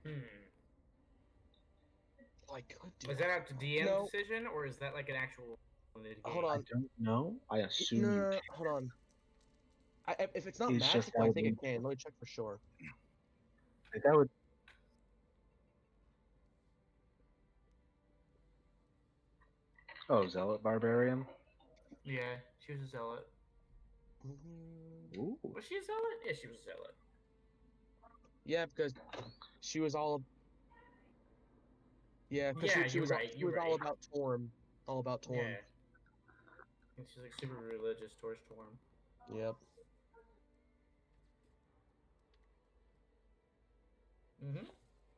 Hmm. I could do Is that up to DM No, decision, or is that like an actual in the hold game? I on. don't know. I No, assume no, you no, can. hold on. If it's not It's just magical, that I would think it lead can. Let me check for sure. that would. Oh, Zealot Barbarian. Yeah, she was a zealot. Ooh. Was she a zealot? Yeah, she was a zealot. Yeah, because she was all. Yeah, because Yeah, she you're was right. she You're was all right. about Torm, all about Torm. Yeah, and she's like super religious towards Torm. Yep.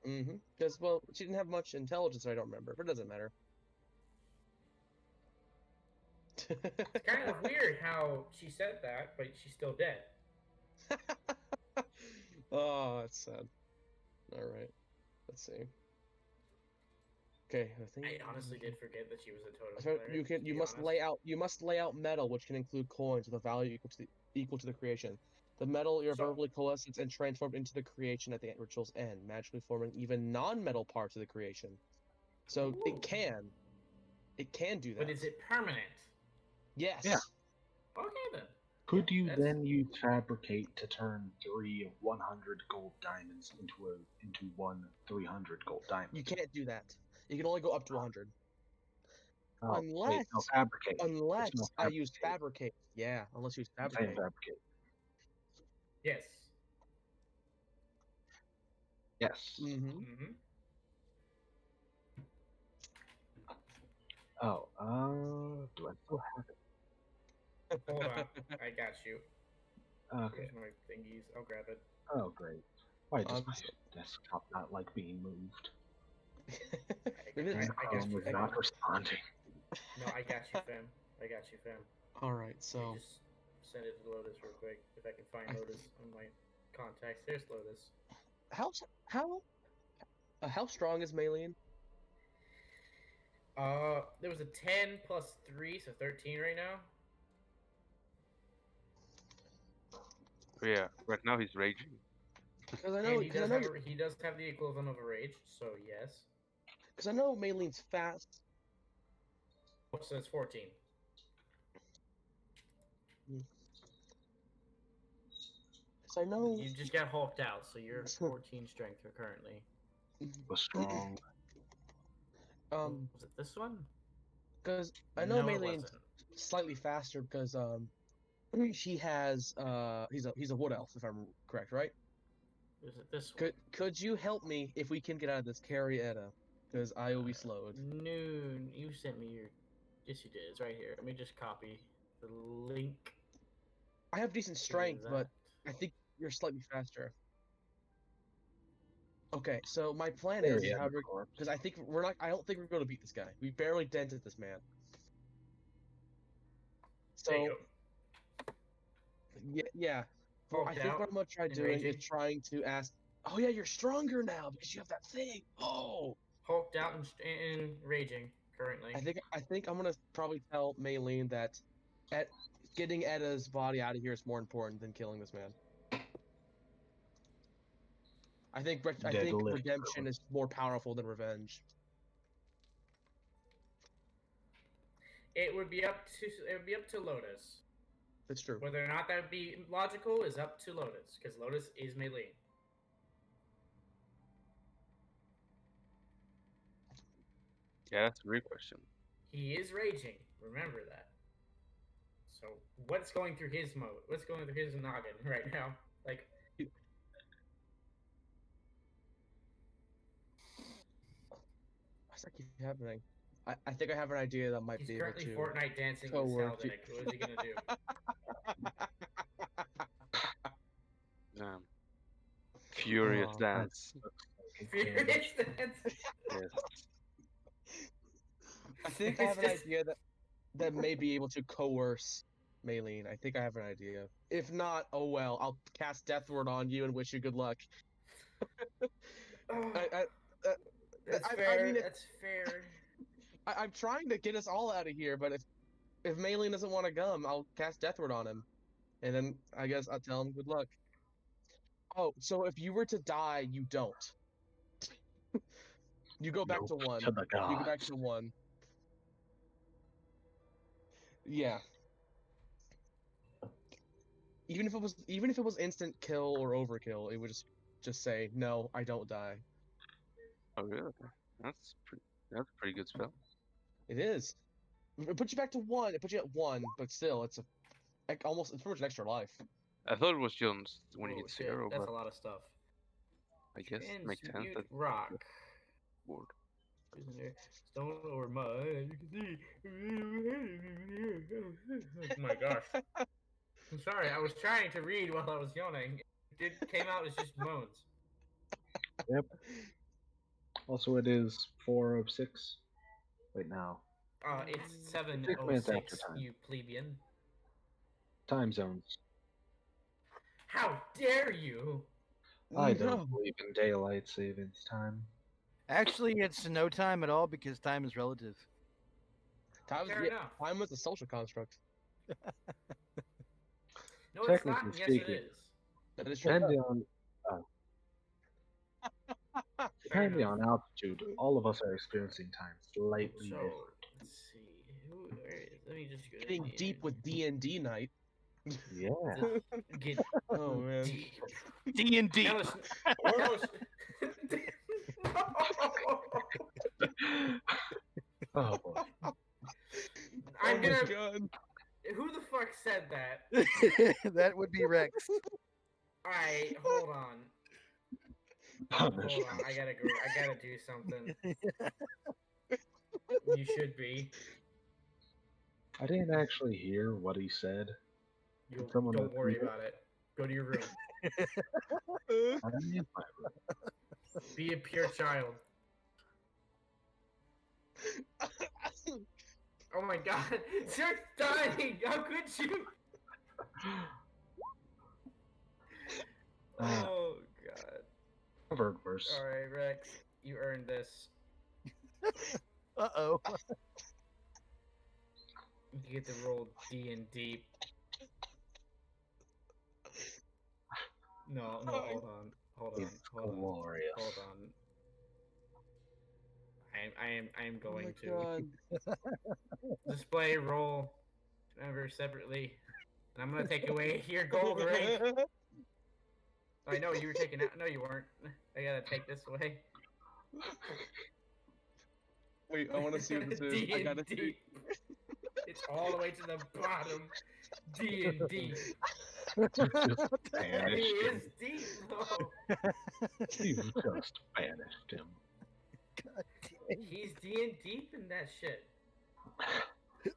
Mm-hmm. Because well, she didn't have much intelligence. I don't remember, but it doesn't matter. It's kind of weird how she said that, but she's still dead. Oh, that's sad. All right, let's see. Okay, I think I honestly did forget that she was a totem so cleric. To you be must honest. lay out metal, which can include coins with a value equal to the creation. The metal So, irrevocably coalesces and transformed into the creation at the ritual's end, magically forming even non-metal parts of the creation. So ooh. it can do But that. is it permanent? Yeah. Yes. Okay then. Could Yeah, you that's then use fabricate to turn 3 100 gold diamonds into one 300 gold diamond? You can't do that. You can only go up to 100. Oh wait, no fabricate. There's no Unless I use fabricate. fabricate. Yeah, unless you use I'm saying fabricate. fabricate. yes. Yes. Mm-hmm. Mm-hmm. Oh, do I still have it? Hold on, I got you. Okay. Here's my thingies. I'll grab it. Oh, great. Why does my So desktop not like being moved? maybe And I Chrome got you, is fam. not responding. No, I got you, fam. I got you, fam. all right. Let me So just send it to Lotus real quick if I can find I- Lotus on my contacts. There's Lotus. how how how strong is Maylene? There was a 10 plus 3, so 13 right now. Yeah, right now he's raging. Because I And know he does have the equivalent of a rage, so yes. Maylene's fast. Oh, so it's 14. Because I know. You just got hulked out, so you're 14 strength currently. Was strong. Was it this one? Because I know No, it Maylene's wasn't. slightly faster because she has he's a wood elf if I'm correct, right? Was it this one? Could you help me if we can get out of this carry Edda? Because I will be slowed. Noon, you sent me your. Yes, you did. It's right here. Let me just copy the link. I have decent to strength, but that. I think you're slightly faster. Okay, so my plan There is he is, how of we're course. because I think we're not. I don't think we're going to beat this guy. We barely dented this man. There you So go. yeah. Well, I Hulked think what out I'm gonna try and doing is raging. trying to ask. Oh yeah, you're stronger now because you have that thing. Oh, Hulked out and raging currently. I think I'm gonna probably tell Maylene that at getting Edda's body out of here is more important than killing this man. I think Deadlift. redemption is more powerful than revenge. It would be up to Lotus. It's true. Whether or not that would be logical is up to Lotus, because Lotus is melee. Yeah, that's a real question. He is raging. Remember that. So what's going through his mode? What's going through his noggin right now? Like, what's that keep happening? I think I have an idea that might he's be able currently to Fortnite dancing with co-work. Saldic. What is he gonna do? Furious Oh. dance. Furious dance. Yes. I think I have an idea that may be able to coerce Maylene. I think I have an idea. If not, oh well. I'll cast Death Ward on you and wish you good luck. Oh, I, that's I fair. mean, That's fair. I'm trying to get us all out of here, but if Maylene doesn't want to come, I'll cast Death Ward on him, and then I guess I'll tell him good luck. Oh, so if you were to die, you don't. You go back to Nope, 1. to the You go back gods. to 1. Yeah. Even if it was instant kill or overkill, it would just say no, I don't die. Oh, really? That's a pretty good spell. It is. It puts you back to 1. It puts you at 1, but still, it's almost it's pretty much an extra life. I thought it was Jones when you Oh hit shit, 0, that's but a lot of stuff. I guess it makes sense. Transmute rock. Word. Stone or mud. You can see. Oh my gosh. I'm sorry, I was trying to read while I was yawning. It came out as just moans. Yep. Also, it is 4:06 right now. It's 6 minutes after 7:06, time. you plebeian. Time zones. How dare you? I No. don't believe in daylight savings time. Actually, it's no time at all because time is relative. Fair enough. Time was a social construct. No, it's not. Technically Yes, it speaking. is. That is true. Depending on Fair depending enough. on altitude, all of us are experiencing time slightly So, different. let's see. Let me just go to Getting deep with D&D night. Yeah. Get Oh man. deep. D&D. Hellish. Oh boy. I'm Oh my gonna. God. Who the fuck said that? That would be Rex. Alright, hold on. Hold on. Punishment. I gotta do something. You should be. I didn't actually hear what he said. Someone Don't worry repeat it? about it. Go to your room. I'm in my room. Be a pure child. Oh my god. You're dying! How could you? Ah, Oh god. I've heard worse. Alright, Rex. You earned this. Uh-oh. You get to roll D&D. No, hold on. Hold on. It's Hold on. glorious. Hold on. I am Oh going my to display roll number separately, and I'm gonna take away your gold ring. God. I know you were taking out. No, you weren't. I gotta take this away. Wait, I want to see what this is. I gotta see. D&D. It's all the way to the bottom. D&D. Just He banished him. is deep though. You just banished him. He's D&D in that shit.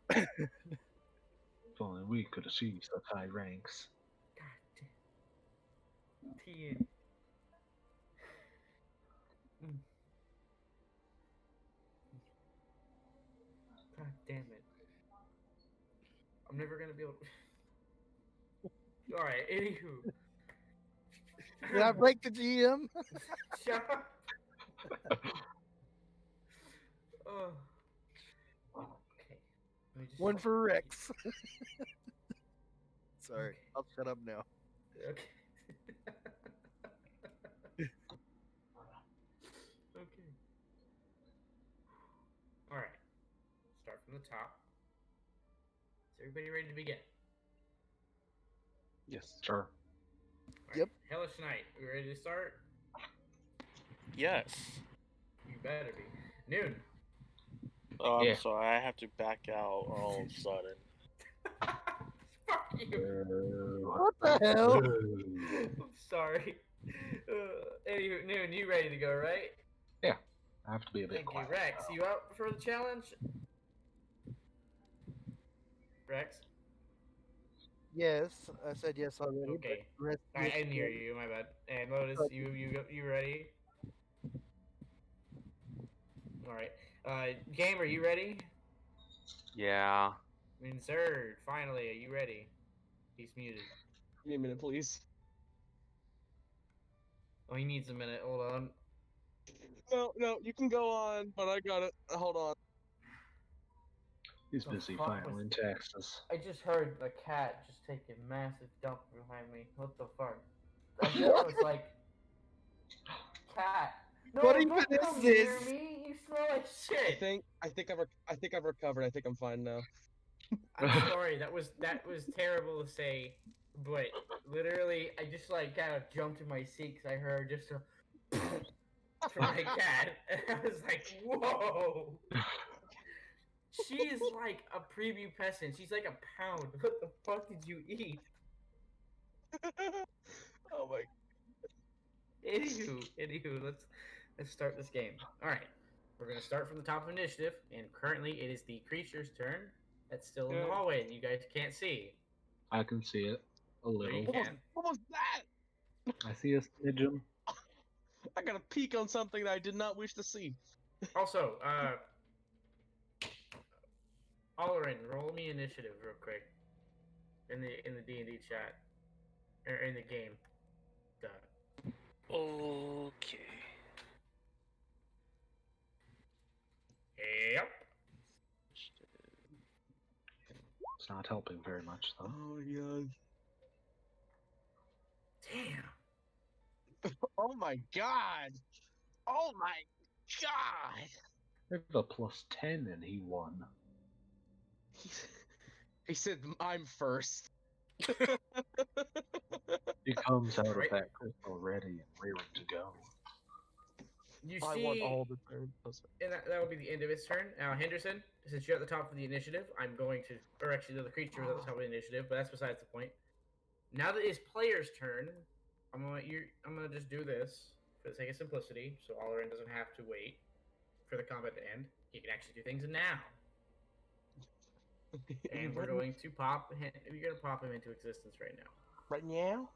If only we could achieve such high ranks. God damn. D&D. God damn it. I'm never gonna be able to... Alright, anywho. Did I break the GM? Shut up. Oh. Okay. Let me just... One for Rex. Sorry, I'll shut up now. Okay. Okay. Alright. Start from the top. Is everybody ready to begin? Yes, sure. Alright, Yep. Hellish Knight, you ready to start? Yes. You better be. Noon. Oh, Yeah. I'm sorry. I have to back out all of a sudden. Fuck you. What the hell? I'm sorry. Anywho, Noon, you ready to go, right? I have to be a bit Thank you. quiet. Rex, you up for the challenge? Rex? Yes, I said yes already. Okay. But the rest I is- didn't hear you, my bad. And Lotus, you ready? Alright. Gamer, you ready? Yeah. Insert, finally, are you ready? He's muted. Give me a minute, please. Oh, he needs a minute. Hold on. No, you can go on, but I got it. Hold on. He's The busy fuck was- filing taxes. I just heard a cat just take a massive dump behind me. What the fuck? I thought it was like cat. What No, even don't is come near this? me, you smell like I shit. think I've recovered. I think I'm fine now. I'm sorry, that was terrible to say, but literally, I just like kind of jumped in my seat because I heard just a from my cat, and I was like, "Whoa!" She is like a prepubescent. She's like a pound. What the fuck did you eat? Oh my. Anywho, let's start this game. All right, we're gonna start from the top of initiative, and currently it is the creature's turn. That's still in the Yeah. hallway, and you guys can't see. I can see it a No, you little. can't. What was that? I see a smidgen. I got a peek on something that I did not wish to see. Also, Olorin, roll me initiative real quick in the D&D chat or in the game. Okay. Yep. It's not helping very much though. Oh my god. Damn. Oh my god. Oh my god. There's a +10 and he won. He said, "I'm first." He comes out of Right. that crystal ready and rearing to go. You I see, want all the turns. Oh, sorry. and that will be the end of its turn. Now, Henderson, since you're at the top of the initiative, I'm going to, or actually, no, the creature is at the top of the initiative, but that's besides the point. Now that it's player's turn, I'm gonna just do this for the sake of simplicity, so Olorin doesn't have to wait for the combat to end. He can actually do things now. And we're going to pop. You're gonna pop him into existence right now. right now.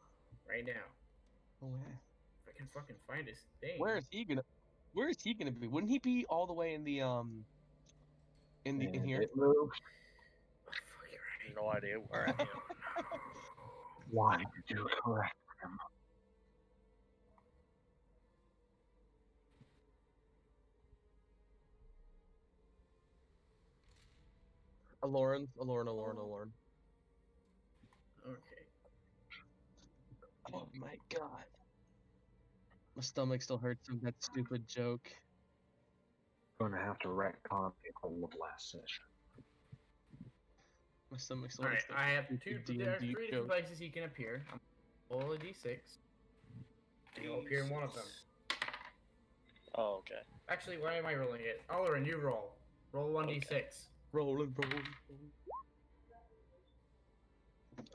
Right now. Oh yeah. If I can fucking find his thing. Where is he gonna? Where is he gonna be? Wouldn't he be all the way in the in And here? it moved. Oh, fuck, you're right. No idea where I am. Why did you correct him? Aloran. Okay. Oh my god. My stomach still hurts from that stupid joke. Gonna have to retcon the whole of last session. My stomach still All right. hurts. that I have stupid there are D&D three different joke. places he can appear. I'm gonna roll a d6. He'll appear in one of them. Oh, okay. Actually, why am I rolling it? Olorin, you roll. Roll 1d6. Rolling.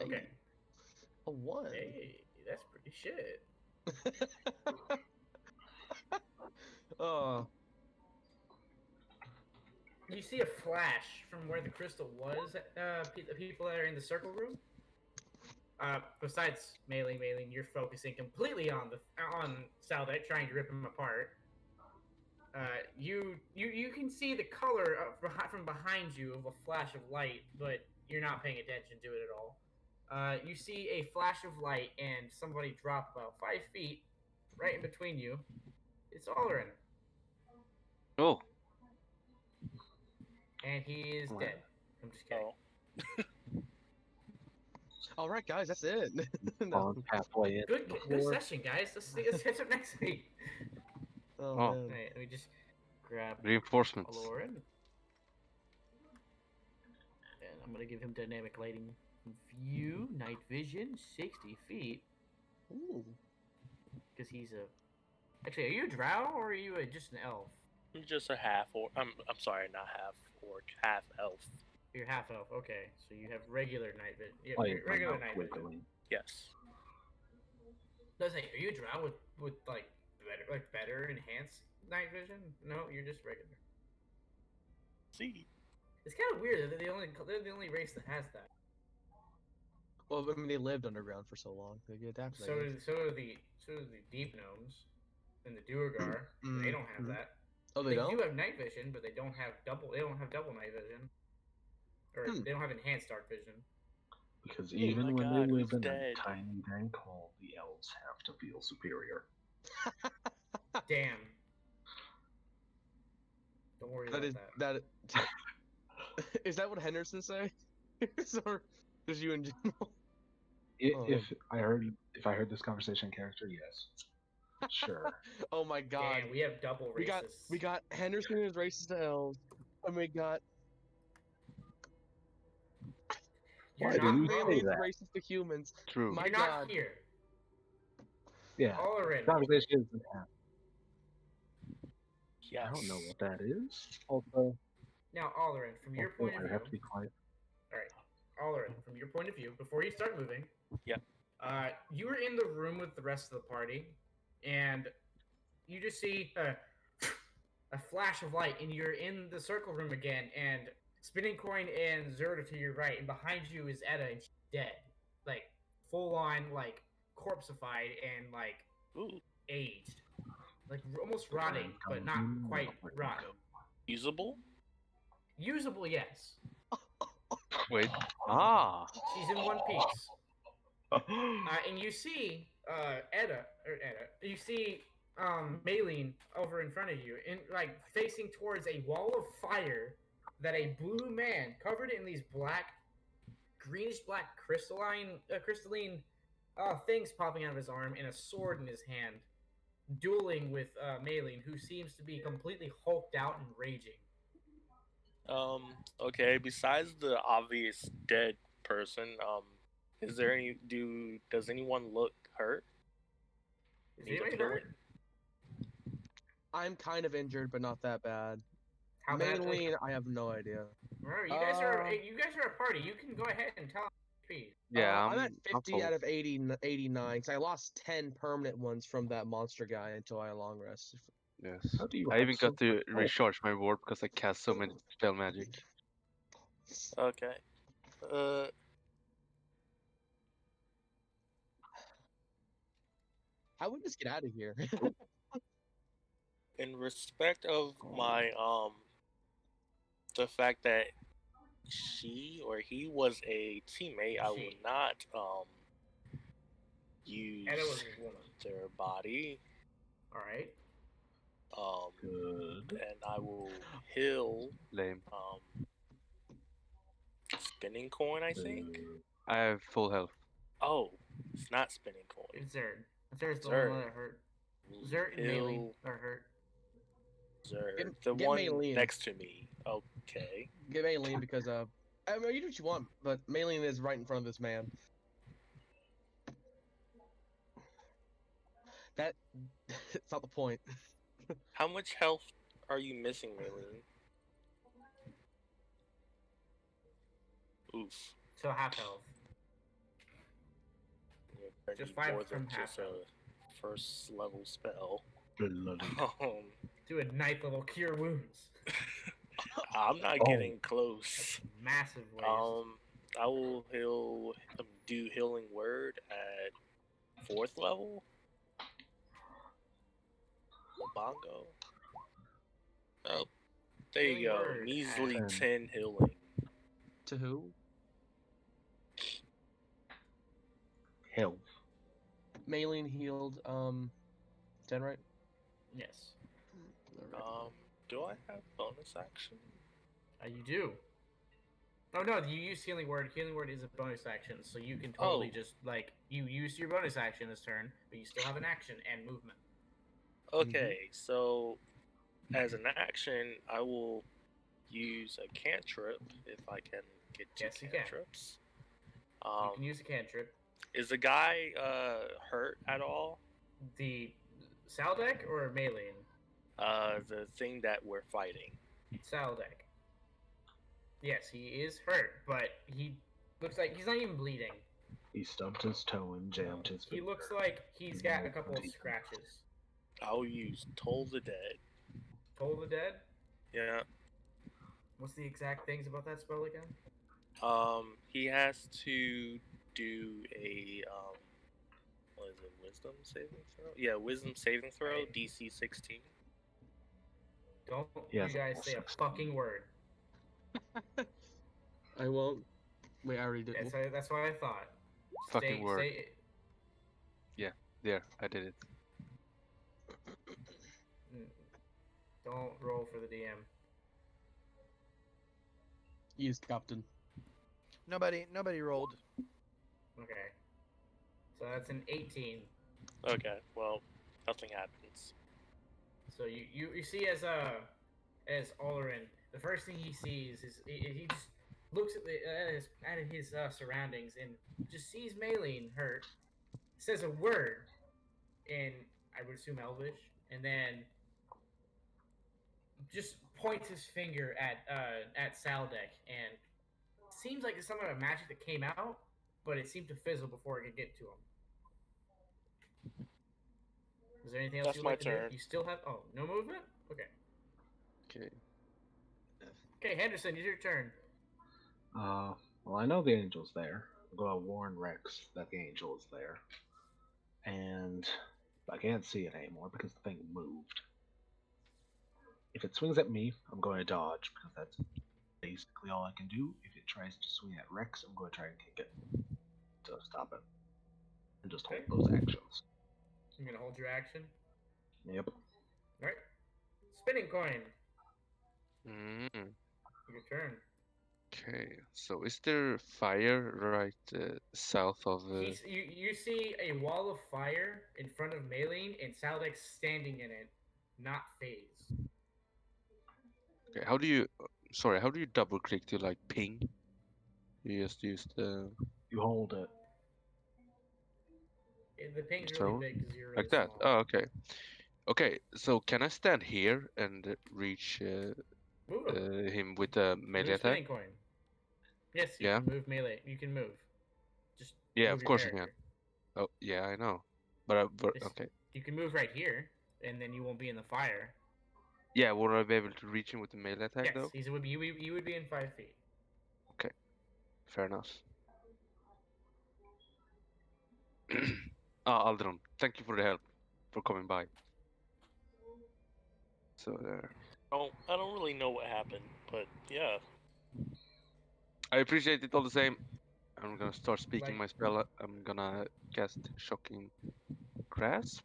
Okay. A 1. Hey, that's pretty shit. Oh. You see a flash from where the crystal was. The people that are in the circle room. Besides Mailing, you're focusing completely on Saldek, trying to rip him apart. You can see the color from behind you of a flash of light, but you're not paying attention to it at all. You see a flash of light and somebody drop about 5 feet right in between you. It's Olorin, Oh, and he is Wow. dead. I'm just kidding. Oh. All right, guys, that's it. No. On halfway in. Good before- session, guys. Let's catch up next week. Oh, Oh. man. Alright, let me just grab reinforcements. Aloran. And I'm gonna give him dynamic lighting view, night vision, 60 feet. Ooh. Because he's a. Actually, are you a drow or are you just an elf? I'm just a half orc. I'm sorry, not half orc, half elf. You're half elf. Okay, so you have regular night vision. Yeah, Like, regular not night vision. wiggling. Yes. Does it? Are you a drow with like better enhanced night vision? No, you're just regular. See. It's kind of weird. They're the only race that has that. Well, I mean, they lived underground for so long. They get adapted. So do the deep gnomes and the Duergar. They don't have Mhm. that. Oh, They they don't? do have night vision, but they don't have double. They don't have double night vision, or they don't have enhanced dark vision. Because Oh even my when God, they who's live in dead? a tiny dank hole, the elves have to feel superior. Damn. Don't worry That about is that. that. Is that what Henderson say? Or just you in general? I- Oh. If I heard this conversation in character, yes. Sure. Oh my god. Damn, we have double We racists. got Henderson is racist to elves, and we got You're Why do not you say really. Mayleen's that? racist to humans. True. My You're god. not here. Yeah. Allerin, Conversation isn't happening. Yes. I don't know what that is. Also, now Allerin, from your Also, point of I view. have to be quiet. All right, Allerin, from your point of view, before you start moving. Yeah. You were in the room with the rest of the party, and you just see a flash of light, and you're in the circle room again, and Spinning Coin and Zerda to your right, and behind you is Etta, and she's dead, like full on, like corpseified and like Ooh, aged, like almost rotting, but not quite rotten. usable? Usable, yes. Wait. Ah. She's in one piece. And you see Etta, you see Maylene over in front of you, in like facing towards a wall of fire that a blue man covered in these greenish black crystalline things popping out of his arm and a sword in his hand, dueling with Maylene, who seems to be completely hulked out and raging. Okay, besides the obvious dead person, is there does anyone look hurt? Is Need a anybody pill? hurt? I'm kind of injured, but not that bad. How bad? Maylene, I have no idea. Remember, you guys are Uh, you guys are a party. You can go ahead and tell me. Yeah, I'm at I'm 50 full. out of 89, because I lost 10 permanent ones from that monster guy until I long rest. Yes. How do you I have even so got to much health? recharge my ward because I cast so many spell magic. Okay. I would just get out of here. In respect of my the fact that she or he was a teammate, I will She. not use Etta was a woman. their body. All right. Good. And I will heal Lame. Spinning Coin, I think. I have full health. Oh, it's not Spinning Coin. It's Zerd. Zerd's the Zerd. only one that hurt. Zerd and Maylene Heal are hurt. Zerd. The get one Maylene. next to me. Okay. Get Maylene because I mean, you do what you want, but Maylene is right in front of this man. That it's not the point. How much health are you missing, Maylene? Oof. So half health. You're Just gonna be 5 more than from half just a first level spell. Bloody. Do a ninth level cure wounds. I'm not Oh. getting close. Massive waste. I will do healing word at 4th level. Bongo. Oh, there you Healing go. word Measly at- 10 healing. To who? Health. Maylene healed 10, right? Yes. Do I have bonus action? You do. Oh no, you use healing word. Healing word is a bonus action, so you can totally Oh. just like you use your bonus action this turn, but you still have an action and movement. Okay, so as an action, I will use a cantrip if I can get 2 Yes, you can. cantrips. You can use a cantrip. Is the guy hurt at all? The Saldek or Maylene? The thing that we're fighting. Saldek. Yes, he is hurt, but he looks like he's not even bleeding. He stubbed his toe and jammed his. He looks like he's got a couple of scratches. I'll use Toll the Dead. Toll the Dead? Yeah. What's the exact things about that spell again? He has to do a what is it? Wisdom saving throw? Yeah, wisdom saving throw. Right. DC 16. Don't Yes, you guys say a fucking word. I won't. Wait, I already did. That's what I thought. Fucking word. Say it. There, I did it. Don't roll for the DM. Yes, Captain. Nobody rolled. Okay. So that's an 18. Okay, well, nothing happens. So you see as Olerin, the first thing he sees is he just looks at his surroundings and just sees Maylene hurt, says a word in, I would assume, Elvish, and then just points his finger at Saldek, and seems like it's some kind of magic that came out, but it seemed to fizzle before it could get to him. Is there anything else That's you'd my like to do? turn. You still have no movement? Okay. Okay. Okay, Henderson, it's your turn. Well, I know the angel's there. I'm gonna warn Rex that the angel is there. And I can't see it anymore because the thing moved. If it swings at me, I'm going to dodge because that's basically all I can do. If it tries to swing at Rex, I'm going to try and kick it to stop it. And just hold those actions. I'm gonna hold your action. Yep. Alright. Spinning coin. Mm. Your turn. Okay. So is there fire right south of? You see a wall of fire in front of Maylene and Saldek standing in it, not phased. Okay. How do you? Sorry. How do you double click to like ping? You just use the You hold it. The ping's So, really big because you're really like that. small. Oh, okay. Okay. So can I stand here and reach Move him. him with a melee Move spinning attack? coin. Yes, you Yeah. can move melee. You can move. Just Yeah, move of your course I can. character. Oh, yeah, I know. But It's- okay. You can move right here, and then you won't be in the fire. Yeah, would I be able to reach him with the melee attack Yes, though? you would be in 5 feet. Fair enough. Aldron, thank you for the help, for coming by. So there. Oh, I don't really know what happened, but yeah. I appreciate it all the same. I'm gonna start speaking Like- my spell. I'm gonna cast Shocking Grasp.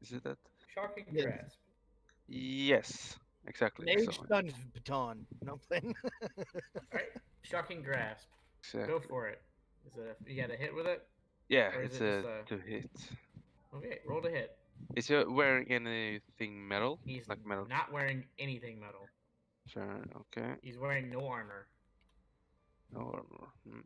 Is it that? Shocking Yes. grasp. Yes, exactly. Mage So, Sun's baton. No playing. Alright, shocking grasp. exactly. Go for it. You got a hit with it? Yeah, or is it's it a just, to hit. Okay, roll to hit. Is he wearing anything metal? He's Like metal? not wearing anything metal. Sure. Okay. He's wearing no armor. No armor.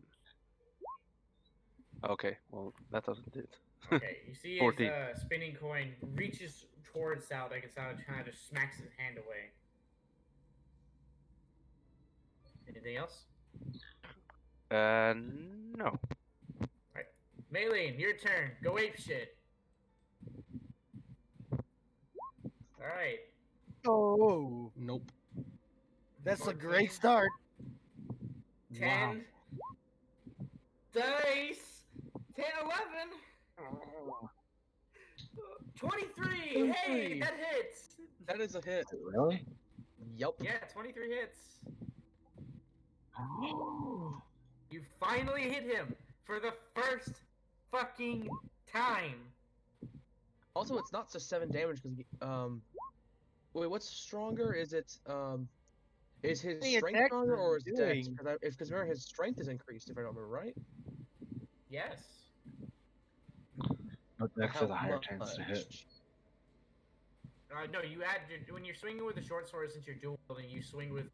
Okay, well that doesn't do it. Okay, you see his 14. spinning coin reaches towards Saldek, and Saldek kind of just smacks his hand away. Anything else? No. Maylene, your turn. Go ape shit. Alright. Oh, Nope. that's a 14. great start. 10. Dice. 10, 11. 23. Hey, 23. that hits. That is a hit. Really? Yep. Yeah, 23 hits. You finally hit him for the first fucking time. Also, it's not just 7 damage because wait, what's stronger? Is it is his many strength attacks stronger are or you is dex? doing? Because remember his strength is increased if I don't remember right. Yes. But Dex How has a higher chance to hit. much? No, you add when you're swinging with a short sword, since you're dual wielding, you swing with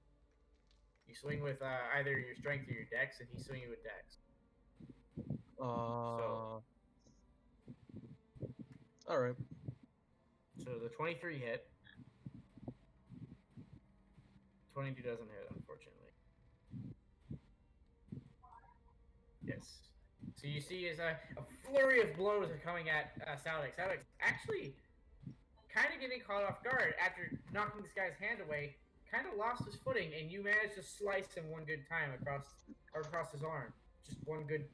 either your strength or your dex, and he's swinging with dex. All right. So the 23 hit. 22 doesn't hit, unfortunately. Yes. So you see as a flurry of blows are coming at Saldek. Saldek's actually kind of getting caught off guard after knocking this guy's hand away. Kind of lost his footing, and you managed to slice him one good time across his arm. Just one good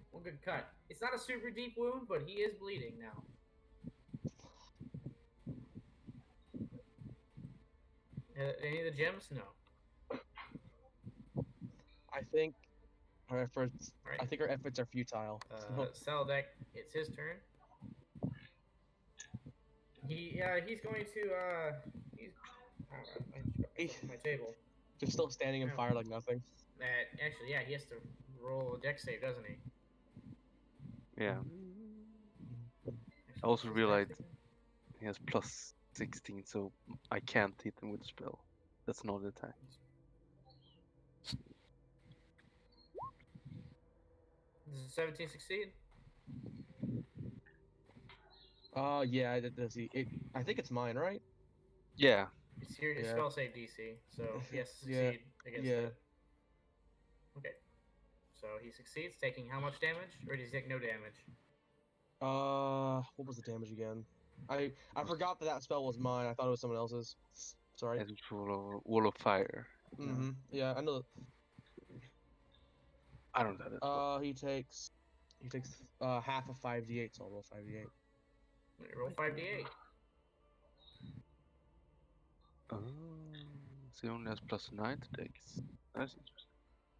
cut. It's not a super deep wound, but he is bleeding now. Any of the gems? No. I think our efforts. Right. I think our efforts are futile. Saldek, it's his turn. He's going to he's. I just got myself on my table. Just still standing in Yeah. fire like nothing. Actually, yeah, he has to roll a dex save, doesn't he? Yeah. Actually, I also what's his dex realized again? He has plus 16, so I can't hit him with a spell. That's not an attack. Does 17 succeed? Yeah, does he? I think it's mine, right? Yeah. It's your Yeah. spell save DC, so he has to Yeah, succeed against yeah. it. Okay. So he succeeds, taking how much damage? Or does he take no damage? What was the damage again? I forgot that spell was mine. I thought it was someone else's. Sorry. As wall of fire. Mm-hmm. Yeah, I know. I don't know that. He takes half of 5d8, so I'll roll 5d8. Roll 5d8. Oh, so he only has plus 9 to take. That's interesting.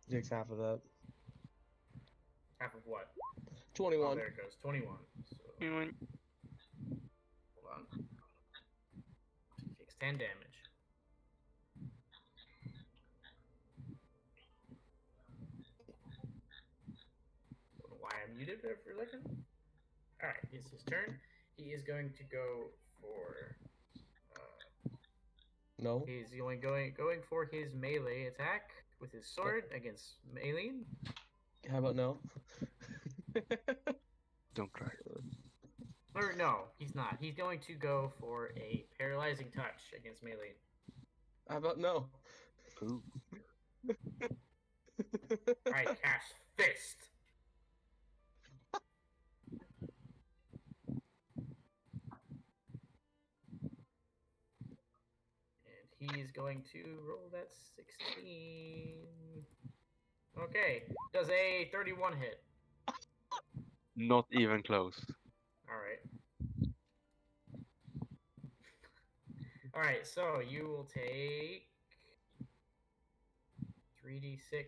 He takes half of that. Half of what? 21. Oh, there it goes. 21. So, hold on. He takes 10 damage. Don't know why I muted there for a second. Alright, it's his turn. He is going to go for. No. He's only going for his melee attack with his sword against Maylene. How about no? Don't cry. Or no, he's not. He's going to go for a paralyzing touch against Maylene. How about no? Ooh. I cast Fist. And he is going to roll that 16. Okay, does a 31 hit. Not even close. Alright. Alright, so you will take 3d6.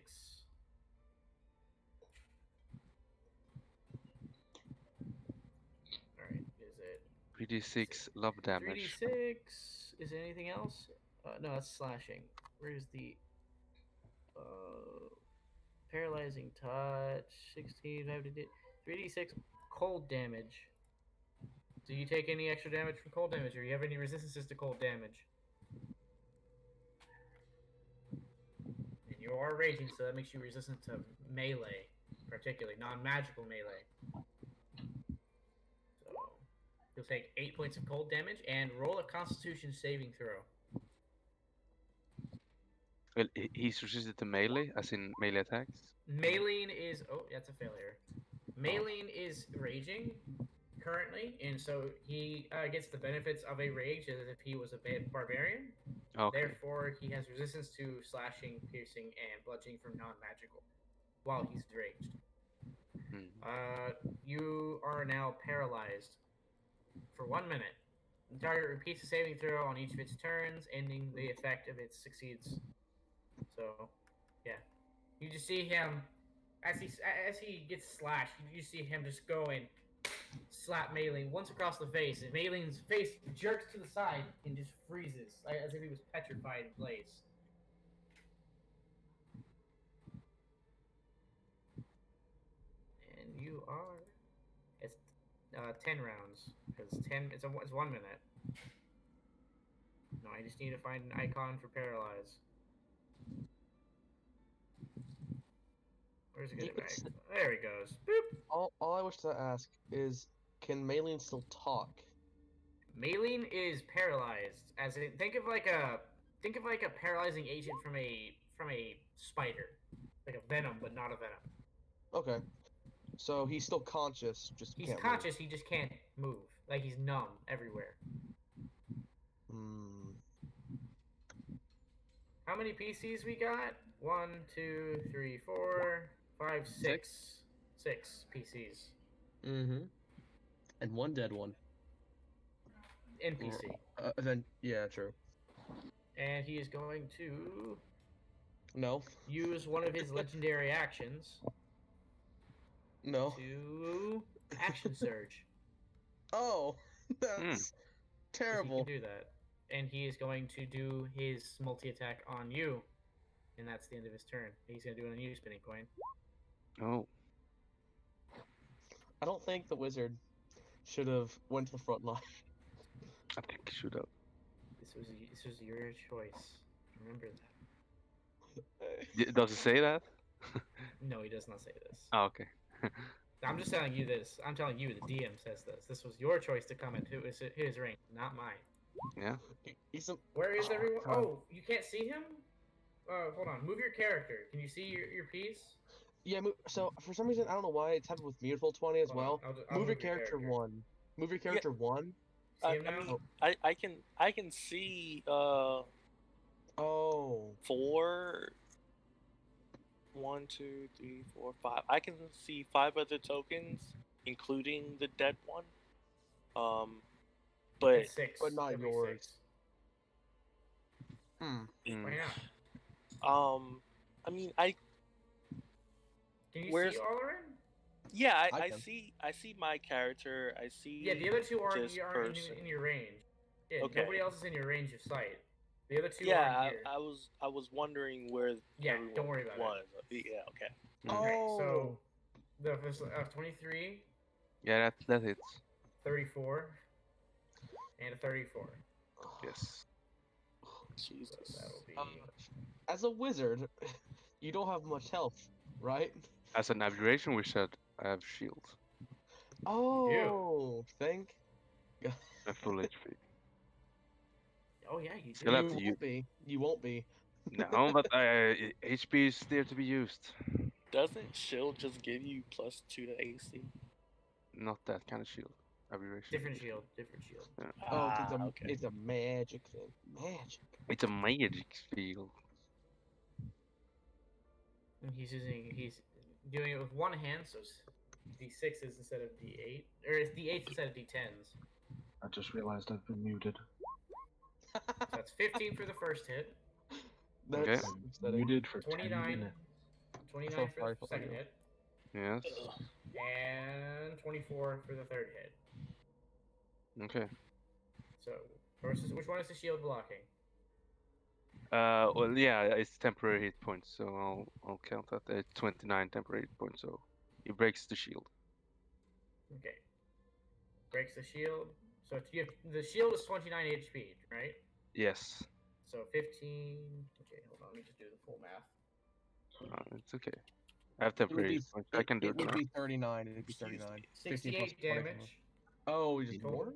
Alright, is it 3d6 love damage. 3d6? Is there anything else? No, that's slashing. Where's the paralyzing touch? 16, 3d6 cold damage. Do you take any extra damage from cold damage, or you have any resistances to cold damage? And you are raging, so that makes you resistant to melee, particularly non-magical melee. So you'll take 8 points of cold damage and roll a Constitution saving throw. Well, he's resisted to melee, as in melee attacks. Maylene is that's a failure. Maylene is raging currently, and so he gets the benefits of a rage as if he was a barbarian. Okay. Therefore, he has resistance to slashing, piercing, and bludgeoning from non-magical while he's raged. You are now paralyzed for 1 minute. The target repeats the saving throw on each of its turns, ending the effect if it succeeds. So, yeah. You just see him, as he gets slashed, you see him just go and slap Maylene once across the face, and Maylene's face jerks to the side and just freezes, as if he was petrified in place. And you are... It's 10 rounds, because it's 1 minute. No, I just need to find an icon for paralyze. Where's it going back? There he goes. Boop! All I wish to ask is, can Maylene still talk? Maylene is paralyzed. As in, think of like a paralyzing agent from a spider, like a venom, but not a venom. Okay. So he's still conscious, just He's can't conscious. He just can't move. Like he's numb everywhere. move. How many PCs we got? 1, 2, 3, 4, 5, 6. 6 PCs. Mm-hmm. And one dead one. NPC. Then yeah, true. And he is going to No. use one of his legendary actions No. to action surge. Oh, that's terrible. He can do that. And he is going to do his multi-attack on you. And that's the end of his turn. He's going to do it on you, Spinning Coin. Oh. I don't think the wizard should have went to the front line. I think you should have. This was your choice. Remember that. Does it say that? No, he does not say this. Oh, okay. I'm just telling you this. I'm telling you, the DM says this. This was your choice to come into his range, not mine. Yeah. He's a, Where is Oh, everyone? God. Oh, you can't see him? Hold on. Move your character. Can you see your piece? yeah. So for some reason, I don't know why it's happened with Mutable 20 as Hold on, well. I'll Move your character one. Move your character one. See I him now? mean, I can see Oh. 4. 1, 2, 3, 4, 5. I can see 5 other tokens, including the dead one. But It's 6. but not It'll be yours. 6. Hmm. Mm. Why not? I mean, I Can you Where's- see Olarin? yeah, I I can. see my character. I see. Yeah, the other two aren't, this aren't person. in your range. Yeah, Okay. nobody else is in your range of sight. The other two Yeah, aren't here. I was wondering where. Yeah, everyone don't worry about it. was. Yeah, okay. Alright, Oh. so the first, 23, Yeah, that hits. 34, and a 34. Yes. So Jesus. that'll be. As a wizard, you don't have much health, right? As an aberration wizard, I have shield. Oh. Think. A full HP. Oh yeah, you Still do. have You to use. won't be. You won't be. No, but HP is there to be used. Doesn't shield just give you +2 to AC? Not that kind of shield. Aberration. Different shield. Different shield. Oh, Okay. it's a magic thing. Magic. It's a magic shield. And he's doing it with one hand, so it's D6s instead of D8, or it's D8s instead of D10s. I just realized I've been muted. So that's 15 for the first hit, That's Okay. upsetting. Muted for 10 29, minutes. 29 So for sorry the for second you. hit, Yes. and 24 for the third hit. Okay. So versus which one is the shield blocking? Well, yeah, it's temporary hit points, so I'll count that. It's 29 temporary hit points, so it breaks the shield. Okay. Breaks the shield. So the shield is 29 HP, right? Yes. So 15. Okay, hold on. Let me just do the full math. It's okay. I have It would temporary be. hit points. I can do It it would now. be 39. It'd be Excuse me. 39. 15 plus 68 24. damage. Oh, we just Total. more?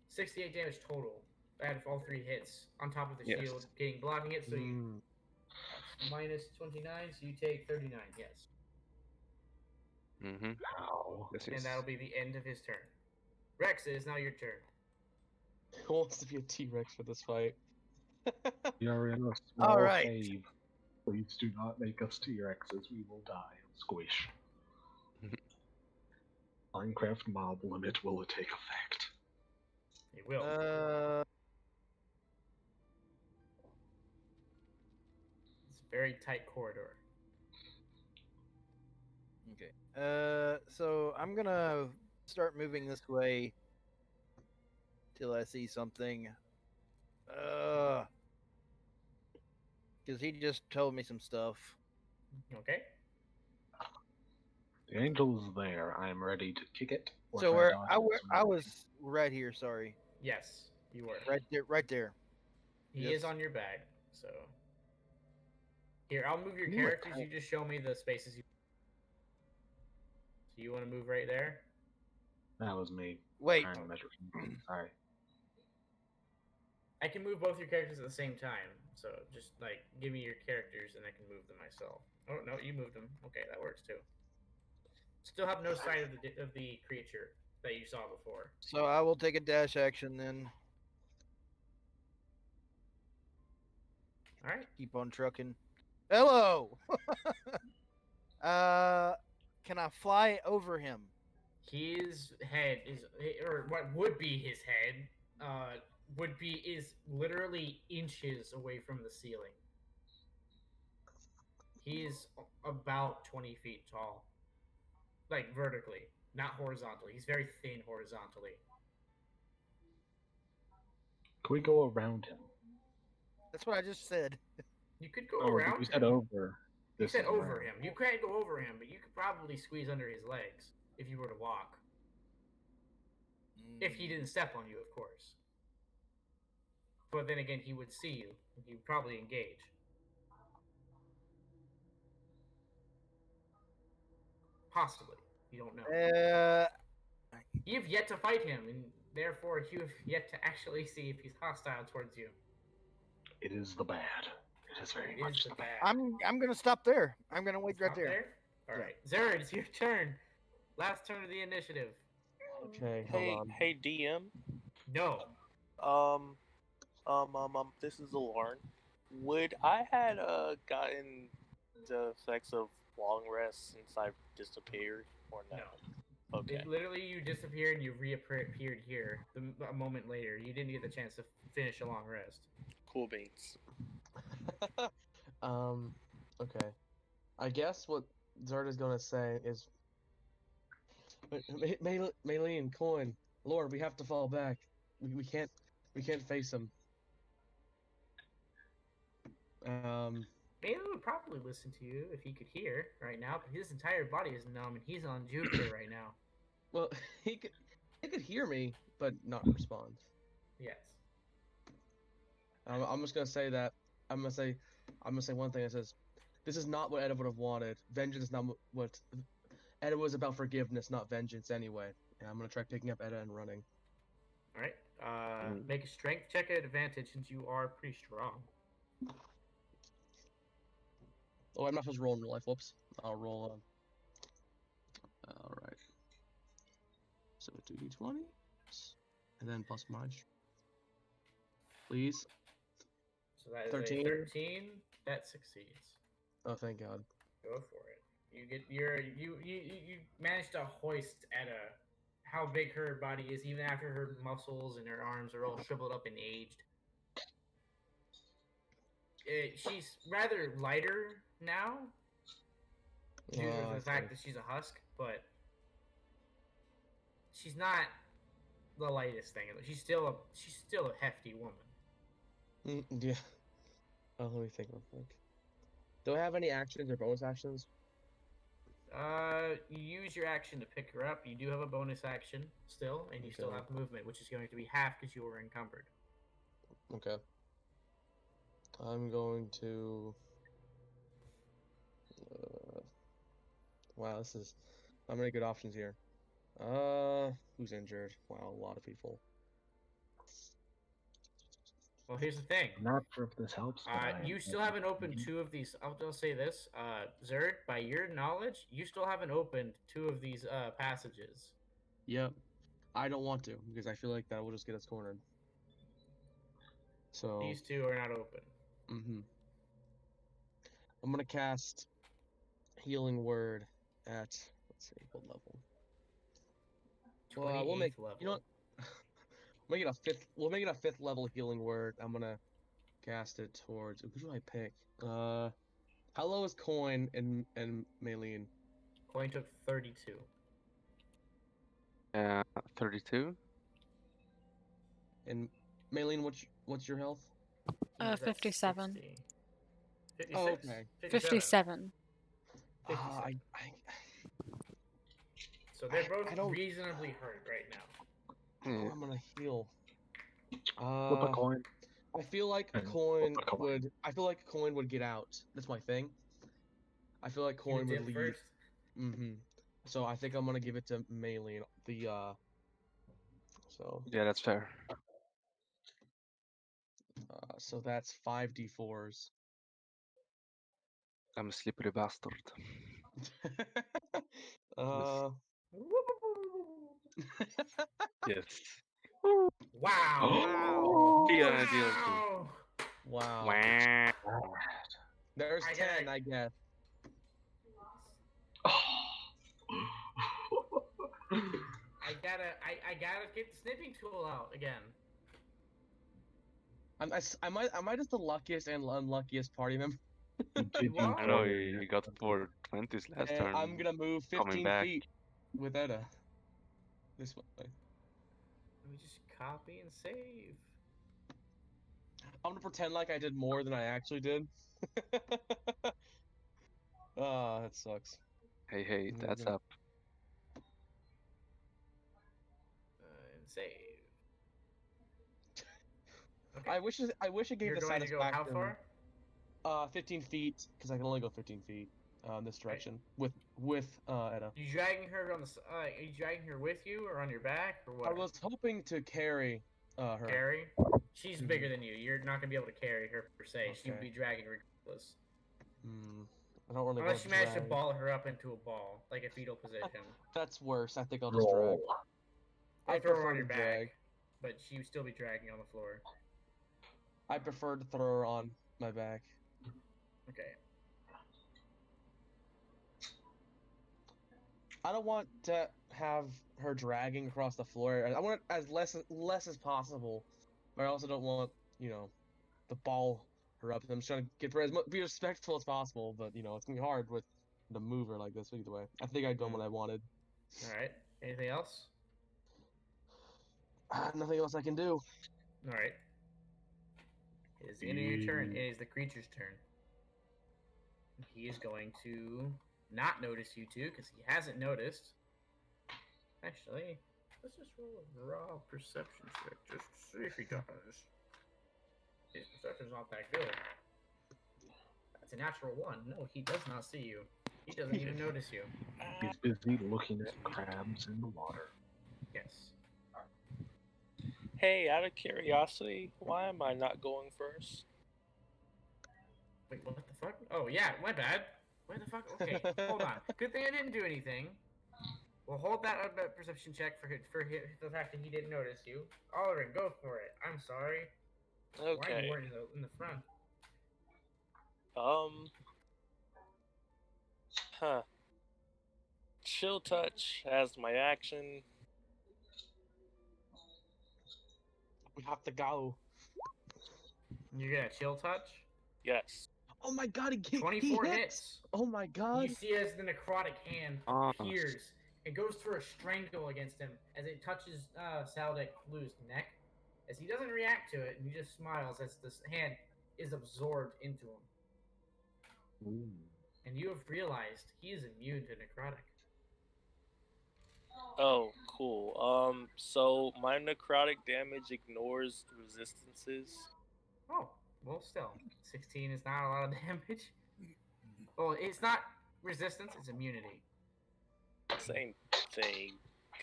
68 damage total. Out of all 3 hits, on top of the Yes. shield getting blocking it, so you Mm. minus 29, so you take 39. Yes, Mm-hmm. Ow. Yes, and yes. that'll be the end of his turn. Rex, it is now your turn. Who wants to be a T-Rex for this fight? We are in a small Alright. cave. Please do not make us T-Rexes. We will die. Squish. Minecraft mob limit will take effect. It will. It's a very tight corridor. Okay. So I'm gonna start moving this way till I see something. Because he just told me some stuff. Okay. The angel is there. I am ready to kick it. or So try where dodge I, it, where, so I I'm was right here. Sorry, Yes, you were. right there, right there. He Yes. is on your bag, so. Here, I'll move your Can you characters. attack- You just show me the spaces you. So you want to move right there? That was me. Wait, Trying to measure. Sorry. I can move both your characters at the same time. So just like give me your characters and I can move them myself. Oh no, you moved them. Okay, that works too. Still have no sight of the creature that you saw before. so I will take a dash action then. All right. Keep on trucking. Hello. Can I fly over him? His head is, or what would be his head, is literally inches away from the ceiling. He's about 20 feet tall, like vertically, not horizontally. He's very thin horizontally. Can we go around him? That's what I just said. You could go Oh, around. you said him. over. You This said is over around. him. You can't go over him, but you could probably squeeze under his legs if you were to walk. If he didn't step on you, of course. But then again, he would see you. He'd probably engage. Possibly. You don't know. You've yet to fight him, and therefore you've yet to actually see if he's hostile towards you. It is the bad. It is very It much is the the bad. I'm gonna stop there. I'm gonna wait right Stop there. All Yeah. right, Zerd, it's your turn. Last turn of the initiative. Okay, hold on. Hey, DM. No. This is Alarn. Would I had gotten the effects of long rest since I've disappeared or no? No. Okay. It, literally, you disappeared and you reappeared here a moment later. You didn't get the chance to finish a long rest. Cool beans. Okay. I guess what Zerd is gonna say is, Maylene, Coin, Lord, we have to fall back. We can't face him. Bailey would probably listen to you if he could hear right now, but his entire body is numb and he's on Jupiter right now. Well, he could hear me, but not respond. Yes. I'm just gonna say that. I'm gonna say one thing that says, this is not what Edda would have wanted. Vengeance is not what Edda was about. Forgiveness, not vengeance. Anyway, and I'm gonna try picking up Edda and running. All right. Make a strength check at advantage since you are pretty strong. Oh, I'm not supposed to roll in real life. Whoops. I'll roll. All right. So 2d20, and then plus march. Please. So that is 13. a 13. That succeeds. Oh, thank God. Go for it. You get you manage to hoist at how big her body is, even after her muscles and her arms are all shriveled up and aged. She's rather lighter now, due to the fact that she's a husk, but she's not the lightest thing. She's still a hefty woman. Yeah. Oh, let me think real quick. Do I have any actions or bonus actions? You use your action to pick her up. You do have a bonus action still, and you still Okay. have movement, which is going to be half because you were encumbered. Okay. I'm going to. Wow, this is not many good options here. Who's injured? Wow, a lot of people. Well, here's the thing. I'm not sure if this helps. But I You am still haven't opened two of these. I'll say this, Zerd. By your knowledge, you still haven't opened two of these passages. Yep. I don't want to because I feel like that will just get us cornered. So. These two are not open. I'm gonna cast Healing Word at, let's see, what level? Well, we'll make level. You know what? Make it a fifth. We'll make it a 5th level Healing Word. I'm gonna cast it towards. Who do I pick? How low is Coin and Maylene? Coin took 32. 32. And Maylene, what's your health? He was at 57. 60. Oh, 56? okay. 57. 57. So they're both reasonably hurt right now. I'm gonna heal. Flip a coin. I feel like And Coin flip a coin. would. I feel like Coin would get out. That's my thing. I feel like You Coin would dip lead. first. So I think I'm gonna give it to Maylene. So Yeah, that's fair. so that's 5d4s. I'm a slippery bastard. Yes. Wow. Yeah, I deal Wow. Wow. There's I 10, gotta- I guess. I gotta get the snipping tool out again. Am I just the luckiest and unluckiest party member? What? I know you got 420s last And turn. I'm gonna move coming 15 back. feet with Edda. This way. Let me just copy and save. I'm gonna pretend like I did more than I actually did. Ah, that sucks. Hey, Mhm, that's yeah. up. And save. Okay. I wish it gave You're the going to go satisfaction. how far? 15 feet, because I can only go 15 feet in this direction with Edda. You dragging her on the? Are you dragging her with you or on your back or what? I was hoping to carry her. Carry. She's Mhm. bigger than you. You're not gonna be able to carry her per se. She'd Okay. be dragging regardless. I don't really. Unless want you manage to drag. ball her up into a ball, like a fetal position. That's worse. I think I'll just drag. Roll. Or I throw her prefer on to your back, drag. but she would still be dragging on the floor. I prefer to throw her on my back. Okay. I don't want to have her dragging across the floor. I want it as less as possible, but I also don't want to ball her up. I'm just trying to get her be respectful as possible, but it's gonna be hard with to move her like this. Either way, I think I've done what I wanted. All right. Anything else? Nothing else I can do. All right. It is the end of your turn. It is the creature's turn. He is going to not notice you two because he hasn't noticed. Actually, let's just roll a raw perception check just to see if he does. His perception's not that good. That's a natural 1. No, he does not see you. He doesn't even notice you. He's busy looking at crabs in the water. Yes. Hey, out of curiosity, why am I not going first? Wait, what the fuck? Oh, yeah, my bad. Where the fuck? Okay, hold on. Good thing I didn't do anything. We'll hold that perception check for the fact that he didn't notice you. Alrin, go for it. I'm sorry. Why Okay. you weren't in the front? Chill touch as my action. We have to go. You're gonna chill touch? Yes. Oh my god, he 24 hits. hits. Oh my god. You see as the necrotic hand Ah. appears. It goes for a strangle against him as it touches Saldek Blue's neck. As he doesn't react to it, and he just smiles as this hand is absorbed into him. Ooh. And you have realized he is immune to necrotic. Oh, cool. So my necrotic damage ignores resistances. Oh, well, still, 16 is not a lot of damage. Well, it's not resistance; it's immunity. Same thing.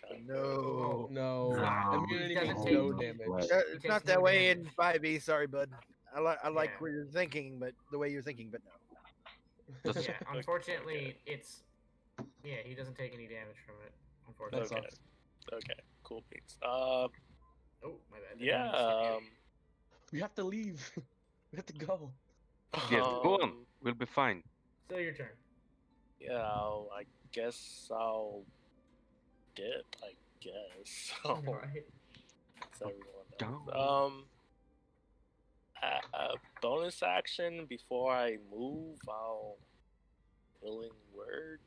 Kind No. No. No. Immunity Doesn't means take- no damage. Let- It's takes not no that way in damage. 5e. Sorry, bud. I like Yeah. where you're thinking, but the way you're thinking, but no. Yeah, unfortunately, it's he doesn't take any damage from it. Unfortunately. That Okay. sucks. Okay. Cool beans. Oh, my bad. Yeah. We have to leave. We have to go. Yes, go on. We'll be fine. Still your turn. Yeah. I guess I'll dip. I guess. Alright. So everyone Down. knows. Bonus action before I move. I'll healing word.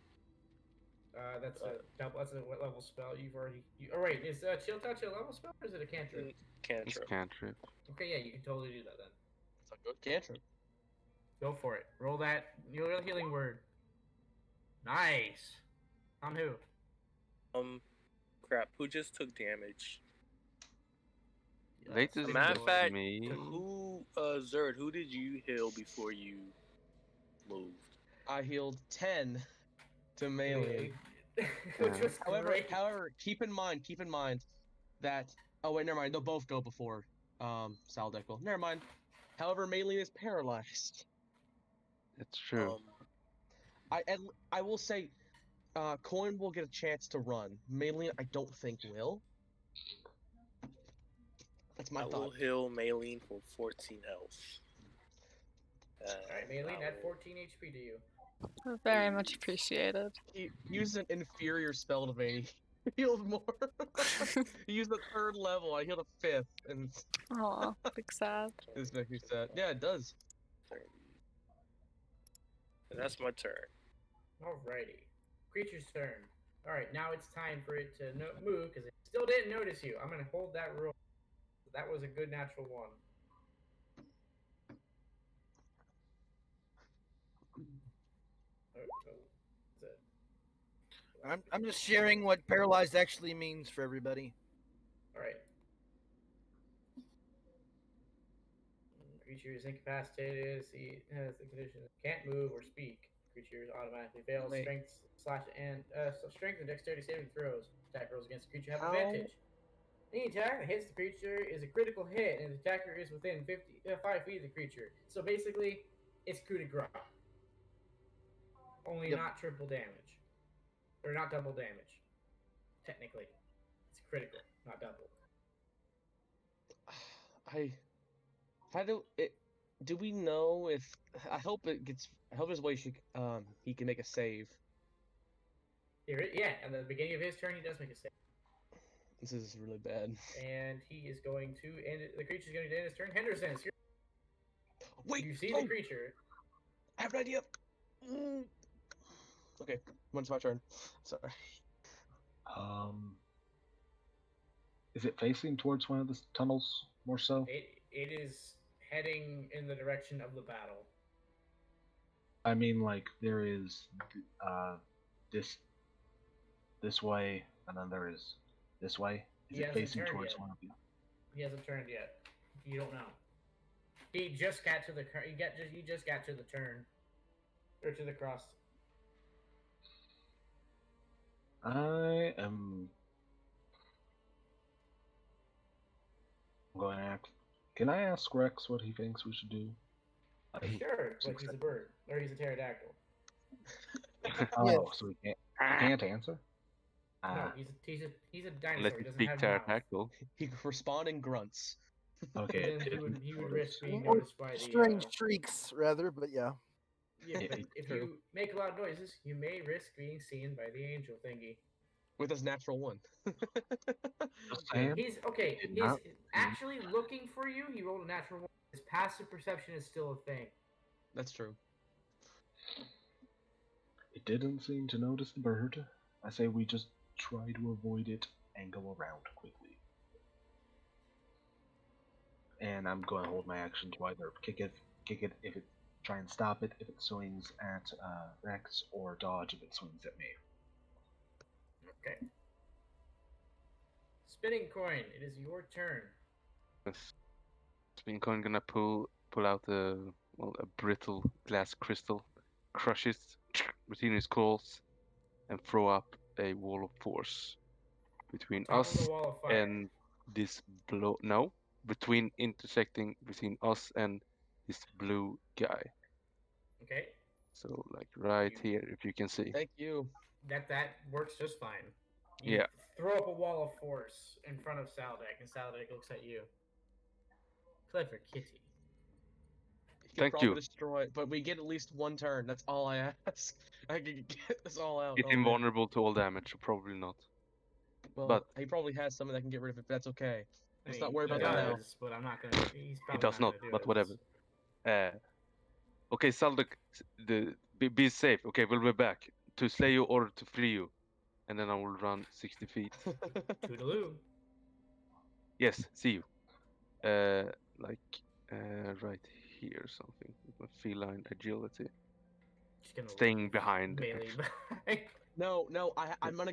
That's a double. That's a what level spell you've already. Oh wait, is chill touch a level spell or is it a cantrip? It's Cantrip. cantrip. Okay, yeah, you can totally do that then. It's a good cantrip. Go for it. Roll that. Roll healing word. Nice. On who? Crap. Who just took damage? Latest a matter of fact, me. Who, Zerd? Who did you heal before you moved? I healed 10 to melee. Which was great. However, keep in mind that wait, never mind. They'll both go before Saldek will. Never mind. However, melee is paralyzed. It's true. I will say, Coin will get a chance to run. Melee, I don't think will. That's my I will thought. heal Maylene for 14 health. Alright, Maylene, add 14 HP to you. Very much appreciated. He used an inferior spell to me. He healed more. He used a 3rd level. I healed a 5th, and Aw, big sad. this makes me sad. Yeah, it does. And that's my turn. Alrighty. Creature's turn. Alright, now it's time for it to move because it still didn't notice you. I'm going to hold that rule. That was a good natural 1. I'm just sharing what paralyzed actually means for everybody. Alright. creature is incapacitated. He has the condition can't move or speak. Creature automatically fails Wait. strength and dexterity saving throws. Attack rolls against the creature have How- advantage. Any attack that hits the creature is a critical hit, and the attacker is within 5 feet of the creature. So basically, it's coup de grace. Only Yep. not triple damage. Or not double damage. Technically. It's critical, not double. How do it? Do we know if? I hope it gets. I hope there's a way he can make a save. Yeah, at the beginning of his turn, he does make a save. This is really bad. And he is going to end it. The creature's going to end his turn. Henderson, it's your Wait, you see oh, the creature. I have an idea. Okay, when it's my turn. Sorry. Is it facing towards one of the tunnels more so? It is heading in the direction of the battle. I mean, like there is this way, and then there is this way. Is He it hasn't facing turned towards yet. one of you? He hasn't turned yet. You don't know. He just got to the you just got to the turn. Or to the cross. I am going to ask. Can I ask Rex what he thinks we should do? Sure, but he's a bird. Or he's a pterodactyl. Oh, so he can't answer? No, he's a dinosaur. Let He it doesn't speak have a mouth. pterodactyl. He can respond in grunts. Okay. Then he would risk being Or noticed by the. strange shrieks, rather, but yeah. Yeah, but Yeah, if true. you make loud noises, you may risk being seen by the angel thingy. With his natural one. Just saying. He's okay. Did He's not- actually looking for you. He rolled a natural one. His passive perception is still a thing. That's true. It didn't seem to notice the bird. I say we just try to avoid it and go around quickly. And I'm going to hold my action to either kick it if it try and stop it if it swings at Rex, or dodge if it swings at me. Okay. Spinning coin. It is your turn. Spin coin gonna pull out a brittle glass crystal, crush it between his claws, and throw up a wall of force between Top of us the wall of fire. and this blue. No, intersecting between us and this blue guy. Okay. So like right here, if you can see. Thank you. That works just fine. You Yeah. Throw up a wall of force in front of Saldek, and Saldek looks at you. Clever kitty. He can Thank probably you. destroy it, but we get at least one turn. That's all I ask. I can get this all out. It's Oh, man. invulnerable to all damage, so probably not. Well, but- he probably has something that can get rid of it, but that's okay. I Let's mean, not worry he about that now. does, but I'm not gonna. He's He probably does not, gonna do but it. whatever. Okay, Saldek, be safe. Okay, we'll be back to slay you or to free you, and then I will run 60 feet. Toodaloo. Yes, see you. Right here or something. With my feline agility. Just gonna Staying behind. melee back. No, I'm gonna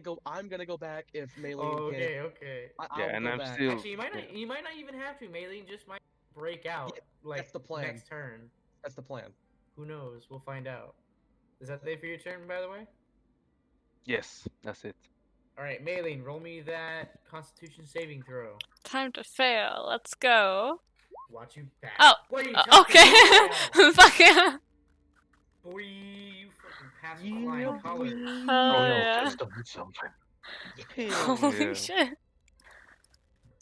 go back if Maylene Oh, can. okay. I'll Yeah, and go I'm back. still. Actually, you might not even have to. Melee just might break out like the plan. next turn. That's the plan. Who knows? We'll find out. Is that the day for your turn, by the way? Yes, that's it. All right, Maylene, roll me that Constitution saving throw. Time to fail. Let's go. Watch you back. Oh, What are you okay. talking about? Fuck yeah. Boy, you fucking pass with Yeah, flying colors. Hell no, yeah. just don't something. Holy Yeah. shit.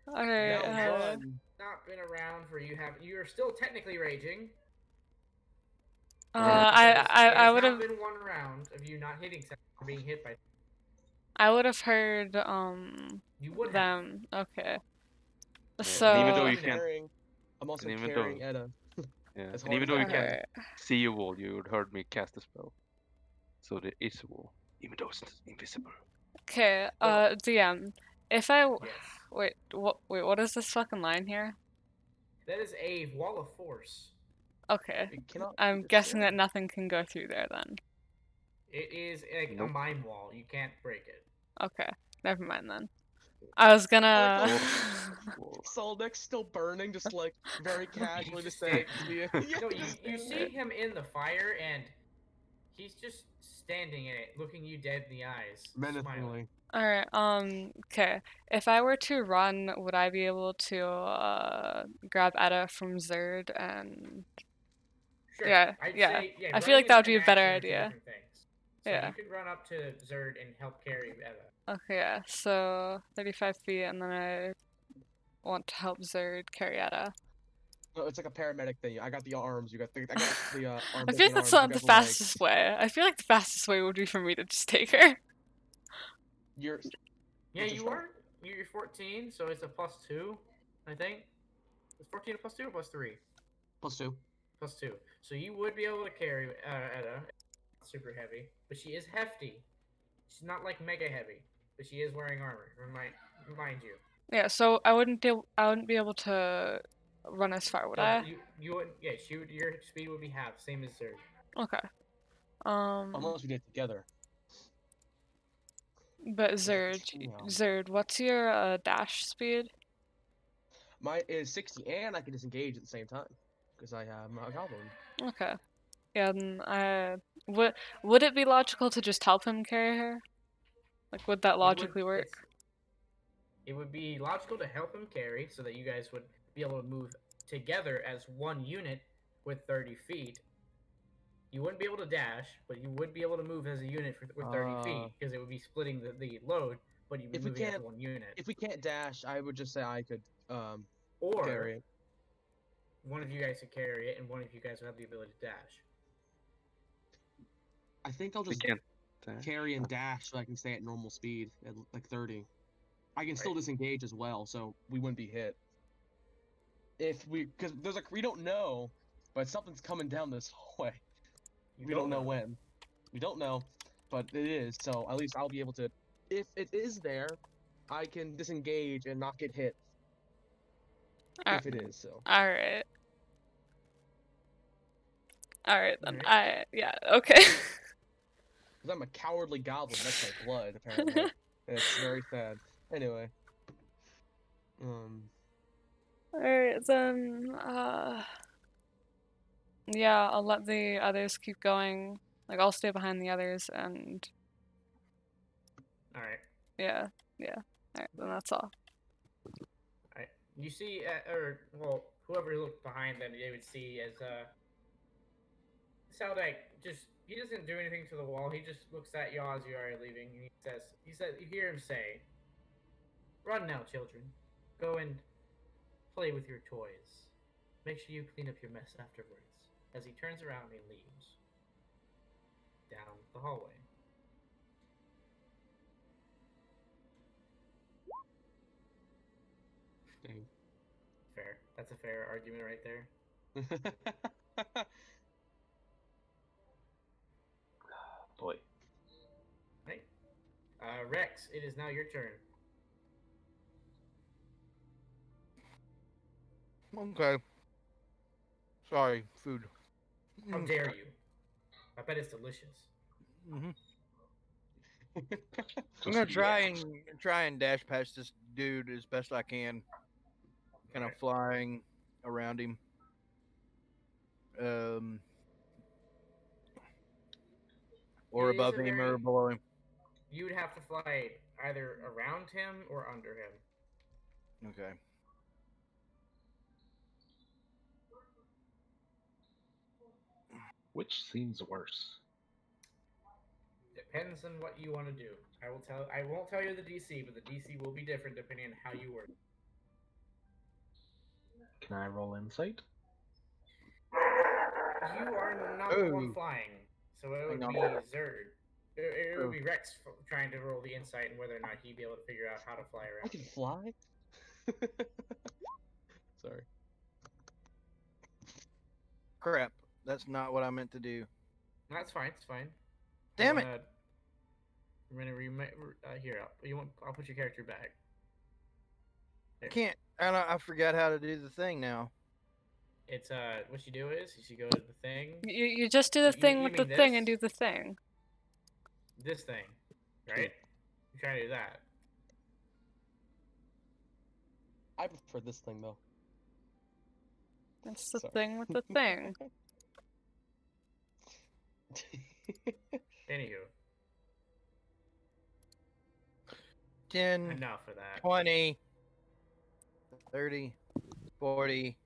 Alright, Now run. Not been around for you. You're still technically raging. I would have It's not been one round of you not hitting something or being hit by. I would have heard You would have. them. Okay. Yeah, So and even though you I'm can't- carrying. I'm also and even carrying though- Edda. Yeah. As And hard even as though I you can. can't see a wall, you would heard me cast a spell. So there is a wall, even though it's invisible. okay, Well- DM. If I Yes. wait, what is this fucking line here? That is a wall of force. Okay. It cannot be I'm guessing that destroyed. nothing can go through there then. It is like a Nope. mine wall. You can't break it. Okay. Never mind then. I was gonna. Soldeck's still burning, just like very casually just just saying. No, you see him in the fire, and he's just standing in it, looking you dead in the eyes, smiling. menacingly. Alright, okay. If I were to run, would I be able to grab Etta from Zerd and Sure. Yeah, I'd yeah. say, yeah. I feel like running that would and be a better action are two idea. different things. So Yeah. you could run up to Zerd and help carry Etta. Okay, yeah. So 35 feet, and then I want to help Zerd carry Etta. No, it's like a paramedic thing. I got the arms. I got the arms. I feel like that's not the fastest way. I feel like the fastest way would be for me to just take her. You're Yeah, Which is you fine. are. You're 14, so it's a +2, I think. Is 14 a +2 or +3? +2. +2. So you would be able to carry Etta. Super heavy, but she is hefty. She's not like mega heavy, but she is wearing armor. Remind you. Yeah, so I wouldn't be able to run as far, would No, I? you would, yeah. Your speed would be half, same as Zerd. Okay. Unless we did it together. But It's Zerd, what's your dash speed? Mine is 60, and I can disengage at the same time because I have a goblin. Okay. Yeah, then would it be logical to just help him carry her? Like, would that logically work? It would be logical to help him carry, so that you guys would be able to move together as one unit with 30 feet. You wouldn't be able to dash, but you would be able to move as a unit with 30 feet, because it would be splitting the load, but you'd be moving as one unit. If we can't dash, I would just say I could Or carry it. one of you guys could carry it, and one of you guys would have the ability to dash. I think I'll We just can't. carry and dash so I can stay at normal speed at like 30. I can still disengage as well, so we wouldn't be hit. Because there's we don't know, but something's coming down this hallway. We don't know when. We don't know, but it is. So at least I'll be able to. If it is there, I can disengage and not get hit. If it is, so. All right. All right then. Alright. Yeah. Okay. Because I'm a cowardly goblin. That's my blood, apparently. And it's very sad. Anyway. Alright, then, yeah, I'll let the others keep going. Like, I'll stay behind the others, and Alright. yeah. Alright, then that's all. Alright. You see, whoever looked behind them, they would see as, Saldek he doesn't do anything to the wall, he just looks at you as you are leaving, and he says, you hear him say, "Run now, children. Go and play with your toys. Make sure you clean up your mess afterwards," as he turns around and leaves down the hallway. Dang. Fair. That's a fair argument right there. Boy. Right. Rex, it is now your turn. Okay. Sorry, food. How dare you? I bet it's delicious. Mm-hmm. I'm gonna try and dash past this dude as best I can. Kind of Alright. flying around him. Or It is above a him very- or below him. You would have to fly either around him or under him. Okay. Which seems worse? Depends on what you want to do. I won't tell you the DC, but the DC will be different depending on how you work. Can I roll insight? You are not the one Ooh. flying, so it would Hang be on. Zerd. It would be Rex trying to roll the insight and whether or not he'd be able to figure out how to fly I around. can fly? Sorry. Crap. That's not what I meant to do. No, that's fine. It's fine. Damn it. I'm gonna I'll put your character back. I can't. I forgot how to do the thing now. It's what you do is you go to the thing, You just do the thing with the mean thing and this? do the thing. this thing, right? You try to do that. I prefer this thing though. That's the Sorry. thing with the thing. Anywho, 10, enough of that. 20, 30, 40,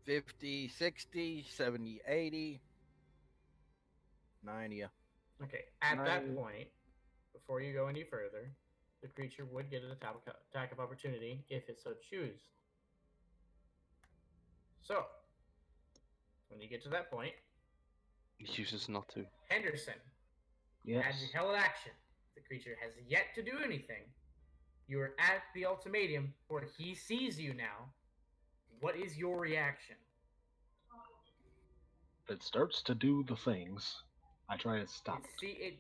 50, 60, 70, 80, 90. Okay, at that Right. point, before you go any further, the creature would get an attack of opportunity if it so choose. So, when you get to that point, He chooses not to. Henderson, Yes. as you held action, the creature has yet to do anything. You are at the ultimatum where he sees you now. What is your reaction? If it starts to do the things, I try to stop it.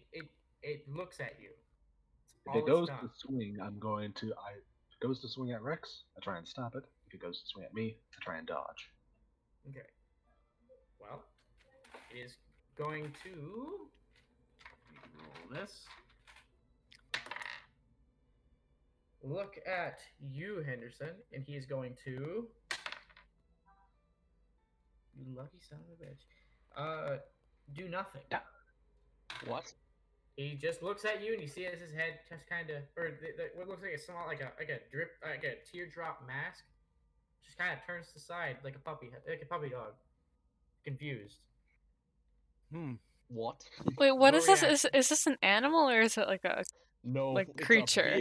It looks at you. If All it it's goes done. to swing, if it goes to swing at Rex, I try and stop it. If it goes to swing at me, I try and dodge. Okay. Well, it is going to roll this. Look at you, Henderson, and he is going to. You lucky son of a bitch. Do nothing. Yeah. What? He just looks at you, and you see as his head just kind of, or what looks like a small, like a drip, like a teardrop mask, just kind of turns to the side like a puppy dog, confused. What? Wait, what No is this? reaction. Is this an animal or is it like a No, like it's creature? a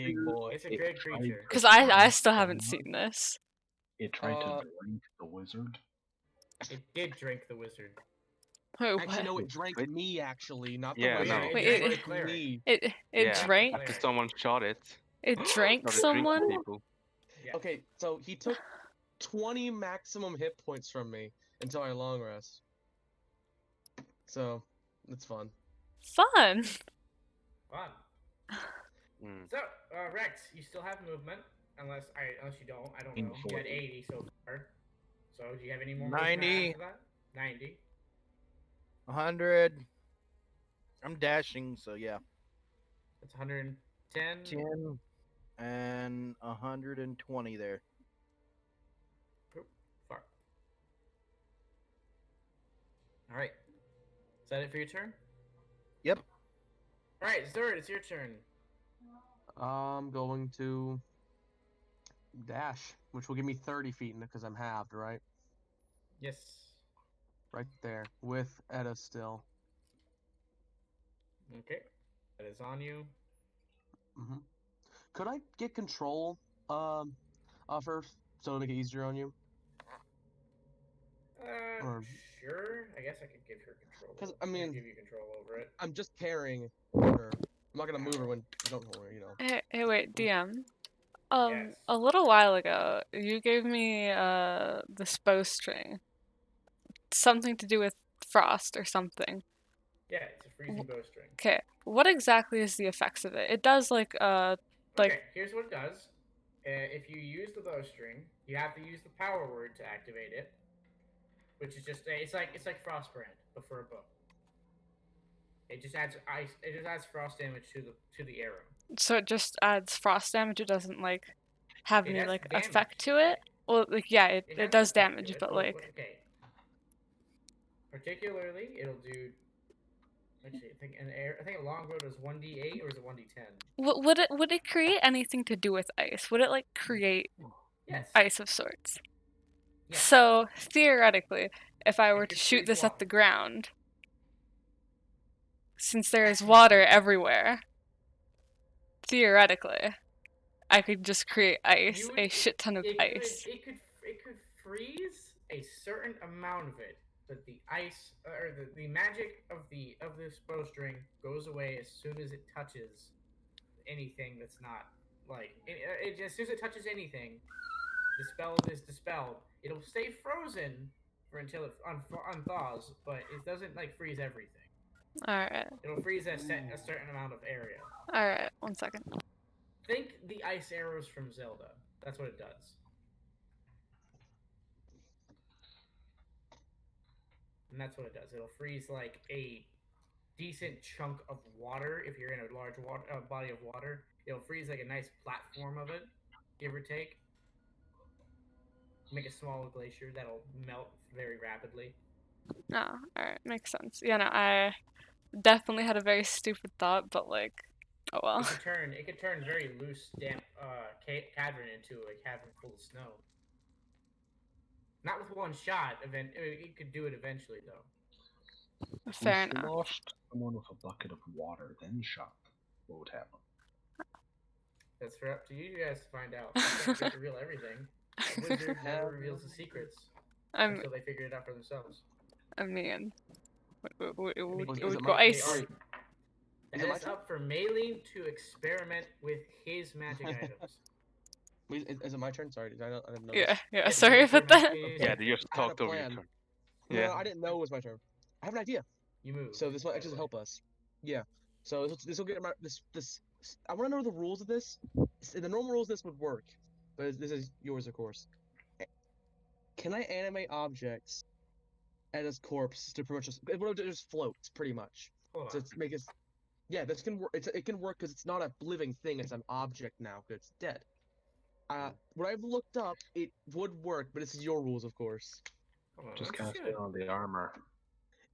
big boy. It's a It good tried creature. to Because I drink still the haven't wizard. seen this. It tried Uh, to drink the wizard. It did drink the wizard. Wait, Actually, no, what? it drank Wait. me. Actually, not Yeah, the Yeah, wizard. no. Wait, it It drank the drank cleric. me. It Yeah, drank after someone shot it. it drank Started drinking someone? people. Yeah. Okay, so he took 20 maximum hit points from me until our long rest. So, it's fun. Fun. Fun. Mm. So, Rex, you still have movement, unless you don't. I don't know. You had 80 so far. So, do you have any more movement 90. after that? 90. 100. I'm dashing, so yeah. That's 110. 10 and 120 there. Oop, fuck. All right. Is that it for your turn? Yep. All right, Zerd, it's your turn. I'm going to dash, which will give me 30 feet because I'm halved, right? Yes. Right there, with Edda still. Okay. That is on you. hmm Could I get control of her so to make it easier on you? Or- Sure. I guess I could give her control. 'Cause, I I mean- could give you control over it. I'm just carrying her. I'm not gonna move her when I don't know her, you know. Hey, wait, DM. Yes. A little while ago, you gave me this bowstring. Something to do with frost or something. Yeah, it's a freezing bowstring. Okay, what exactly is the effects of it? It does like Okay, here's what it does. If you use the bowstring, you have to use the power word to activate it, which is just it's like Frostbrand, but for a bow. It just adds ice. It just adds frost damage to the arrow. so it just adds frost damage. It doesn't like have It any has like damage. effect to it. Well, like yeah, it has does effect to damage, it, but but like okay. Particularly, it'll do. Actually, I think a longbow does 1d8 or is it 1d10? would it create anything to do with ice? Would it like create Yes. ice of sorts? Yes. So theoretically, if I were to could shoot freeze this at water. the ground, since there is water everywhere, theoretically, I could just create ice, You a would- shit ton of it ice. Could it could freeze a certain amount of it, but the ice or the magic of this bowstring goes away as soon as it touches anything that's not like as soon as it touches anything, the spell is dispelled. It'll stay frozen for until it unthaws, but it doesn't like freeze everything. Alright, It'll freeze a certain amount of area. alright, 1 second. Think the ice arrows from Zelda. That's what it does. And that's what it does. It'll freeze like a decent chunk of water. If you're in a large water body of water, it'll freeze like a nice platform of it, give or take. Make a small glacier that'll melt very rapidly. Oh, alright, makes sense. Yeah, no, I definitely had a very stupid thought, but like, oh well. It could turn very loose, damp cavern into a cavern full of snow. Not with one shot. It could do it eventually, though. If Fair we enough. sloshed someone with a bucket of water, then shot them, what would happen? That's for up to you guys to find out. I can't reveal everything. The wizard never reveals the secrets I'm, until they figure it out for themselves. I mean, it is would it go my- ice. sorry. Is it That my is turn? up for Maylene to experiment with his magic items. Wait, is it my turn? Sorry, I didn't know. Yeah, yeah. Yes, Sorry you about can- that. Yeah, they just I had a talked over your plan. turn. No, Yeah. no, I didn't know it was my turn. I have an idea. You move. So this might actually help us. Yeah. So this will get my this. I want to know the rules of this. The normal rules of this would work, but this is yours, of course. Can I animate objects as corpse to pretty much just floats, pretty much? Hold So on. it's make us. Yeah, this can work. It can work because it's not a living thing. It's an object now because it's dead. What I've looked up, it would work, but this is your rules, of course. Hold on. Just let's cast do it it. on the armor.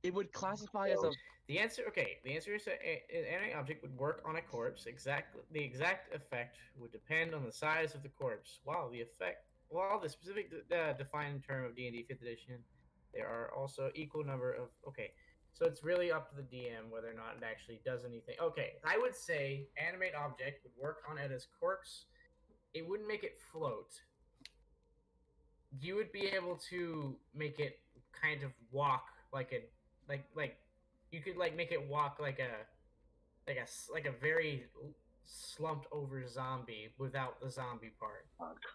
It would classify as a. The answer is an animate object would work on a corpse. The exact effect would depend on the size of the corpse. While the specific defined term of D&D 5th edition, there are also equal number of. Okay, so it's really up to the DM whether or not it actually does anything. Okay, I would say animate object would work on Edda's corpse. It wouldn't make it float. You would be able to make it kind of walk like a like you could like make it walk like a very slumped over zombie without the zombie part.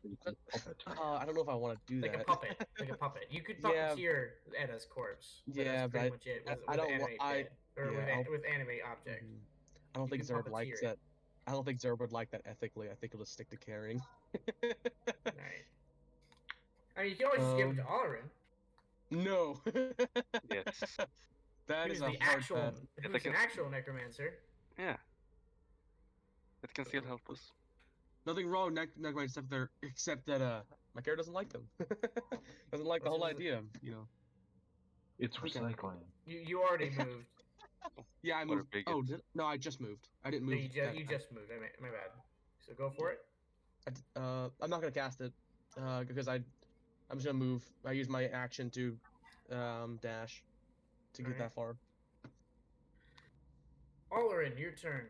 Creepy puppet. I don't know if I want to do Like that. a puppet. Like a puppet. You could Yeah. puppeteer Edda's corpse. But Yeah, that's but pretty much it with, I with don't wa- animate I- dead. Or yeah, with animate object. Mhm. I don't You think can Zerb likes puppeteer it. that. I don't think Zerb would like that ethically. I think he'll just stick to carrying. Right. I mean you can always just give it to Alarin. No. Yes. That Who's is a the hard actual pass. If who's they an can- actual necromancer. Yeah. That can still help us. Nothing wrong with Necromancer except that my character doesn't like them. Doesn't like the whole What's his- idea, you know. It's Okay. recycling. You already moved. Yeah, I What a moved. bigot. Oh, no, I just moved. I didn't No, move. you just moved. My bad. So go for it. I'm not gonna cast it because I'm just gonna move. I use my action to dash to get Alright. that far. Alarin, your turn.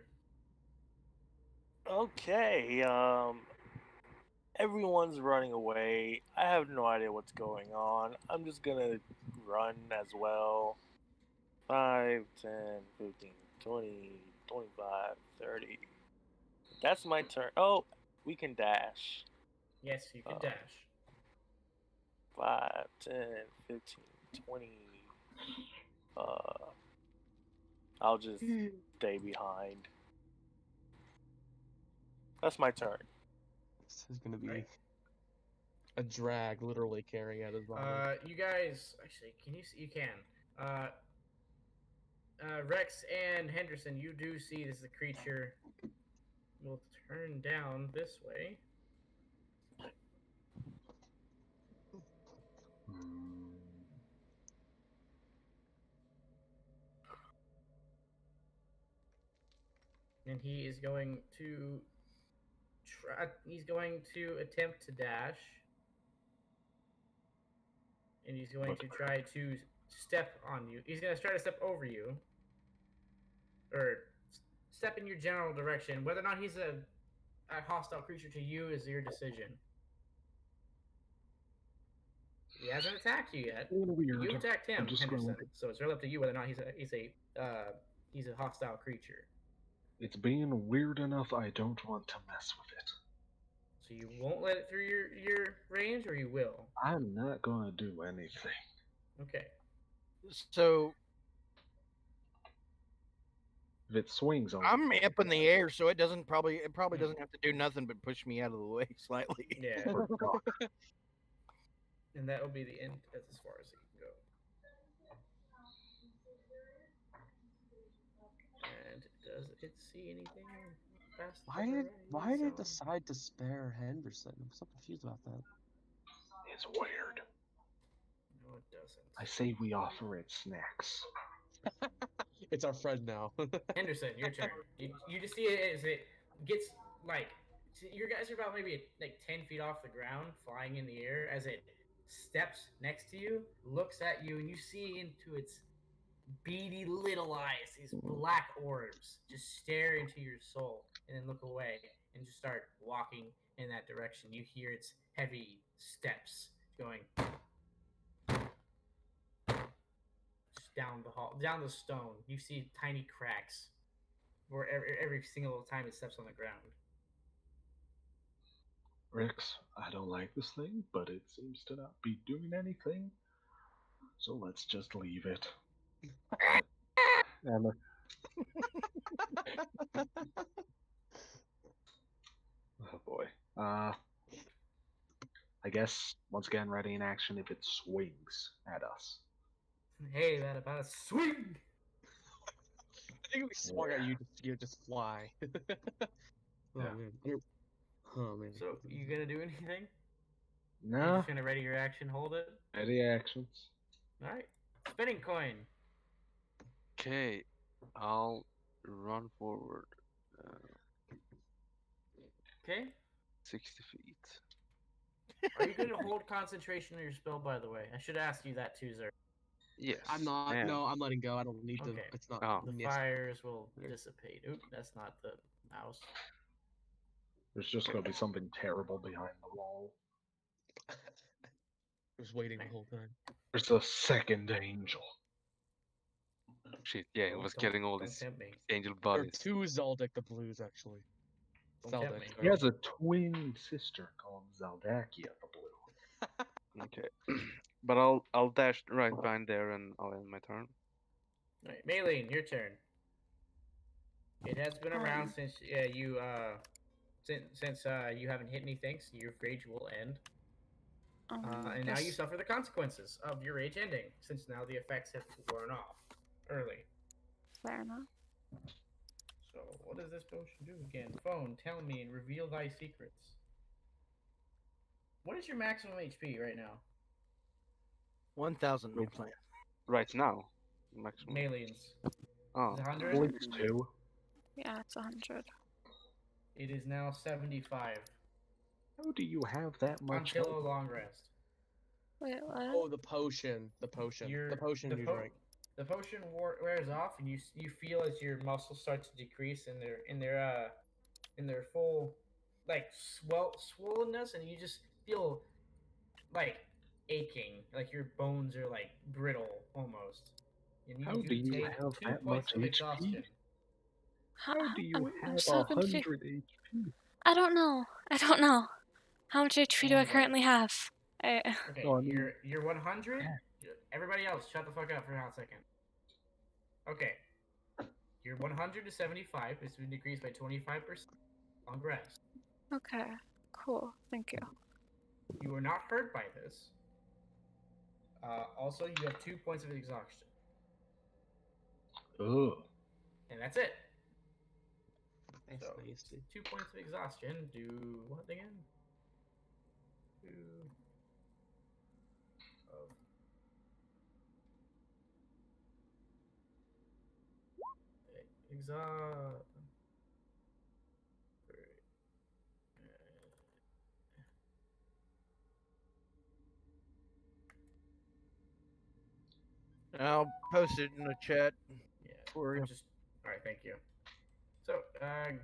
Okay, everyone's running away. I have no idea what's going on. I'm just gonna run as well. 5, 10, 15, 20, 25, 30. That's my turn. Oh, we can dash. Yes, you can Oh. dash. 5, 10, 15, 20. I'll just stay behind. That's my turn. This is gonna be Right. a drag, literally carrying out his body. You guys, actually, can you see? You can. Rex and Henderson, you do see this is a creature. Will turn down this way. Hmm. And he is going to try. He's going to attempt to dash. And he's going to try to step on you. He's going to try to step over you. Or step in your general direction. Whether or not he's a hostile creature to you is your decision. He hasn't attacked you yet. Weird. You attacked him, I'm just going Henderson. with So it's really up to you whether or not he's a hostile creature. It's being weird enough I don't want to mess with it. So you won't let it through your range, or you will? I'm not gonna do anything. Okay. So If it swings on I'm up in the air, so it probably Hmm. doesn't have to do nothing but push me out of the way slightly. Yeah. for Doc. And that will be the end as far as it can go. see anything past the Why did horizon. it decide to spare Henderson? I'm so confused about that. It's weird. No, it doesn't. I say we offer it snacks. It's our friend now. Henderson, your turn. You just see it as it gets like your guys are about maybe like 10 feet off the ground, flying in the air as it steps next to you, looks at you, and you see into its beady little eyes, these black orbs, just stare into your soul and then look away and just start walking in that direction. You hear its heavy steps going just down the hall, down the stone. You see tiny cracks where every single time it steps on the ground. Rex, I don't like this thing, but it seems to not be doing anything. So let's just leave it. Emma. Oh boy. I guess once again, ready in action if it swings at us. Hey, that about a swing! I think if we swung at you, you'd just fly. Oh Yeah. man. Oh man. So, you gonna do anything? You're No, just gonna ready your action, hold it? ready actions. Alright. Spinning coin. Okay, I'll run forward Okay. 60 feet. Are you gonna hold concentration on your spell, by the way? I should ask you that too, Zer. Yes. I'm not. I am. No, I'm letting go. I don't need to. Okay. It's not. Oh. The yes. fires will dissipate. Oop, that's not the mouse. There's just gonna be something terrible behind the wall. I was waiting the whole time. There's a second angel. Shit, yeah, it Oh, was don't- getting all don't these tempt me. angel There are bodies. 2 Zaldek the Blues actually. Don't tempt Zaldek. me. He has a twin sister called Zaldakia the Blue. Okay. But I'll dash right behind there and I'll end my turn. Alright, Maylene, your turn. It has been around since you you haven't hit anything, so your rage will end. And now you suffer the consequences of your rage ending, since now the effects have worn off early. Fair enough. So, what does this potion do again? Phone, tell me and reveal thy secrets. What is your maximum HP right now? 1,000 no plan. Right now. Maximum. Mayleen's. Oh. Is it 100? Bleeds 2. Yeah, it's 100. It is now 75. How do you have that much Until a health? long rest. Oh, Wait, what? the potion. The potion. Your- The potion you drink. The potion wears off, and you feel as your muscles start to decrease in their full like swollenness, and you just feel like aching, like your bones are like brittle almost. And How do you take have 2 that points much of HP? exhaustion. How do you I'm have so confused. 100 HP? I don't know. How much HP do I Okay. currently have? Okay, No, I mean- you're 100. Everybody else, shut the fuck up for a hot second. Okay, you're 100 to 75. It's been decreased by 25%. Long rest. Okay, cool. Thank you. You are not hurt by this. Also, you have 2 points of exhaustion, Ugh. and that's it. That's So, nasty. 2 points of exhaustion. Do what again? 2 of exhaust. I'll post it in the chat. Yeah. For I'm you. just. All right. Thank you. So,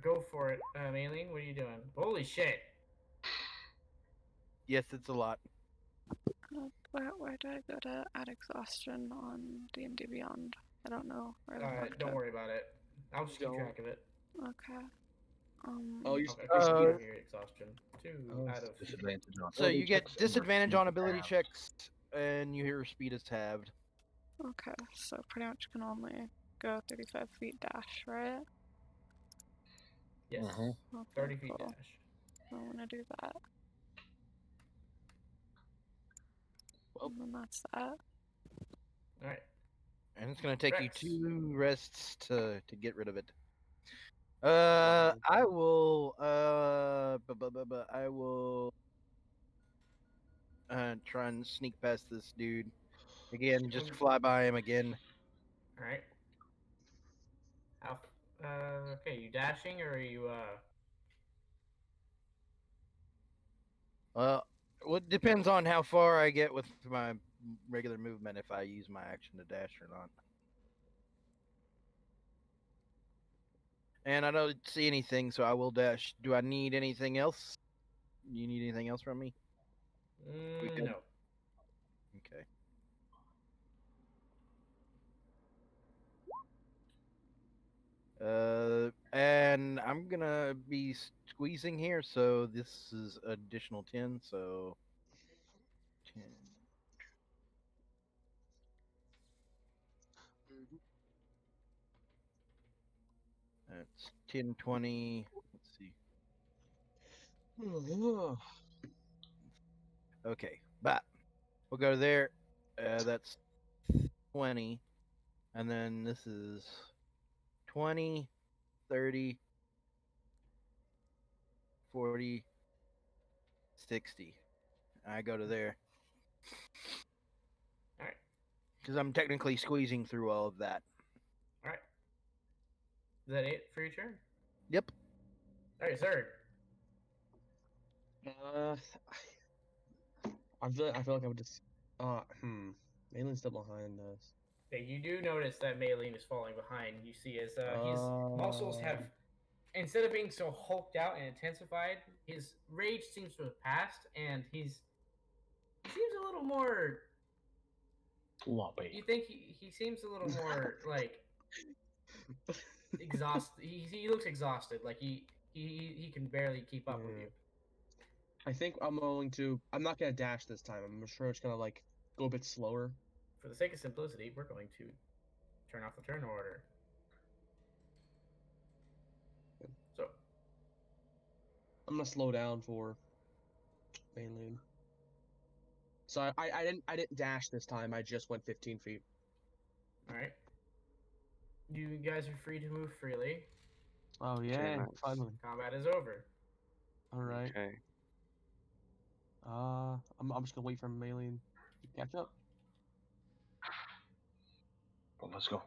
go for it, Maylene. What are you doing? Holy shit! Yes, it's a lot. Where do I go to add exhaustion on D&D Beyond? I don't know. Where the fuck Don't to- worry about it. I'll just keep Don't. track of it. Okay. Oh, you're Okay. supposed to Uh, be. Here, exhaustion. 2 Oh, out of. Disadvantage on So ability you get checks and disadvantage on receive ability halved. checks, and your speed is halved. Okay, so pretty much can only go 35 feet dash, right? Yes. Mhm. Okay, 30 feet cool. dash. I'm gonna do that. Well. And then that's that. All right. And it's going to take Rex. you 2 rests to get rid of it. I will. I will try and sneak past this dude again. Just fly by him again. All right. How? Okay. You dashing or are you? Well, it depends on how far I get with my regular movement. If I use my action to dash or not. And I don't see anything, so I will dash. Do I need anything else? You need anything else from me? We good? No. Okay. And I'm gonna be squeezing here, so this is additional 10, so 10. That's 10, 20. Let's see. Okay, but we'll go there. That's 20, and then this is 20, 30, 40, 60. I go to there. All right. Because I'm technically squeezing through all of that. All right. Is that it for your turn? Yep. All right, Zerd. I feel like I would just. Malin's still behind us. Okay, you do notice that Maylene is falling behind. You see his muscles have, instead of being so hulked out and intensified, his rage seems to have passed, and he seems a little more. Lumpy. You think he seems a little more like exhausted. He looks exhausted. Like he can barely keep up with you. I think I'm not gonna dash this time. I'm sure it's gonna like go a bit slower. For the sake of simplicity, we're going to turn off the turn order. So I'm gonna slow down for Maylene. So I didn't dash this time. I just went 15 feet. all right, you guys are free to move freely. Oh yeah, nice. finally. Combat is over. All right. Okay. I'm just gonna wait for Maylene to catch up. Well, let's go.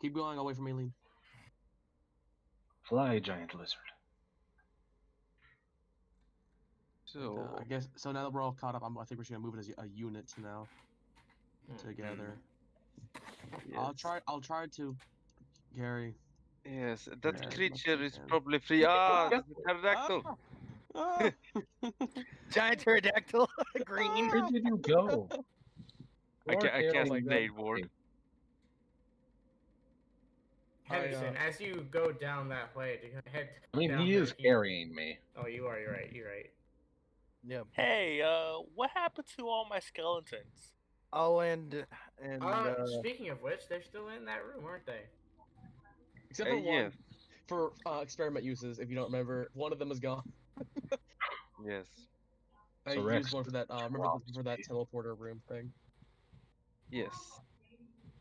Keep going. I'll wait for Maylene. Fly, giant lizard. So I guess so. Now that we're all caught up, I think we're just gonna move it as a unit now together. yes. I'll try to, Gary. Yes, Yeah, that as much creature as I is can. probably free. Ah, the pterodactyl. Ah! Giant pterodactyl, green. Where did you go? I cast God. Blade Ward. Henderson, as you go down that way to head. I mean, down he there, is carrying me. Oh, you are. You're right. You're right. Yeah. Hey, what happened to all my skeletons? I'll end and Speaking of which, they're still in that room, aren't they? Except for one. Yes, For experiment uses, if you don't remember, one of them is gone. yes. I So used Rex one for that. Remember drops for that me. teleporter room thing. Yes.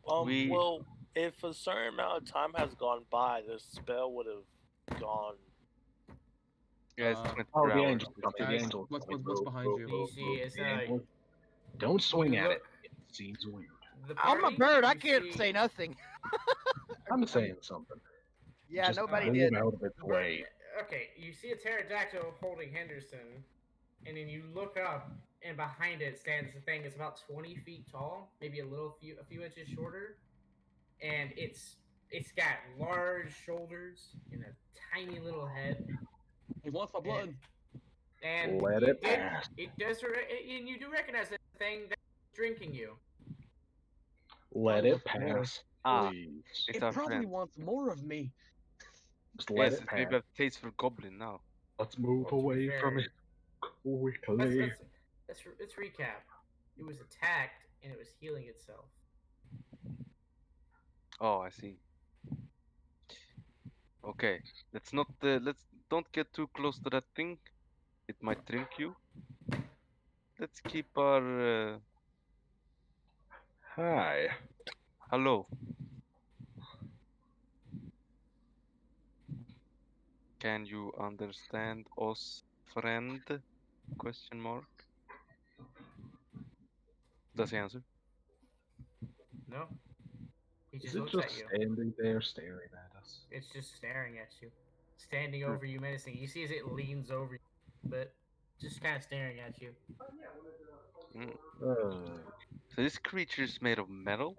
Well, if a certain amount of time has gone by, the spell would have gone. Guys, Uh, 24 Oh, the hours. angel. The Guys, angel. what's behind you? You see, it's The angel. Don't swing you at it. look- It seems weird. the I'm a party, bird. I you can't see- say nothing. I'm saying something. Yeah, Just nobody move did. out of its way. Okay, you see a pterodactyl holding Henderson, and then you look up, and behind it stands a thing that's about 20 feet tall, maybe a few inches shorter, and it's got large shoulders and a tiny little head. He wants my blood. And Let it pass. It does, and you do recognize that thing that's drinking you. Let it pass, Ah, please. It's It our probably friend. wants more of me. Just let Yes, it maybe pass. have taste for goblin now. Let's move Well, to be away from fair, it quickly. let's recap. It was attacked and it was healing itself. Oh, I see. Okay, let's don't get too close to that thing. It might drink you. Let's keep our Hi. hello. Can you understand us, friend? Question mark. Does he answer? No. He Is just it looks just at you. standing there staring at us? It's just staring at you. Standing Hmm. over you menacing. You see as it leans over you a bit. Just kind of staring at you. Mm. Uh, So this creature is made of metal.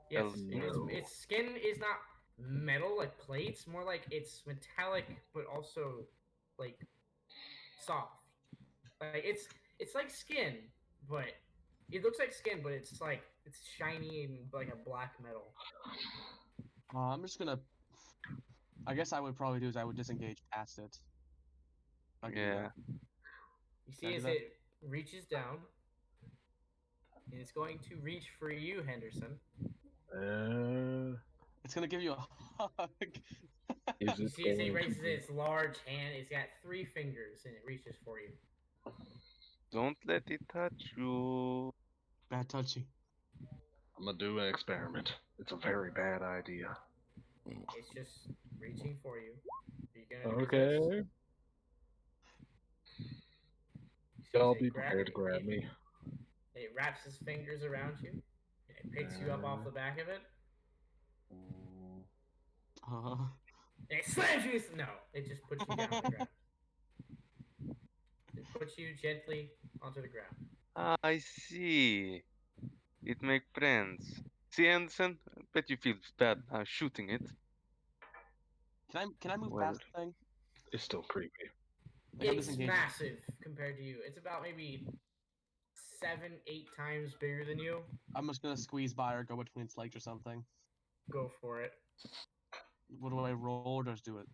Yes, El- it is. no. Its skin is not metal like plates, more like it's metallic, but also like soft. Like it's like skin, but it looks like skin, but it's like it's shiny and like a black metal. I'm just gonna. I guess I would probably do is I would disengage past it. If I can do Yeah. that. You Can I see do as that? it reaches down, and it's going to reach for you, Henderson. It's gonna give you a hug. Is You it see as it going to raises be? its large hand, it's got 3 fingers, and it reaches for you. Don't let it touch you. Bad touchy. I'm gonna do an experiment. It's a very bad idea. It's just reaching for you. Are you gonna resist? Okay. See as Y'all it be prepared to grab me. It wraps its fingers around you. And it picks you up off the back of it. Uh, And it slams you. No, it just puts you down on the ground. It puts you gently onto the ground. I see. It make friends. See, Anderson? I bet you feel bad shooting it. can I move Well, past the thing? It's still creepy. Like I'm It's disengaging. massive compared to you. It's about maybe 7, 8 times bigger than you. I'm just gonna squeeze by or go between its legs or something. Go for it. What do I roll or just do it?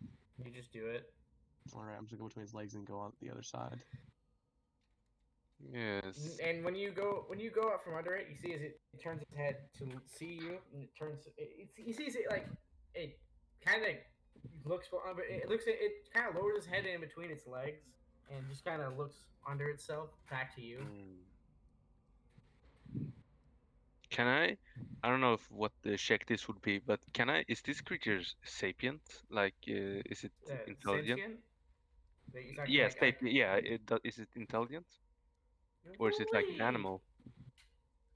You just do it. Alright, I'm just gonna go between its legs and go on the other side. yes. And when you go out from under it, you see as it turns its head to see you, and it turns. You see as it like it kind of looks. It kind of lowers its head in between its legs and just kind of looks under itself back to you. Can I? I don't know if what the check this would be, but can I? Is this creature sapient? Like, is it intelligent? Sentient? That you're talking Yes, like, sapient. Yeah, is it intelligent, or is it like an animal?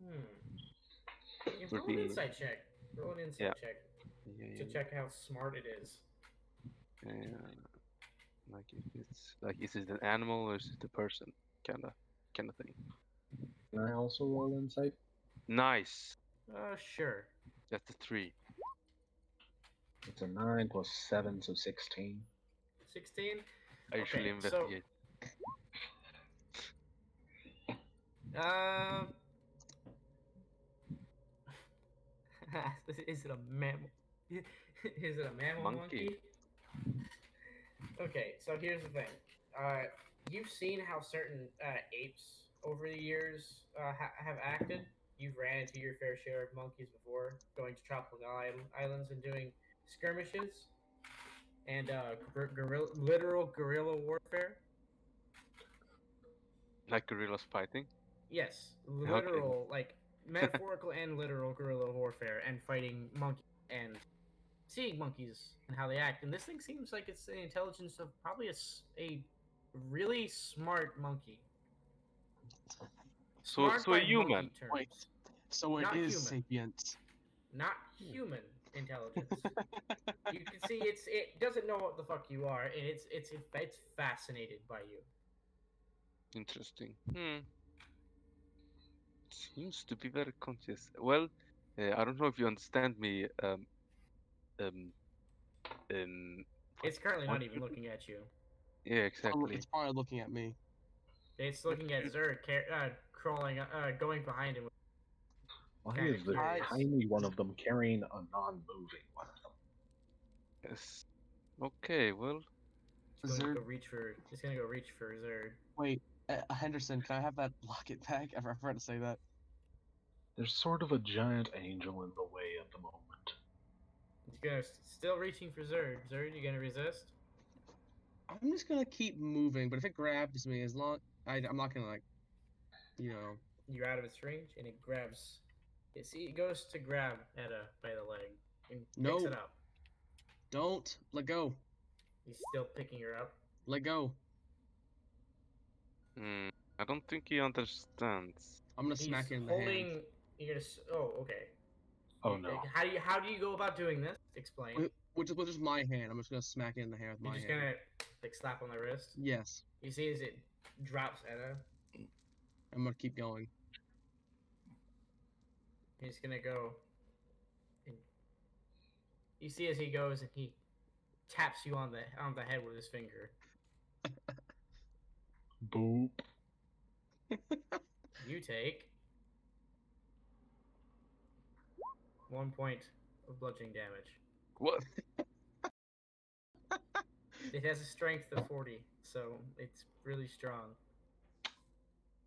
You Would roll an be- insight check. Roll an insight Yeah. check Yeah, to check how smart it is. like if it's like, is it an animal or is it a person? Kind of thing. Can I also roll insight? Nice. Sure. That's a 3. It's a 9 plus 7, so 16. 16. I usually Okay, so- investigate. Is it a mammal? Is it a mammal monkey? Okay, so here's the thing. You've seen how certain apes over the years have acted. You've ran into your fair share of monkeys before, going to tropical islands and doing skirmishes and literal guerrilla warfare. Like gorillas fighting. Yes, Okay. literal, like metaphorical and literal guerrilla warfare and fighting monkeys and seeing monkeys and how they act. And this thing seems like it's the intelligence of probably a really smart monkey. So Smart a by human. monkey terms. Wait. So it Not is human. sapient. Not human intelligence. You can see it doesn't know what the fuck you are, and it's fascinated by you. Interesting. Seems to be very conscious. Well, I don't know if you understand me. It's currently what not even looking at you. Yeah, exactly. It's probably looking at me. It's looking at Zerd crawling, going behind him. Why Kinda is the curious. tiny one of them carrying a non-moving one of them? Yes. Okay. Well, It's going to Zerd- go reach for. It's gonna go reach for Zerd. Wait, Henderson, can I have that locket back? I forgot to say that. There's sort of a giant angel in the way at the moment. It's gonna still reaching for Zerd. Zerd, you gonna resist? I'm just gonna keep moving, but if it grabs me, as long I'm not gonna like, you know. You're out of its range, and it grabs. It goes to grab Etta by the leg and picks No. it up. Don't let go. He's still picking her up. Let go. I don't think he understands. I'm gonna He's smack it in the hand. holding. You're gonna. Oh, okay. Oh no. How do you go about doing this? Explain. Which is just my hand. I'm just gonna smack it in the hand with You're my just hand. gonna like slap on the wrist. Yes. You see as it drops Etta. I'm gonna keep going. He's gonna go. And you see as he goes and he taps you on the head with his finger. Boop. You take 1 point of bludgeoning damage. What? It has a strength of 40, so it's really strong.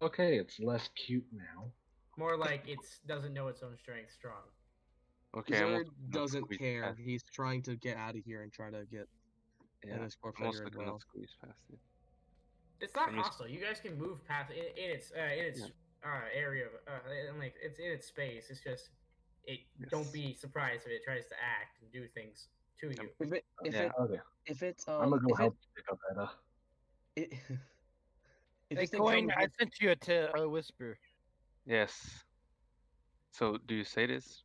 Okay, it's less cute now. More like it doesn't know its own strength strong. Okay, I'm Zerd also gonna doesn't squeeze care. past- He's trying to get out of here and try to get Yeah, this poor I'm also figure as gonna well. squeeze past it. It's not And you s- hostile. You guys can move past in its area of and like it's in its space. It's just don't Yes. be surprised if it tries to act and do things to you. Yeah. Okay. If it's I'm gonna go if help pick up Etta. it, if Hey, this thing Coin, comes I with- sent you a whisper. Yes. So do you say this?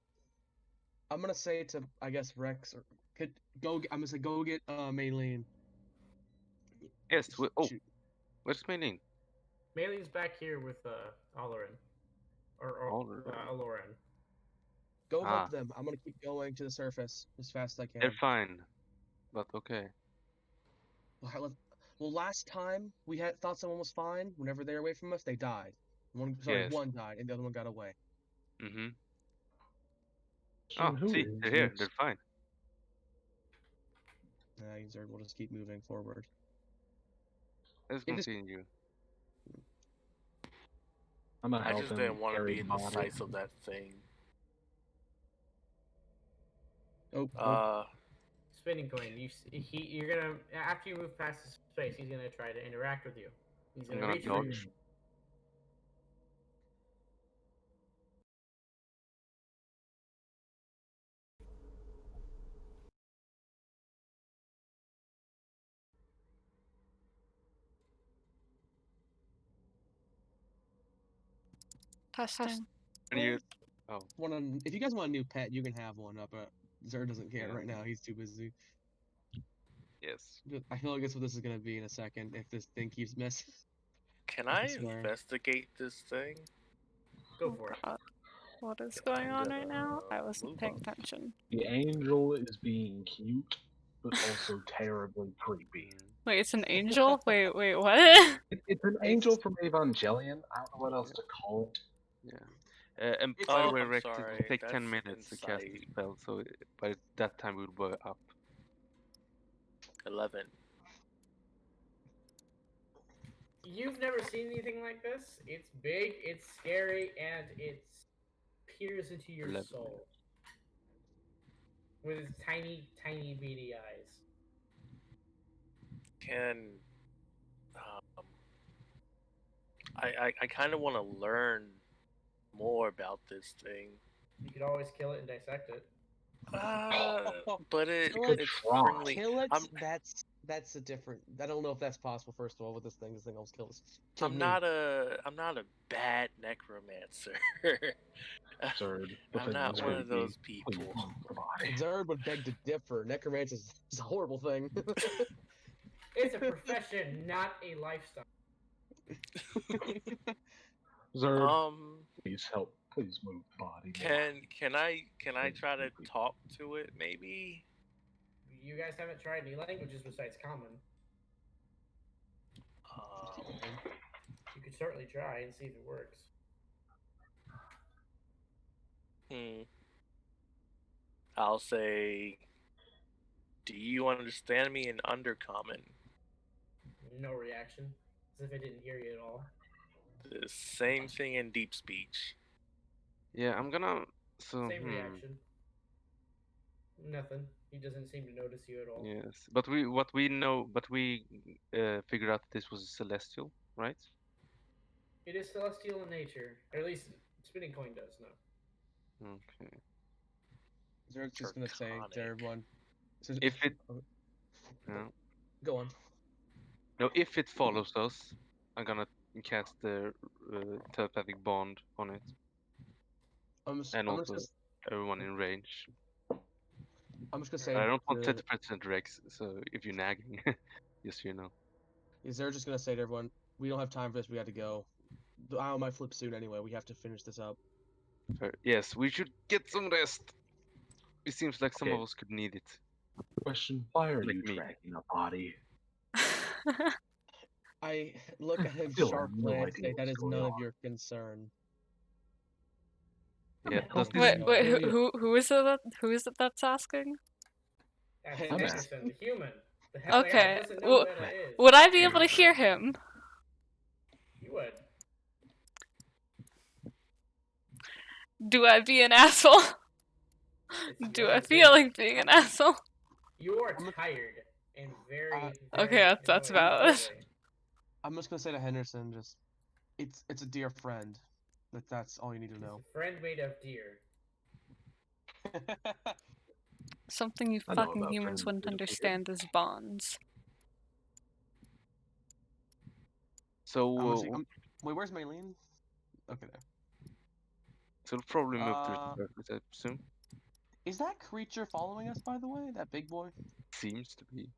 I'm gonna say to I guess Rex or could go. I'm gonna say go get Maylene. Yes. Oh, Shoot. where's Maylene? Melee's back here with Aloran. Or Aloran. Aloran. Go Ah. help them. I'm gonna keep going to the surface as fast as I can. They're fine, but okay. Well, last time we had thought someone was fine. Whenever they're away from us, they died. One Yes. died, and the other one got away. Mm-hmm. So Oh, who see, is they're here. this? They're fine. Zerd will just keep moving forward. Let's It is- continue. I'm gonna I help just him didn't want to carry be in the the body. sights of that thing. Oh, Spinning coin. You're gonna after you move past his space, he's gonna try to interact with you. He's I'm gonna gonna reach for you. dodge. Testing. And you. if you guys want a new pet, you can have one. But Zerd doesn't care Yeah. right now. He's too busy. Yes. I feel like that's what this is gonna be in a second. If this thing keeps missing. Can I swear. investigate this thing? Go for it. What is going on right now? I Move wasn't paying on. attention. The angel is being cute, but also terribly creepy. Wait, it's an angel? Wait, what? It's an angel from Evangelion. I don't know what else to call it. Yeah. And It's- by the Oh, way, I'm Rex, it sorry, will take 10 that's minutes to cast the insight. spell, so by that time we'll be up. 11. You've never seen anything like this. It's big, it's scary, and it peers into your 11. soul with its tiny, tiny beady eyes. Can I kind of want to learn more about this thing. You could always kill it and dissect it. But could it's try. friendly. Kill it. I'm- That's a different. I don't know if that's possible. First of all, with this thing almost kills. I'm not a bad necromancer. Zerd. I'm not one of those people. Please move the body. Zerd would beg to differ. Necromancy is a horrible thing. It's a profession, not a lifestyle. Zerd, please help. Please move the body. Can I try to talk to it maybe? You guys haven't tried any languages besides common. You could certainly try and see if it works. I'll say, do you understand me in Undercommon? No reaction, as if it didn't hear you at all. The same thing in Deep Speech. Yeah, I'm gonna. So. Same reaction. Nothing. He doesn't seem to notice you at all. Yes, but we figured out this was celestial, right? It is celestial in nature, or at least Spinning Coin does know. Okay. Zerd's just gonna say to Draconic. everyone. If it. Yeah. Go on. No, if it follows us, I'm gonna cast the telepathic bond on it, I'm just, and I'm just also gonna, everyone in range. I'm just gonna But I say don't want to, 30% Rex, so if you're nagging, just so you know. is they're just gonna say to everyone, we don't have time for this. We got to go. The IO might flip soon anyway. We have to finish this up. Fair. Yes, we should get some rest. It seems like some of Okay. us could need it. Question: why are Like you me. dragging a body? I look at him Still have sharply no and idea say, "That what's is going none on. of your concern." Yeah, I'm does helping this Wait, you. wait, Really who is it that's asking? That's I'm Henderson, the human. The hell guy Okay, doesn't know who w- Edda is. would I be able to hear him? You would. Do I be an asshole? It's Do your I own feel thing. like being an asshole? You are I'm a- tired and very, Okay, very that's annoying, by the valid. way. I'm just gonna say to Henderson, just, it's a dear friend. That's all you need to It's know. a friend made of deer. Something you I know fucking about humans friends wouldn't made of deer. understand is bonds. So, I'm gonna say, wait, where's Maylene? Okay, there. so we'll probably move to the Uh, surface, I assume. Is that creature following us, by the way? That big boy? Seems to be.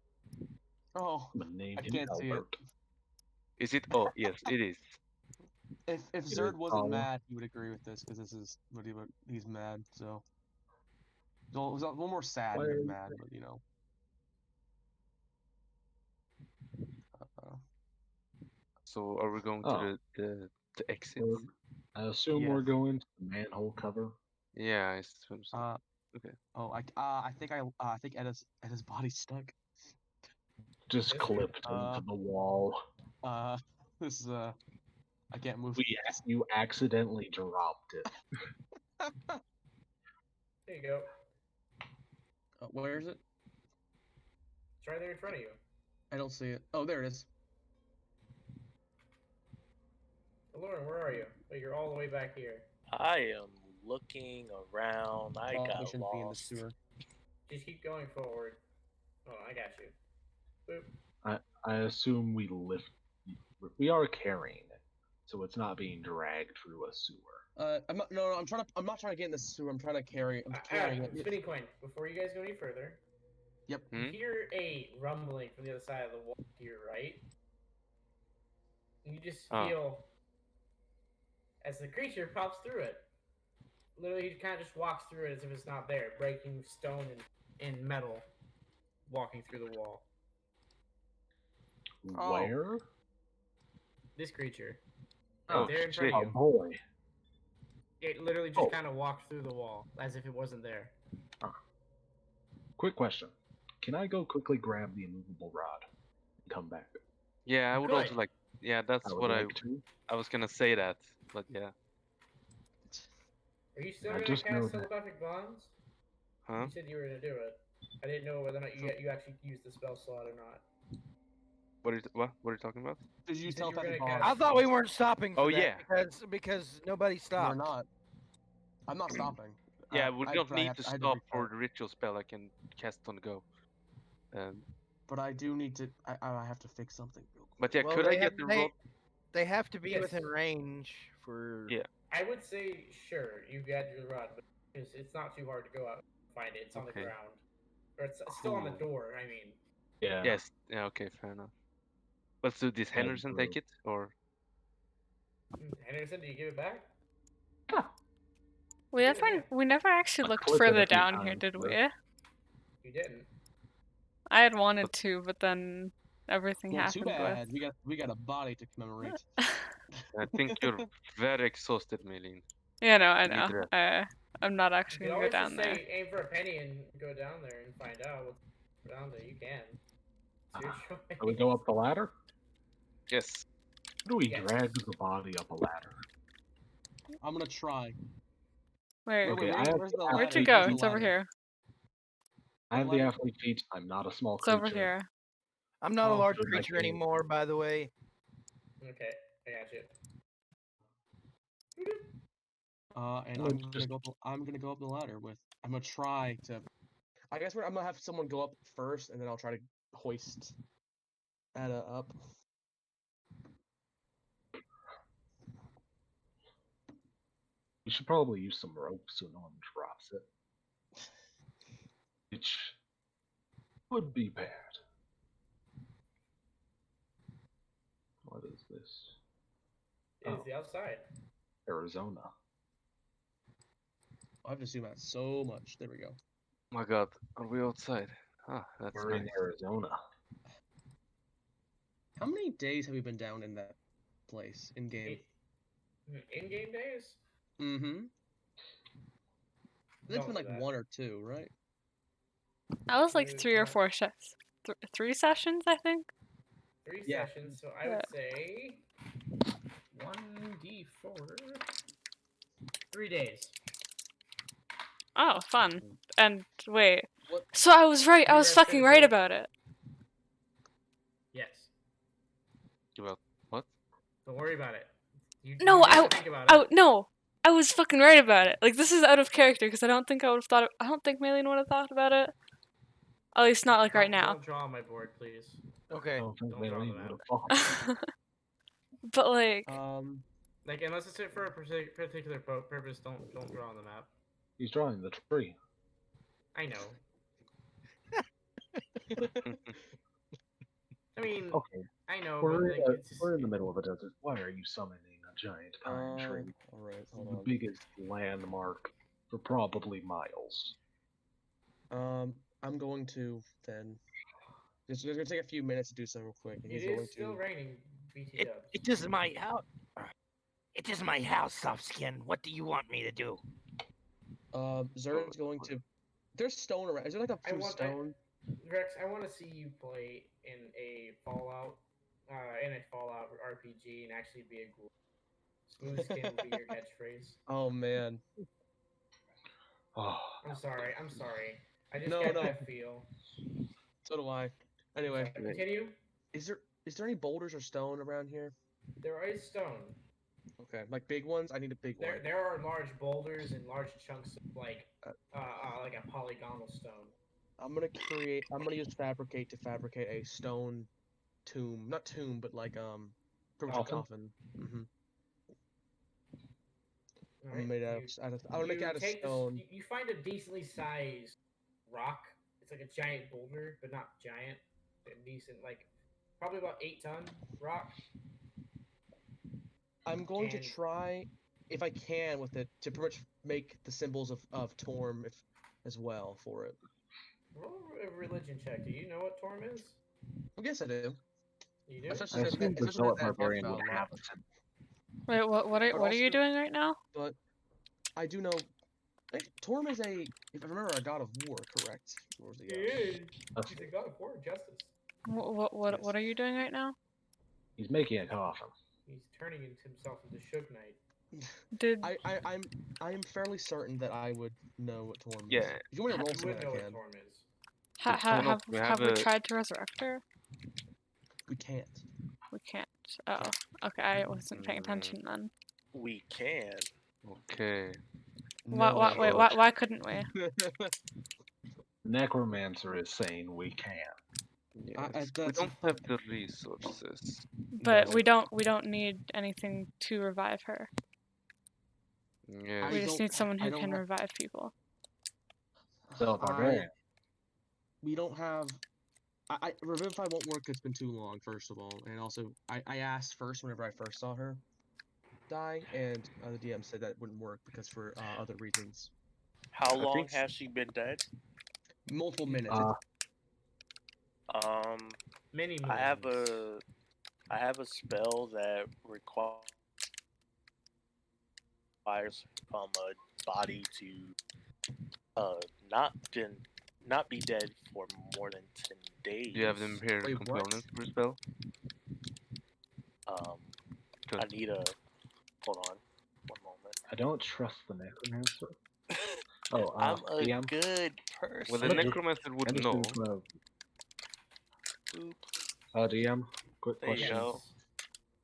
Oh, I'm gonna name I him can't see it. Albert. Is it? Oh, yes, it is. If It Zerd is wasn't Paula. mad, he would agree with this because this is what he's mad. So it was a little more sad than Why- mad, but you know. So are we going Oh. to the exit? We're- I assume Yeah. we're going to the manhole cover. Yeah, I assume so. Okay. Oh, I think Edda's body's stuck. Just Is it? clipped into the wall. This is I can't move. You accidentally dropped it. There you go. Where is it? It's right there in front of you. I don't see it. Oh, there it is. Lauren, where are you? Oh, you're all the way back here. I am looking around. I Probably got shouldn't be in the lost. sewer. Just keep going forward. Oh, I got you. Boop. I assume we lift. We are carrying it, so it's not being dragged through a sewer. I'm not. No, I'm not trying to get in the sewer. I'm trying to carry. I'm carrying it. Spinning coin. Before you guys go any further, Yep. you hear a rumbling from the other side of the wall to your right. And you just feel as the creature pops through it. Literally, he kind of just walks through it as if it's not there, breaking stone and metal, walking through the wall. Oh. Where? This creature. Oh, There in front shit. of Oh you. boy. It literally just Oh. kind of walked through the wall as if it wasn't there. Quick question. Can I go quickly grab the immovable rod and come back? Yeah, I would also Good. like. Yeah, that's I would what like to. I was gonna say that, but yeah. Are you still I going to just know cast that- telepathic bonds? Huh? You said you were going to do it. I didn't know whether or not you actually used the spell slot or not. What are you talking about? Did you You use said you were telepathic gonna bond? cast- I thought we weren't stopping for Oh, that yeah. because nobody We're stopped. not. I'm not stopping. Yeah, we don't but I need have- to I had stop for restart. the ritual spell. I can cast it on the go. But I do need to. I have to fix something real quick. But yeah, Well, could I they get have- the they- rod? They have to be Yes. within range for. Yeah. I would say, sure, you got your rod, but it's not too hard to go out and find it. It's on the Okay. ground. Or it's still on the Cool. door, I mean. Yeah. Yes. Yeah. Okay. Fair enough. But so this Henderson bro. take it or? Henderson, do you give it back? We Yeah, never, yeah. we never actually I looked clicked it further a few down here, times, did but- we? You didn't. I had wanted to, but then everything Well, too happened bad. We got a body to commemorate. with. I think you're very exhausted, Maylene. Yeah, no, I You need know. I'm not You actually could gonna go always down just there. say, aim for a penny and go down there and find out what's down there. You can. It's your choice. Do we go up the ladder? Yes. How do we Yes. drag the body up a ladder? I'm gonna try. Where, Okay, I where's, have where's to the ask where'd ladder? you you go? Where's the It's over ladder? here. I have the Ladder? athlete feet. I'm not a small It's creature. over here. I'm not a Oh, large good creature idea. anymore, by the way. Okay, I got you. And Well, I'm gonna just- go. I'm gonna go up the ladder with. I'm gonna try to. I guess I'm gonna have someone go up first, and then I'll try to hoist Ada up. You should probably use some rope so no one drops it. Which would be bad. What is this? It's Oh. the outside. Arizona. I have to zoom out so much. There we go. My God, are we outside? Ah, that's We're nice. in Arizona. How many days have we been down in that place in game? In-game days? Mm-hmm. It's Don't been do like that. 1 or 2, right? I was like There's 3 or not- 4 three sessions, I think. 3 Yeah. sessions, so I would say 1d4. 3 days. Oh, fun. And wait. What? So I was right. I You was rested fucking right for- about it. Yes. About what? Don't worry about it. You No, don't have to think about it. No, I was fucking right about it. Like, this is out of character because I don't think I would have thought. I don't think Maylene would have thought about it. At least not like right now. Don't draw on my board, please. Okay. I don't think Don't draw Maylene them would out. have thought. But like, Like, unless it's for a particular purpose, don't draw on the map. He's drawing the tree. I know. I mean, Okay, I know, we're, but like, it's just, we're in the middle of a desert. Why are you summoning a giant pine tree? Alright, It's hold the on. biggest landmark for probably miles. I'm going to then. It's gonna take a few minutes to do so real quick. And it he's going is still to. raining. BT It, dubs. it is my house. It is my house, Softskin. What do you want me to do? Zerd's going to. There's stone around. Is there like a I few want- stone? Rex, I want to see you play in a Fallout RPG and actually be a ghoul. Smooth skin will be your catchphrase. Oh man. Oh, I'm sorry. I just No, got no. that feel. So do I. Anyway, Sorry, continue. is there any boulders or stone around here? There is stone. Okay, like big ones. I need a big one. There are large boulders and large chunks of like a polygonal stone. I'm gonna use fabricate to fabricate a stone tomb. Not tomb, but like pretty much a Coffin? coffin. Mm-hmm. Alright, Made out of. I want to make it out of stone. You find a decently sized rock. It's like a giant boulder, but not giant. A decent, like probably about 8-ton rock. I'm going to and- try, if I can, with it to pretty much make the symbols of Torm as well for it. Roll a religion check. Do you know what Torm is? I guess I do. You do? I Especially assume since the that Zealot I've Barbarian found would a have lot. it. wait, what are But you also- doing right now? But I do know. Torm is if I remember, a god of war, correct? Or is He it, is. That's- He's a god of war and justice. What are you doing right now? He's making a coffin. He's turning himself into Suge Knight. Did I'm fairly certain that I would know what Torm is. Yeah. If you want me to roll You something, would I know what can. Torm is. have we have have we a- tried to resurrect her? We can't. We can't. Oh, okay. I wasn't paying Mm. attention then. We can. Okay. Why couldn't we? Necromancer is saying we can. Yes. We that's- don't have the resources. But No. we don't need anything to revive her. Yeah. We just don't need someone I who don't can have- revive people. Zealot Barbarian. We don't have. Revivify won't work. It's been too long. First of all, and also I asked first whenever I first saw her die, and the DM said that wouldn't work because for other reasons. How I long think has she been dead? Multiple minutes. Uh, Many I have millions. a spell that requires a body to not be dead for more than 10 days. Do you have them here Wait, what? components for spell? I need a hold on one moment. I don't trust the Necromancer. Oh, I'm a DM? good person. Well, the Look, necromancer would know. Henderson's gonna- Boop. DM, quick There you question. go.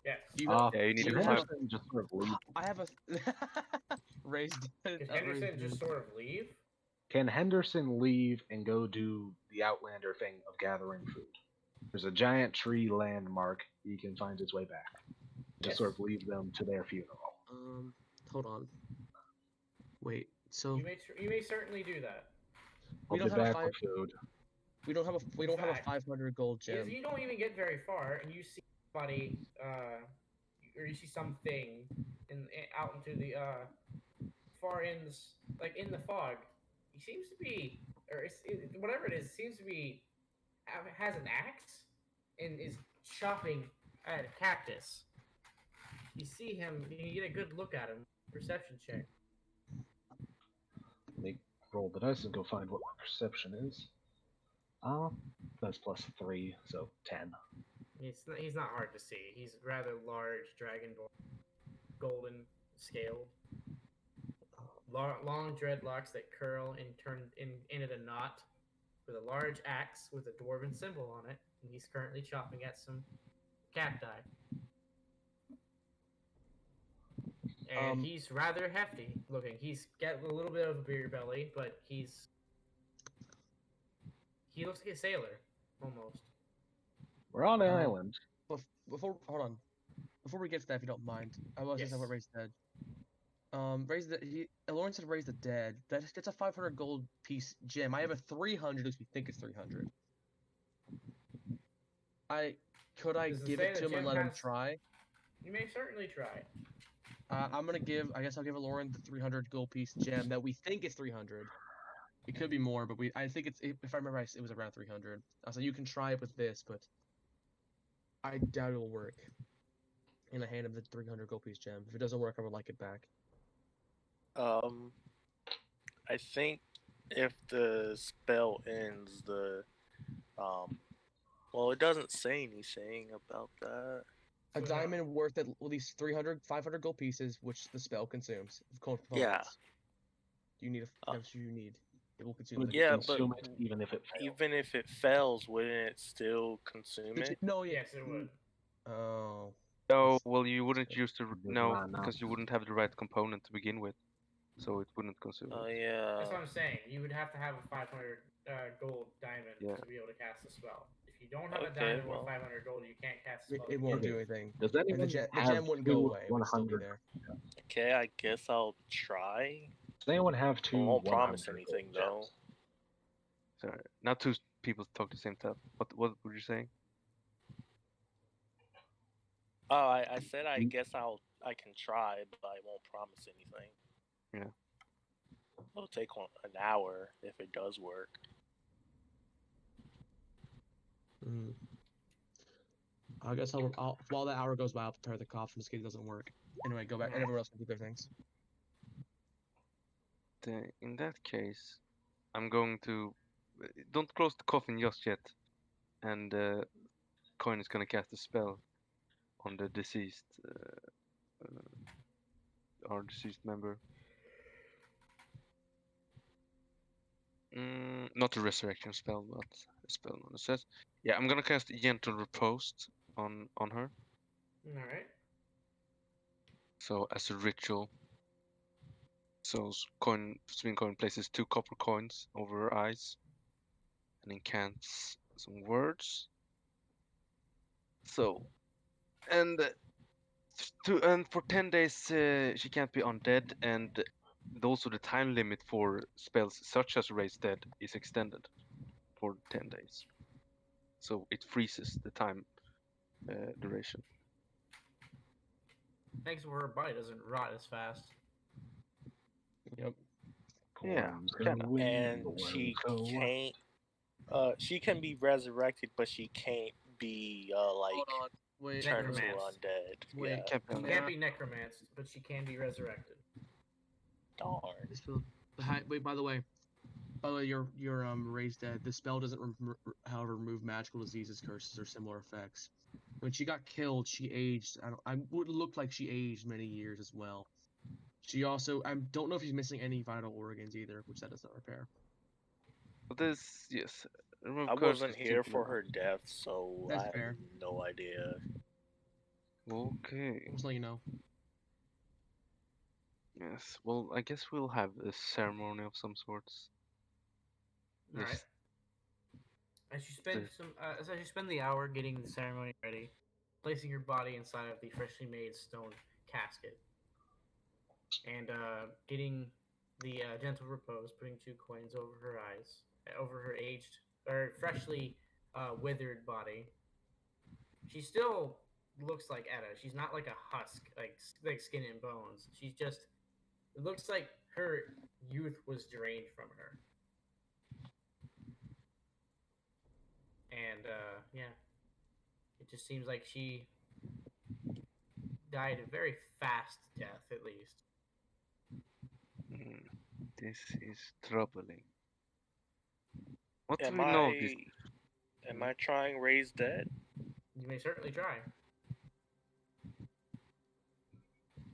Yes. You Yeah, you need can to find- Henderson just sort of leave? I have a raised. Can Henderson just sort of leave? Can Henderson leave and go do the Outlander thing of gathering food? There's a giant tree landmark. He can find his way back. Just sort of Yes. leave them to their funeral. Hold on. Wait. So You may certainly do that. We I'll don't be have a back with food. we don't have a fact, 500 gold gem. You don't even get very far, and you see somebody, or you see something out into the far ends, like in the fog. He seems to be, whatever it is, seems to be has an axe and is chopping at a cactus. You see him, you get a good look at him. Perception check. Let me roll the dice and go find what my perception is. That's +3, so 10. He's not hard to see. He's rather large, dragonborn, golden scaled, long dreadlocks that curl and turn into a knot, with a large axe with a dwarven symbol on it, and he's currently chopping at some cacti. And he's rather hefty looking. He's got a little bit of a beer belly, but he looks like a sailor almost. We're on an island. Before we get to that, if you don't mind, I was just talking about Raise the Dead. Lawrence said Raise the Dead. That's a 500 gold piece gem. I have a 300, which we think is 300. Could I give it to him and let him try? You may certainly try. I guess I'll give Lauren the 300 gold piece gem that we think is 300. It could be more, but I think if I remember right, it was around 300. I was like, you can try it with this, but I doubt it will work. And I hand him the 300 gold piece gem. If it doesn't work, I would like it back. I think if the spell ends, well, it doesn't say anything about that. A diamond worth at least 500 gold pieces, which the spell consumes. Components. Yeah. You need that's what you need. It will consume. Yeah, but even if it fails. Even if it fails, wouldn't it still consume it? No, yes, it would. Oh. No, well, you wouldn't use because you wouldn't have the right component to begin with, so it wouldn't consume. Oh it. yeah. That's what I'm saying. You would have to have a 500 gold diamond to be able to cast the spell. If you don't have a diamond with 500 gold, you can't cast the spell. It won't do anything. Does anyone the gem wouldn't go away. It would still be there. Okay, I guess I'll try. Does anyone have two? I won't promise anything though. Sorry, not two people talk the same time. What were you saying? Oh, I said I guess I can try, but I won't promise anything. Yeah. It'll take an hour if it does work. I guess while the hour goes by, I'll prepare the coffin in case it doesn't work. Anyway, go back, and everyone else can do their things. In that case, I'm going to don't close the coffin just yet, and Coin is gonna cast a spell on the deceased, our deceased member. Not a resurrection spell, but a spell nonetheless. Yeah, I'm gonna cast Gentle Repose on her. Alright. So as a ritual. So Swing Coin places 2 copper coins over her eyes and incants some words. So, and for 10 days she can't be undead, and also the time limit for spells such as Raise Dead is extended for 10 days. So it freezes the time duration. Thanks for her body doesn't rot as fast. Yep. Yeah. And she can't. She can be resurrected, but she can't be turned into undead. Wait, She can't be necromanced, but she can be resurrected. Darn. Wait, by the way, your Raise Dead. The spell doesn't, however, remove magical diseases, curses, or similar effects. When she got killed, she aged. I would look like she aged many years as well. She also, I don't know if she's missing any vital organs either, which that does not repair. But this, yes. I wasn't here for her death, so That's I fair. have no idea. Okay. Just let you know. Yes. Well, I guess we'll have a ceremony of some sorts. Alright. As you spend the hour getting the ceremony ready, placing your body inside of the freshly made stone casket, and getting the gentle repose, putting 2 coins over her eyes, over her aged or freshly withered body. She still looks like Etta. She's not like a husk, like skin and bones. She's just. It looks like her youth was drained from her. And yeah, it just seems like she died a very fast death, at least. This is troubling. What do Am we know of this? Am I trying Raise Dead? You may certainly try.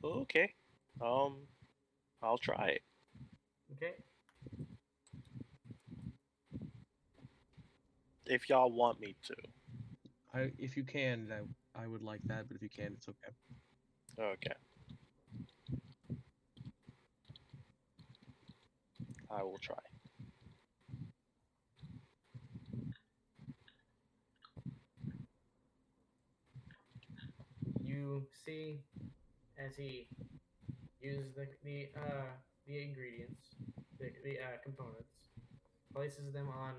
Okay. I'll try it. Okay. If y'all want me to. If you can, I would like that, but if you can't, it's okay. Okay. I will try. You see, as he uses the ingredients, the components, places them on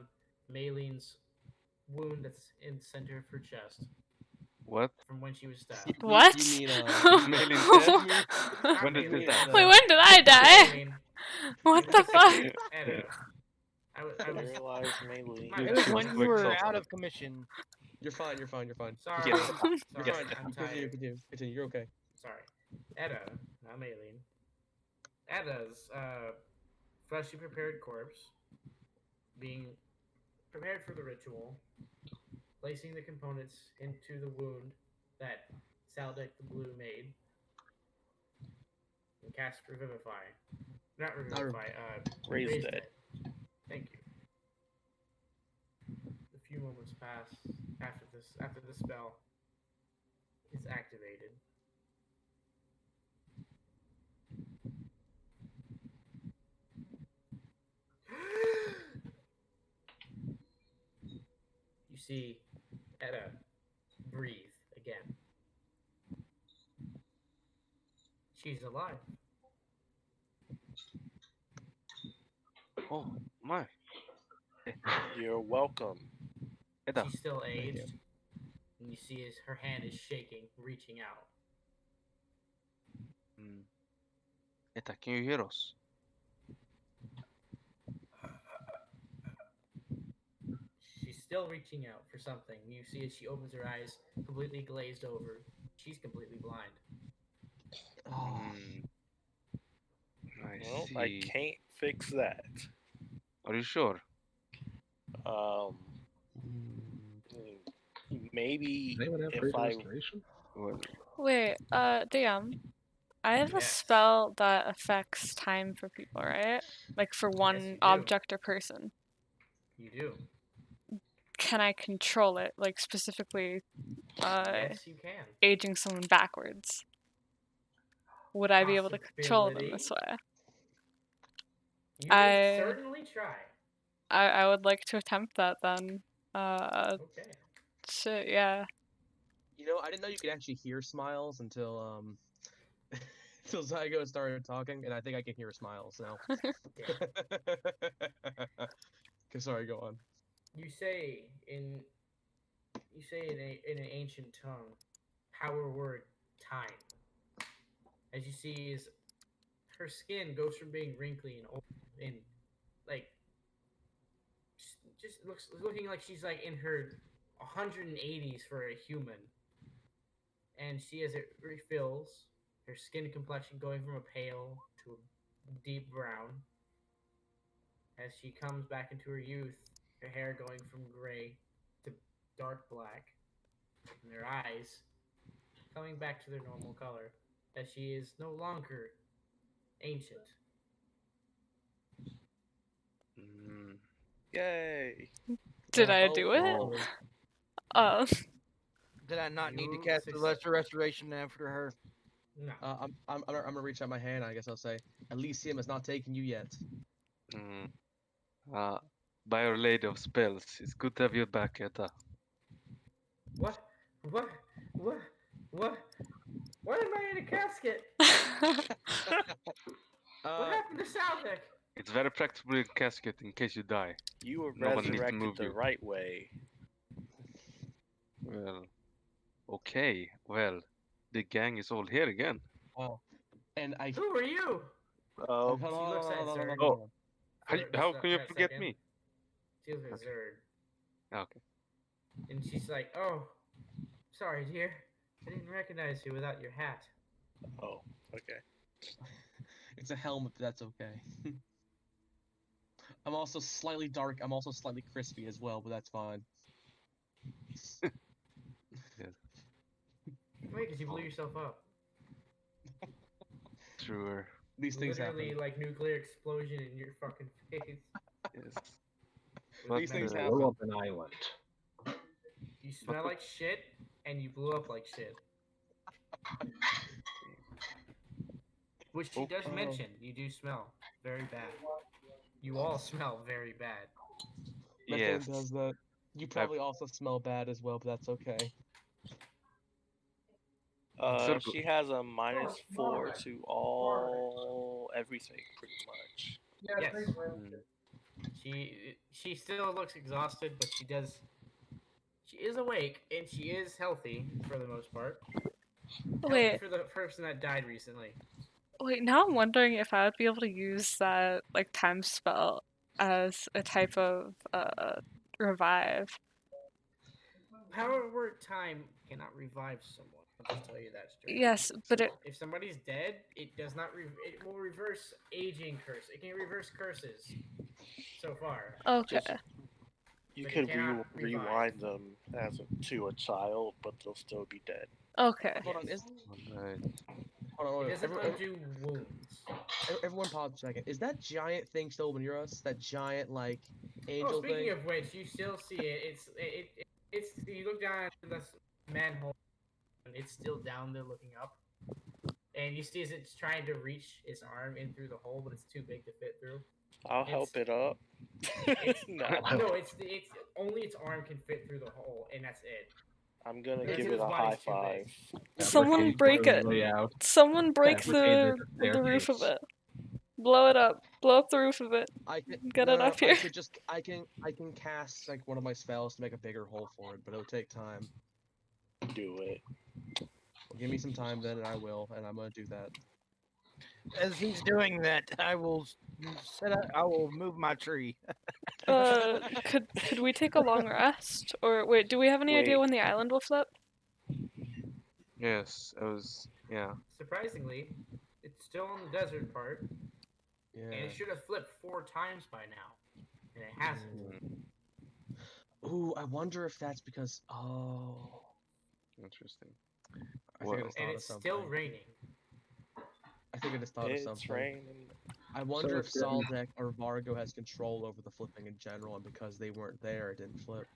Maylene's wound that's in the center of her chest What? from when she was stabbed. What? You mean, Maylene dead? When did this happen? Wait, when did I die? Maylene, What the fuck? Edda. I was Paralyzed melee. My It was bad. when you Quick were thought. out of commission. You're fine. You're fine. You're fine. Sorry. Yes. Sorry. You're fine. I'm Continue. tired. Continue. You're okay. Sorry. Edda, not Maylene. Edda's freshly prepared corpse being prepared for the ritual, placing the components into the wound that Saldek the Blue made, and cast Revivify. Not Revivify, Raise Raise Dead. Dead. Thank you. A few moments pass after the spell is activated. You see Etta breathe again. She's alive. Oh my. You're welcome. Edda, She's still you. aged. And you see her hand is shaking, reaching out. Edda, can you hear us? She's still reaching out for something. You see as she opens her eyes, completely glazed over. She's completely blind. Oh, I Well, see. I can't fix that. Are you sure? Um, maybe Does anyone have if greater I restoration? Well, Wait, DM. I have a Yes. spell that affects time for people, right? Like for you one do. object or person. You do. Can I control it? Like specifically Yes, you can. aging someone backwards. Would I be able to control them Possibility. this way? You I- would certainly try. I would like to attempt that then. Okay. Shit, yeah. you know, I didn't know you could actually hear smiles until until Zygo started talking, and I think I can hear smiles now. Okay, sorry, go on. You say in an ancient tongue, power word time. As you see, is her skin goes from being wrinkly and old and like just looking like she's like in her 180s for a human. And she, as it refills, her skin complexion going from a pale to a deep brown. As she comes back into her youth, her hair going from gray to dark black, and her eyes coming back to their normal color, as she is no longer ancient. yay. Did I do it? Oh, Oh. Did I not need to You cast the succeed. lesser restoration after her? No. I'm gonna reach out my hand. I guess I'll say, Elysium has not taken you yet. by Our Lady of Spells. It's good to have you back, Etta. What? What? What? What? Why am I in a casket? What happened to Salvik? It's very practical casket in case you die. You were No one needs to resurrected move the you. right way. Well, okay. Well, the gang is all here again. Oh, and I. Who are you? Oh, She looks at Zerd. Oh. How, for how a can you that forget second. me? She looks at Zerd, Okay. and she's like, "Oh, sorry, dear. I didn't recognize you without your hat." oh, okay. It's a helmet, but that's okay. I'm also slightly dark. I'm also slightly crispy as well, but that's fine. Wait, because you blew yourself up. Sure. These things Literally, happen. like nuclear explosion in your fucking face. Yes. These But, things uh, happen. Blow up an island. You smell like shit, and you blew up like shit. Which she does Oh. mention. You do smell very bad. You all smell very bad. Methane Yes. does that. You probably also smell bad as well, but that's okay. Circle. She has a -4 to all everything, pretty much. Yes. Mm. She still looks exhausted, but she is awake and she is healthy for the most part. Healthy Wait, for the person that died recently. wait, now I'm wondering if I would be able to use that like time spell as a type of revive. Power word time cannot revive someone. I'll just tell you that straight. Yes, but it If somebody's dead, it does not. It will reverse aging curse. It can reverse curses. So far. okay. You But it could cannot revive. rewind them to a child, but they'll still be dead. Okay. Hold on, Yes. Alright. hold on, It wait, doesn't undo wounds. everyone pause a second. Is that giant thing still near us? That giant like Oh, angel speaking thing? of which, you still see it. It's you look down at this manhole, and it's still down there looking up. And you see as it's trying to reach its arm in through the hole, but it's too big to fit through. I'll help it up. It's Nah, no, it's only its arm can fit through the hole, and that's it. I'm gonna Because give his it a high body's too big. five. Someone break it. Someone break the roof of it. Blow it up. Blow up the roof of it. I can Get it up here. I can cast like one of my spells to make a bigger hole for it, but it'll take time. Do it. Give me some time then, and I will, and I'm gonna do that. As he's doing that, I will I will move my tree. Could we take a long rest? Or wait, do we have any idea Wait. when the island will flip? Yes, I was. Yeah. Surprisingly, it's still in the desert part, Yeah. and it should have flipped 4 times by now, and it hasn't. Ooh, I wonder if that's because. Oh. Interesting. I think I Well- just And thought of it's something. still raining. I think I just thought of It's something. raining. I wonder if it's getting- Saldek or Vargo has control over the flipping in general, and because they weren't there, it didn't flip.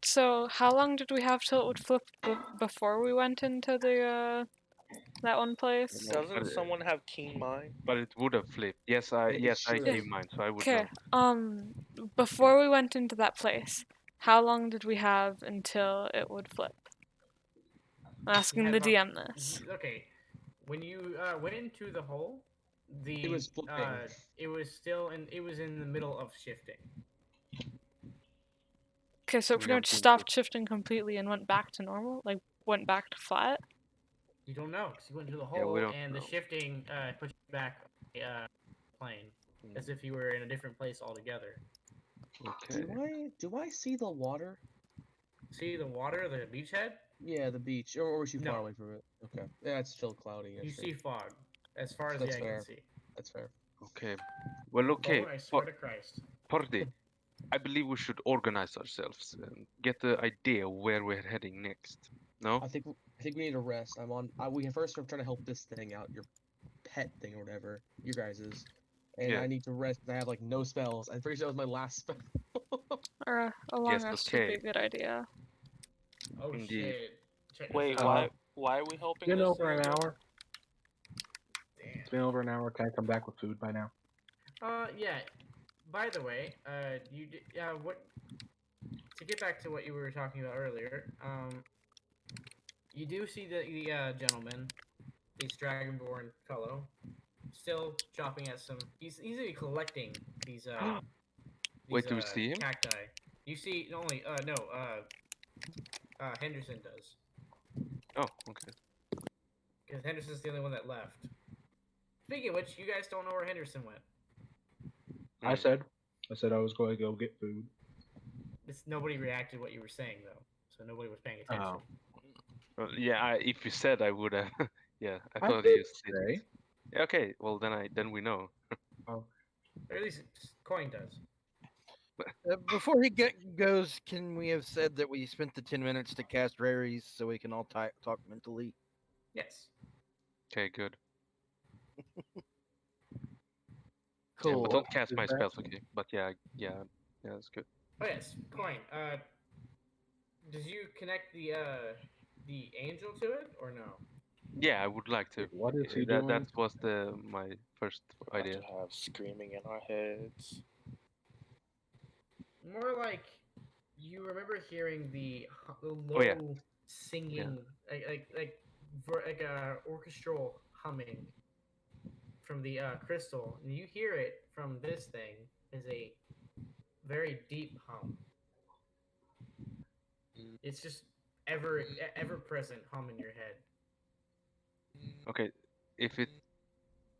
So how long did we have till it would flip before we went into the that one place? Doesn't someone have keen mind? But it would have flipped. Yes, It I should've. gave mine, so I would Okay. know. Before we went into that place, how long did we have until it would flip? I'm asking had the about- DM this. Okay, when you went into the hole, It was flipping. it was still it was in the middle of shifting. Okay, so it We pretty don't much think stopped shifting completely and went back to normal, like went back to flat. You don't know because you went into the Yeah, we hole, don't and the know. shifting put you back plane, Mm. as if you were in a different place altogether. Okay. Do I see the water? See the water, the beachhead? Yeah, the beach. Or was you far No. away from it? Okay. Yeah, it's still cloudy. You see fog, as far as That's the eye fair. can see. That's fair. Okay. Well, okay. Oh, I swear to Christ. Party. I believe we should organize ourselves and get the idea where we're heading next. No? I think we need to rest. We first are trying to help this thing out, your pet thing or whatever, your guys's. And Yeah. I need to rest. I have like no spells. I'm pretty sure that was my last spell. Or a long Yes, rest would be okay. a good idea. Oh Indeed. shit. Check this Wait, out. why are we helping? Been this over an thing? hour. Damn. It's been over an hour. Can I come back with food by now? Yeah. by the way, what? To get back to what you were talking about earlier, you do see the gentleman, this dragonborn fellow, still chopping at some. He's easily collecting these Wait, do we see him? cacti. You see only no Henderson does, Oh, okay. because Henderson's the only one that left. Speaking of which, you guys don't know where Henderson went. I Mm. said I was going to go get food. Nobody reacted to what you were saying though, so nobody was paying attention. Oh. Well, yeah, if you said, I would have. Yeah, I I thought did you said say. it. Yeah, okay, well then we know. Or at least Coin does. Before he goes, can we have said that we spent the 10 minutes to cast raries so we can all talk mentally? Yes. Okay, good. Cool. Yeah, but don't cast Is my that- spells, okay? But yeah, that's good. Oh yes, Coin. Did you connect the angel to it or no? Yeah, I would like to. What is he That doing? that was my first About idea. to have screaming in our heads. More like you remember hearing the low Oh, yeah. singing, like a orchestral humming from the crystal, and you hear it from this thing as a very deep hum. It's just ever present hum in your head. Okay, if it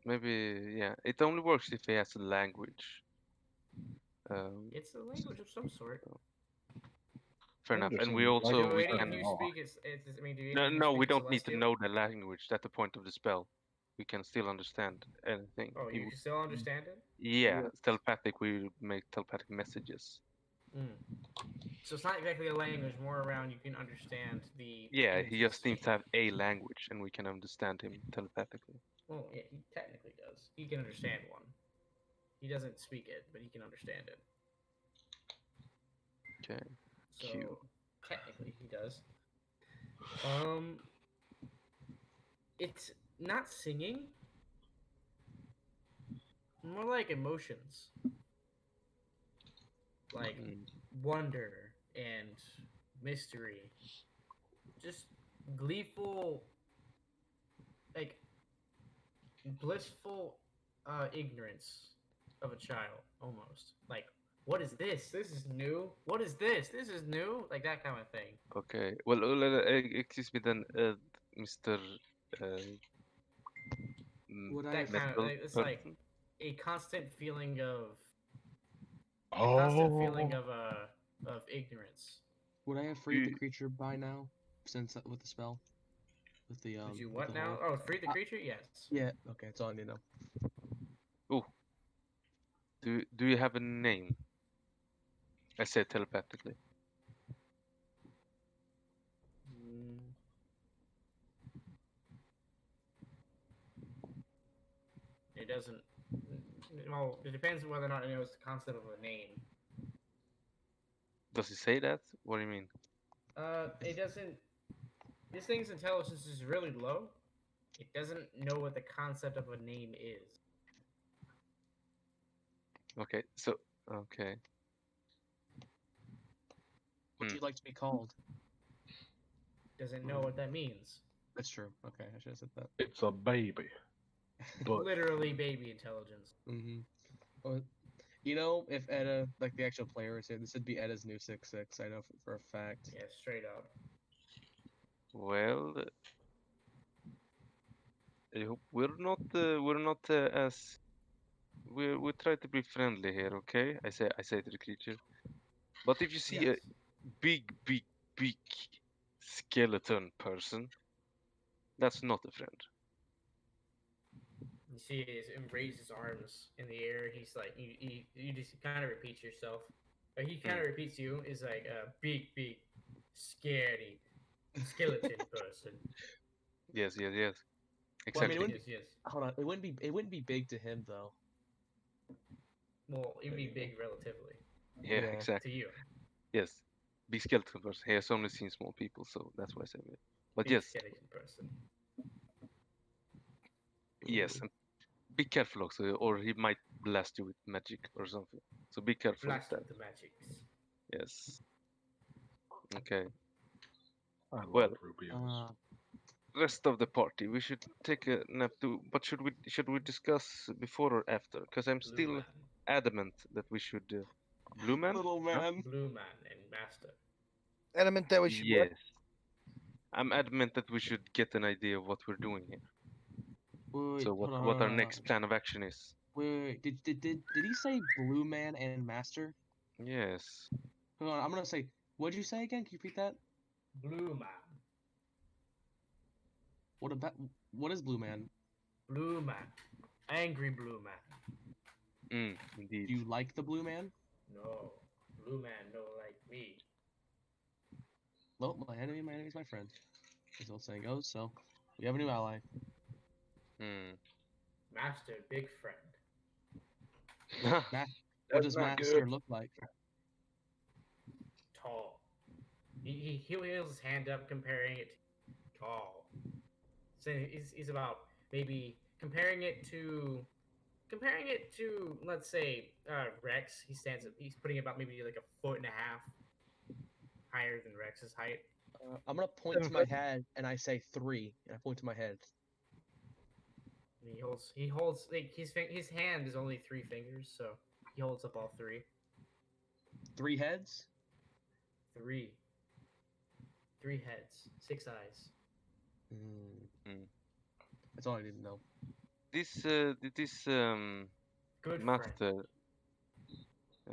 maybe yeah, it only works if it has a language. It's a language of some sort. Fair enough. And Henderson we would like also to we Do any turn of can. you off. speak? I mean, do any No, of you no, we speak don't need to Celestial? know the language. That's the point of the spell. We can still understand anything. Oh, you can still understand it? Yeah, telepathic. We make telepathic messages. Mm. So it's not exactly a language, more around you can understand the. Yeah, he images. just seems to have a language, and we can understand him telepathically. Well, yeah, he technically does. He can understand one. He doesn't speak it, but he can understand it. Okay. So Cute. technically, he does. It's not singing. More like emotions, like Mm. wonder and mystery. Just gleeful, like blissful ignorance of a child, almost. Like, what is this? This is new. What is this? This is new. Like that kind of thing. Okay. Well, excuse me then, Mr. Would I That have, kind of. Metal It's like person? a constant feeling of. A constant feeling Oh. of ignorance. would I have freed the You- creature by now? Since with the spell, with the Would you with what the now? hole? Oh, free the creature? Yes. Yeah. Okay, that's all I need to know. Do you have a name? I said telepathically. Mm. It doesn't. Well, it depends on whether or not it knows the concept of a name. Does he say that? What do you mean? It doesn't. This thing's intelligence is really low. It doesn't know what the concept of a name is. Okay, so okay. What do you like to be called? Doesn't know what that means. That's true. Okay, I should have said that. It's a baby. But Literally baby intelligence. Mm-hmm. Well, you know, if Edda, like the actual player, is here, this would be Edda's new 6/6. I know for a fact. Yeah, straight up. Well, we're not as we try to be friendly here, okay? I say to the creature. But if you see Yes. a big skeleton person, that's not a friend. You see, he raises his arms in the air. He's like, you just kind of repeat yourself. But he kind of repeats you. Is like a big, scary skeleton person. Yes. Well, I mean, Exactly. it wouldn't Yes. Hold on. It wouldn't be big to him though. Well, it'd be big relatively Yeah, Yeah. exactly. to you. Yes. Big skeleton person. He has only seen small people, so that's why I say it. But Big yes, skeleton person. yes. And be careful also, or he might blast you with magic or something. So be careful with Blast that. with the magics. Yes. Okay. I love Well, Rubios. Rest of the party, we should take a nap too. But should we discuss before or after? Because I'm Blue still man. adamant that we should. Blue man. Little Huh? man. Blue man and master. Adamant that we should what? Yes. I'm adamant that we should get an idea of what we're doing here. Wait, So hold on, what hold our on, next plan of action is. Wait. Did he say blue man and master? Yes. Hold on, I'm gonna say. What'd you say again? Can you repeat that? Blue man. What is blue man? Blue man. Angry blue man. Indeed. Do you like the blue man? No. Blue man don't like me. Well, my enemy's my friend. As the old saying goes. So we have a new ally. Master, big friend. What That's does not master good. look like? Tall. He holds his hand up, comparing it to tall. So he's about maybe comparing it to let's say Rex. He's putting about maybe like 1.5 feet higher than Rex's height. I'm gonna point to my head and I say 3, and I point to my head. And he holds like his hand is only 3 fingers, so he holds up all 3. 3 heads. 3 heads, 6 eyes. That's all I need to know. This Good friend. master.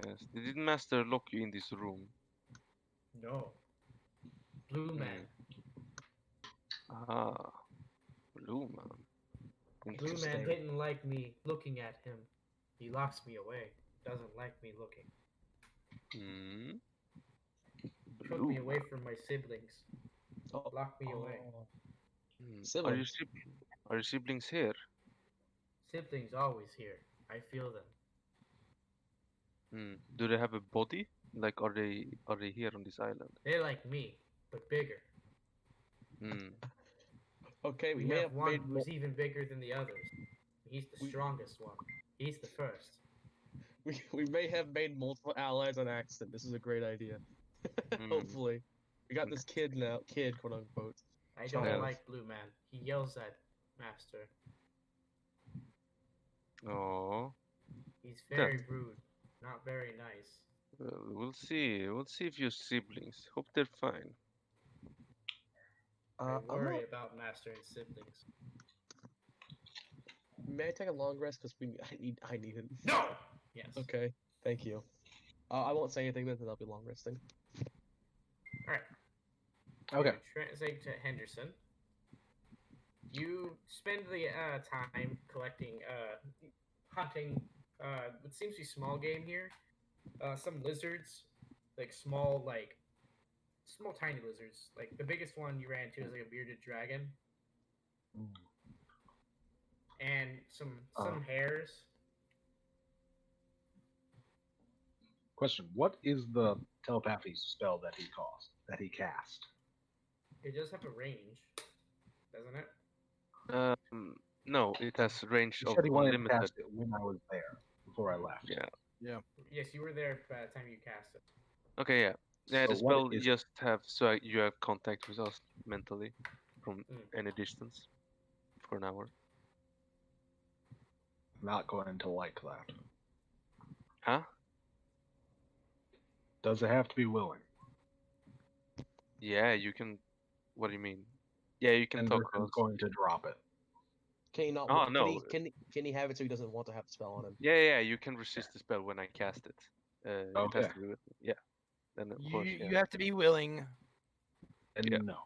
Yes. Did master lock you in this room? No. Blue man. Ah, blue man. Blue man Interesting. didn't like me looking at him. He locks me away. Doesn't like me looking. Took me away from my siblings. Oh, Locked me away. Are Siblings. your siblings here? Siblings always here. I feel them. Do they have a body? Like, are they here on this island? They're like me, but bigger. Okay, We may have have one made who's even bigger than the others. He's the strongest one. He's the first. we may have made multiple allies on accident. This is a great idea. Hopefully, we got this kid now. Kid, quote unquote. I don't Yes. like Blue Man. He yells at Master. Oh. He's very rude. Not very nice. Well, we'll see. We'll see if your siblings. Hope they're fine. I worry about Master and siblings. May I take a long rest? Because I need it. No! Yes. Okay, thank you. I won't say anything then, because I'll be long resting. Alright. Okay. Translate to Henderson. You spend the time collecting, hunting, what seems to be small game here. Some lizards, like small tiny lizards. Like the biggest one you ran into is like a bearded dragon. And some hares. Question: what is the telepathy spell that he cast? It does have a range, doesn't it? No, it has range You of said he wanted to unlimited. cast it when I was there before I left. Yeah. Yes, you were there by the time you cast it. Okay, yeah. Yeah, the So what spell is- just have you have contact with us mentally from any distance for an hour. Not going to like that. Huh? Does it have to be willing? Yeah, you can. What do you mean? Yeah, you can And talk to Anderson's us. going to drop it. Can he not? Oh, can no. Can he have it so he doesn't want to have the spell on him? Yeah, you can resist the spell when I cast it. It has Okay. to be with me. Yeah. Then of course, yeah. You have to be willing. And Yeah. no.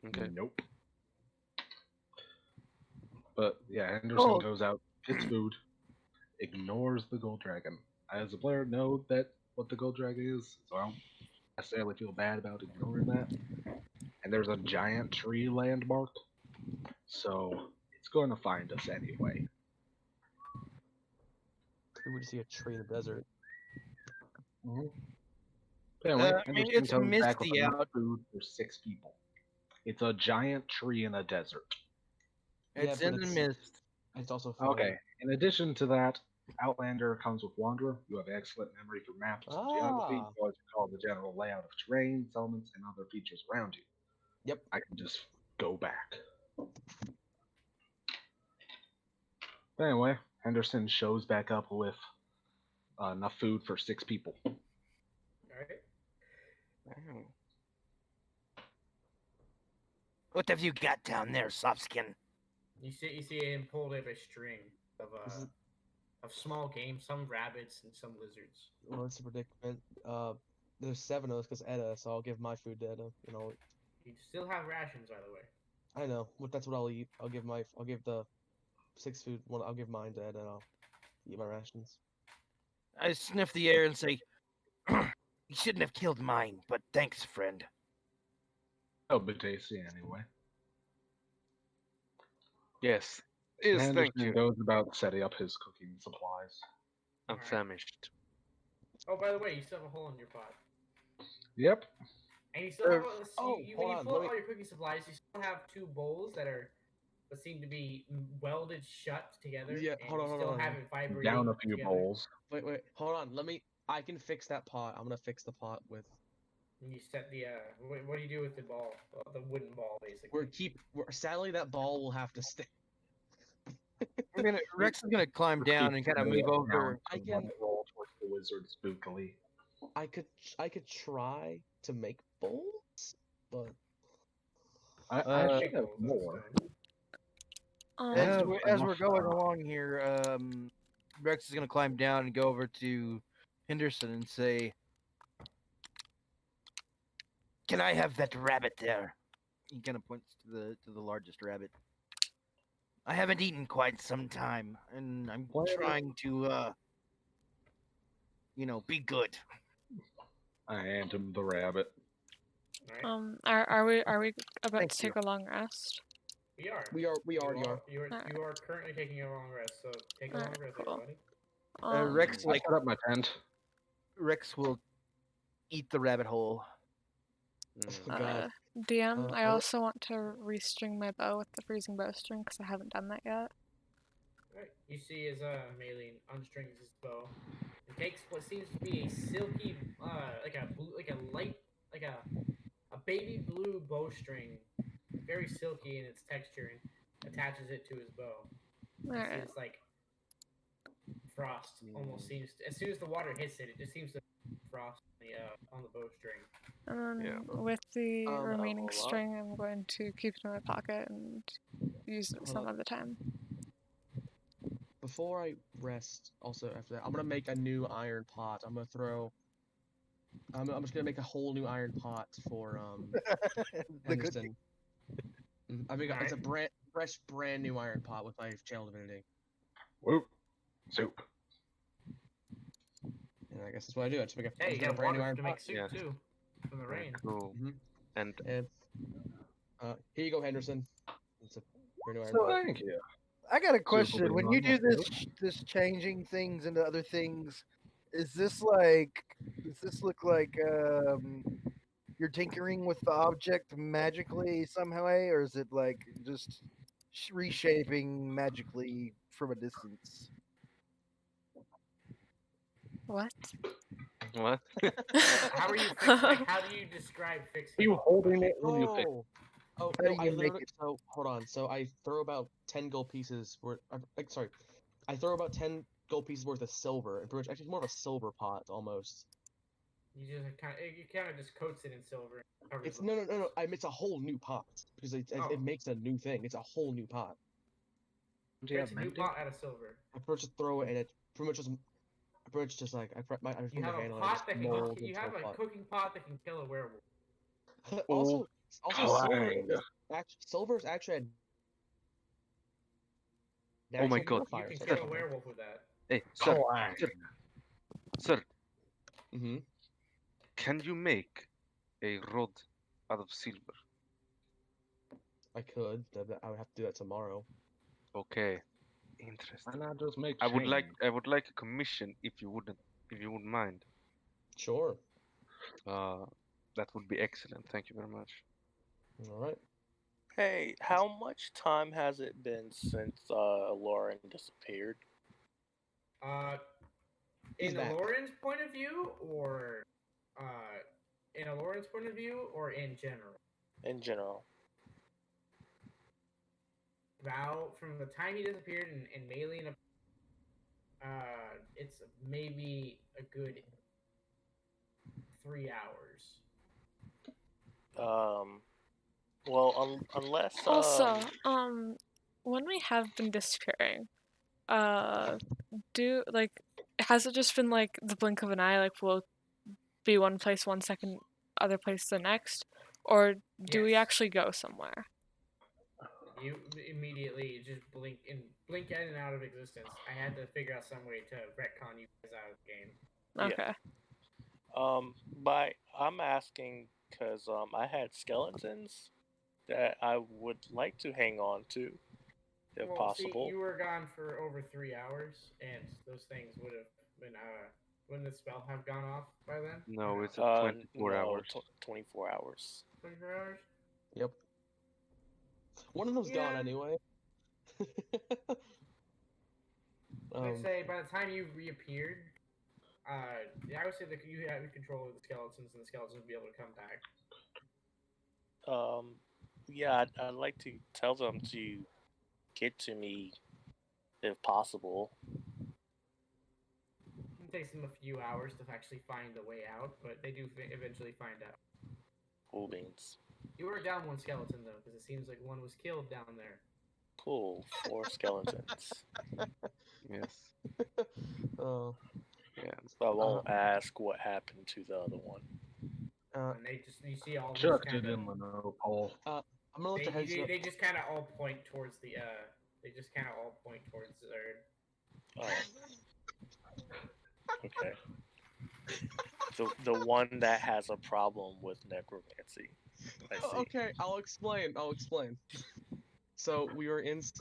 Okay. Nope. But yeah, Henderson Oh. goes out, gets food, ignores the gold dragon. I, as a player, know that what the gold dragon is, so I don't necessarily feel bad about ignoring that. And there's a giant tree landmark, so it's going to find us anyway. We would see a tree in the desert. Apparently, I mean, Henderson it's comes back with misty enough out. food for 6 people. It's a giant tree in a desert. Yeah, It's but in the it's- mist. It's also fun. Okay. In addition to that, Outlander comes with Wanderer. You have excellent memory for maps and geography. Ah. You always recall the general layout of terrain, elements, and other features around you. Yep. I can just go back. But anyway, Henderson shows back up with enough food for 6 people. Alright. Wow. What have you got down there, Softskin? You see him pulled up a string This is- of small game, some rabbits and some lizards. Well, it's a predicament. There's 7 of us because Edda, so I'll give my food to Edda. You know, You still have rations, by the way. I know. But that's what I'll eat. I'll give the 6 food one. I'll give mine to Edda, and I'll eat my rations. I sniff the air and say, "You shouldn't have killed mine, but thanks, friend." Oh, but tasty anyway. Yes. Yes, thank Henderson you. goes about setting up his cooking supplies. I'm Alright. famished. Oh, by the way, you still have a hole in your pot. Yep. And you still have when hold you on, pull let out me- all your cooking supplies, you still have 2 bowls that seem to be welded shut together. Yeah, and hold on, you hold still on. have it vibrating Down a few together. bowls. Wait, hold on. I can fix that pot. I'm gonna fix the pot with. And you set the what do you do with the ball? The wooden ball, basically. Sadly, that ball will have to stay. Rex is gonna climb down and kind of move over. I can- roll towards the wizard spookily. I could try to make bowls, but I Uh, should have more. As Yeah, we're enough, going along here, Rex is gonna climb down and go over to Henderson and say, "Can I have that rabbit there?" He kind of points to the largest rabbit. I haven't eaten quite some time, and I'm What? trying to, be good. I hand him the rabbit. Alright. Are we about Thank to take a long rest? We are. we already are. You Alright. are currently taking a long rest, so take a Alright, long rest, cool. everybody. Rex I set up my tent. Rex will eat the rabbit hole. Mm. Oh, God. DM, I I- also want to restring my bow with the freezing bowstring because I haven't done that yet. Right. You see as Maylene unstrings his bow and takes what seems to be a silky, like a baby blue bowstring, very silky in its texture, and attaches it to his bow. You see Alright. it's like frost almost seems to, as soon as the water hits it, it just seems to frost on the bowstring. And then Yeah. with the Um, remaining hold on. string, I'm going to keep it in my pocket and use it Hold some on. other time. Before I rest, also after that, I'm gonna make a new iron pot. I'm just gonna make a whole new iron pot for The good Henderson. I mean, it's a brand new iron pot with my channel divinity. Whoop. Soup. And I guess that's what I do. I just make Hey, you a got brand new water iron to pot. make soup Yes. too, from the Very rain. cool. Mhm. And And here you go, Henderson. It's a brand new iron So, pot. Thank you. I got a will question. be When on you do that this changing things into other things, does this look like you're tinkering with the object magically somehow, or is it like just reshaping magically from a distance? What? what? How are you fixing? Like, how do you describe fixing? Are you holding it when you fix? Oh, How no, do I you make literally. it- So hold on. So I throw about 10 gold pieces worth. Sorry, I throw about 10 gold pieces worth of silver, and pretty much actually it's more of a silver pot almost. You kind of just coats it in silver. And covers It's the no. holes. It's a whole new pot because Oh. it makes a new thing. It's a whole new pot. Do you It's have a new mending? pot out of silver. I pretty much just throw it, and it pretty much just like I just You put my have a hand on it, it pot just that can. molds You into have a a pot. cooking pot that can kill a werewolf. also, silver Clang. silver is actually a Oh my natural God. You modifier, can so kill a that's werewolf with that. Hey, sir, Clang. sir, Mm-hmm. can you make a rod out of silver? I could. I would have to do that tomorrow. Okay, Why interesting. not just make I would like chains? a commission if you wouldn't mind. Hey, how much time has it been since Lauren disappeared? Uh, He's in back. Lauren's point of view, or in a Lauren's point of view, or in general? In general. About from the time he disappeared and Maylene, it's maybe a good 3 hours. Well, unless Also, when we have been disappearing, do like has it just been like the blink of an eye? Like we'll be one place 1 second, other place the next, or do we Yes. actually go somewhere? You immediately just blink in and out of existence. I had to figure out some way to retcon you guys out of the game. Yeah. Okay. But I'm asking because I had skeletons that I would like to hang on to, if Well, possible. see, you were gone for over 3 hours, and those things would have been wouldn't the spell have gone off by then? No, Or it's at 24 no, hours. 24 hours. 24 hours. Yep. One of them's gone Yeah. anyway. Let's say by the time you reappeared, I would say that you had control of the skeletons, and the skeletons would be able to come back. Yeah, I'd like to tell them to get to me, if possible. It takes them a few hours to actually find a way out, but they do eventually find out. Cool beans. You were down one skeleton though, because it seems like one was killed down there. Cool. 4 skeletons. Yes. Oh. Yeah. So I won't ask what happened to the other one. And they just you see all Chuck these did in the no poll. I'm gonna let the heads up. they just kind of all point towards the Zerd. Oh. Okay. The one that has a problem with necromancy. I see. Okay, I'll explain. So we were inside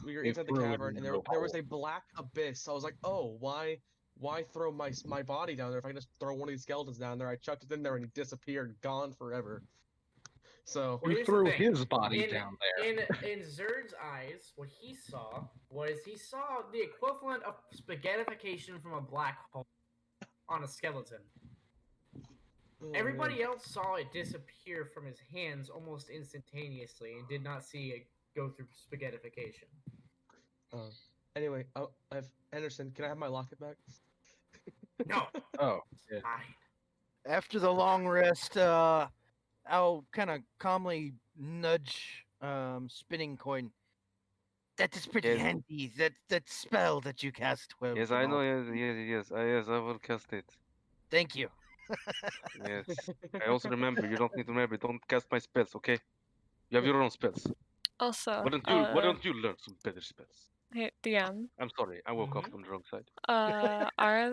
the ruined cavern, and the there was hole. a black abyss. I was like, oh, why throw my body down there if I can just throw one of these skeletons down there? I chucked it in there, and he disappeared, gone forever. So Well, He here's the threw thing. his body down there. In Zerd's eyes, what he saw the equivalent of spaghettification from a black hole on a skeleton. Everybody else saw it disappear from his hands almost instantaneously and did not see it go through spaghettification. Anyway, Anderson, can I have my locket back? No. Oh, yeah. Fine. After the long rest, I'll kind of calmly nudge Spinning Coin. That is pretty Yes. handy. That spell that you cast. Yes, I know. Yes, I will cast it. Thank you. Yes. I also remember. You don't need to remember. Don't cast my spells, okay? You have your own spells. Also, Why don't you learn some better spells? hey, DM, I'm sorry. I woke up on the wrong side. are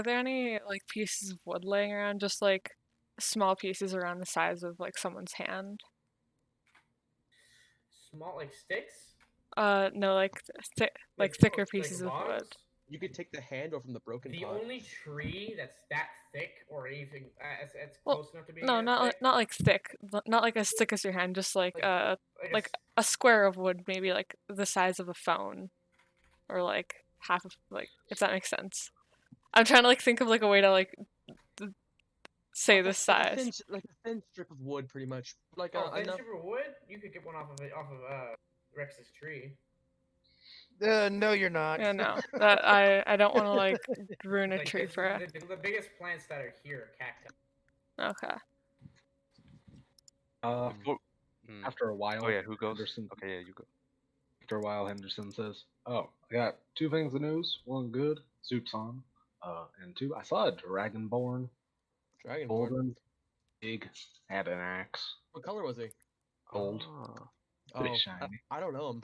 there any like pieces of wood laying around, just like small pieces around the size of like someone's hand? Small, like sticks? No, like Like thicker like pieces of wood. logs? You could take the handle from the broken The pot. only tree that's that thick or anything that's Well, close enough to be No, that not thick, not like thick, not like as thick as your hand, just like like a square of wood, maybe like the size of a phone, or like half of like, if that makes sense. I'm trying to like think of like a way to like say this size. Like a thin strip of wood, pretty much. Like thin enough. strip of wood? You could get one off of Rex's tree. No, you're not. Yeah, no, that I don't want to like ruin a Like, tree for a. the biggest plants that are here are cacti. Okay. After a while, Oh yeah, who goes? Henderson, Okay, yeah, you go. after a while, Henderson says, "Oh, I got two things of news. One good, soup's on. And two, I saw a Dragonborn. Dragonborn. Golden, big, had an axe, What color was he? gold, pretty Oh, shiny. I don't know him.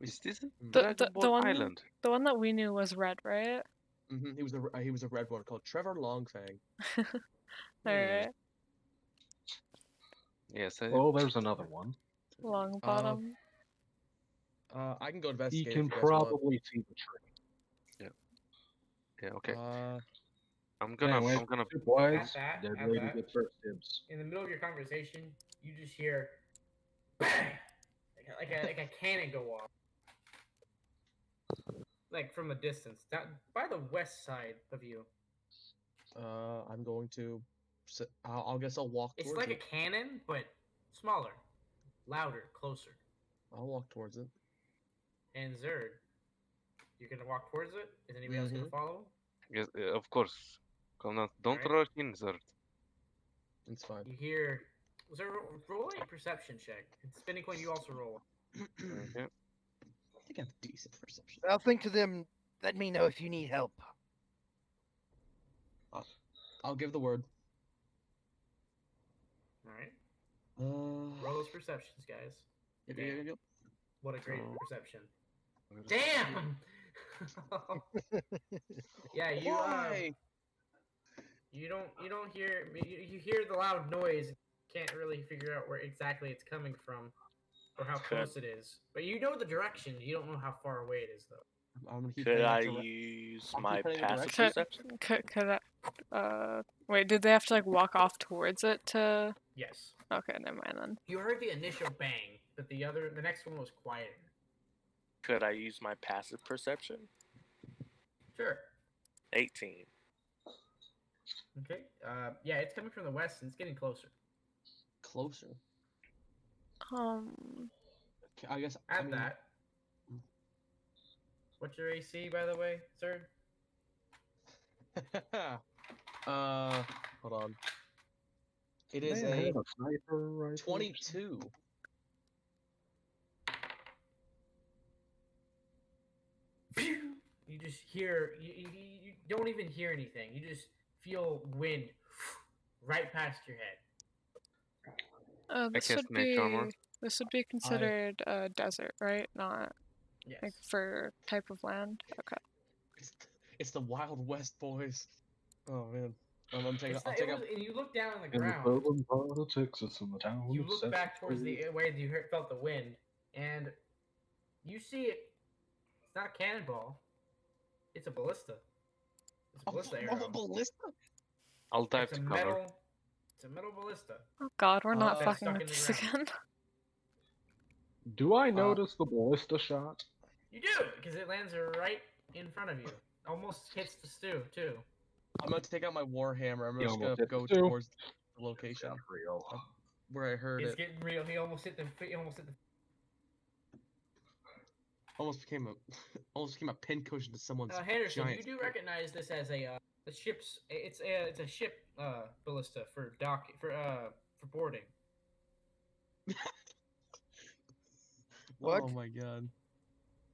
Is this The Dragonborn one Island? the one that we knew was red, right? He was a red one called Trevor Longfang. All right. Yes. Oh, there's another one. Long bottom. I can go He investigate. can if you guys want. probably see the tree. Yeah. Okay. I'm Anyway, gonna. soup wise, At dead that- lady gets first dibs. In the middle of your conversation, you just hear bang, like a cannon go off, like from a distance, down by the west side of you. I'm going to. I'll guess I'll walk It's towards like it. a cannon, but smaller, louder, closer. I'll walk towards it. And Zerd, you're gonna walk towards it. Is anybody else gonna follow? Yes, of course. Come on, don't Alright. rush in, Zerd. It's fine. You hear. Zerd, roll a perception check. And Spinning Coin, you also roll. Okay. I think I have decent perception. I'll think to them. Let me know if you need help. I'll give the word. All right. Uh, Roll those perceptions, guys. yep. What a great Oh. perception. Damn. Yeah, you Why? you don't hear you hear the loud noise. Can't really figure out where exactly it's coming from or how close it is. But you know the direction. You don't know how far away it is though. I'm gonna keep Could paying I direct- use I'll keep my putting it passive direct- perception? Could I, wait, did they have to like walk off towards it to? Yes. Okay, never mind then. You heard the initial bang, but the next one was quieter. Could I use my passive perception? Sure. 18. Okay. Yeah, it's coming from the west and it's getting closer. Closer. I guess. At I mean, that. What's your AC, by the way, sir? hold on. It is Man, a have a sniper rifle. 22. You just hear. You don't even hear anything. You just feel wind right past your head. This cast would Mage Armor. be this would be considered a desert, right? Not Yes. like for type of land. Okay. It's the Wild West, boys. Oh man. I'm taking. It's I'll not- take it out. was, and you look down on the In the ground. southern part of Texas, in the town You of look back towards the Cesspool. way you felt the wind, and you see it. It's not a cannonball. It's a ballista. It's a ballista arrow. A ballista. I'll dive It's a to cover. metal. It's a metal ballista. Oh God, we're not That's fucking stuck with in the this ground. again. Do I notice the ballista shot? You do because it lands right in front of you. Almost hits the stew too. I'm gonna take out my warhammer. I'm You just gonna almost hit go the two. towards the location Sound real. where I heard It's it. getting real. He almost hit the. Almost became a pincushion to someone's Henderson, giant. you do recognize this as a ship's. It's a ship ballista for boarding. What? Oh my god.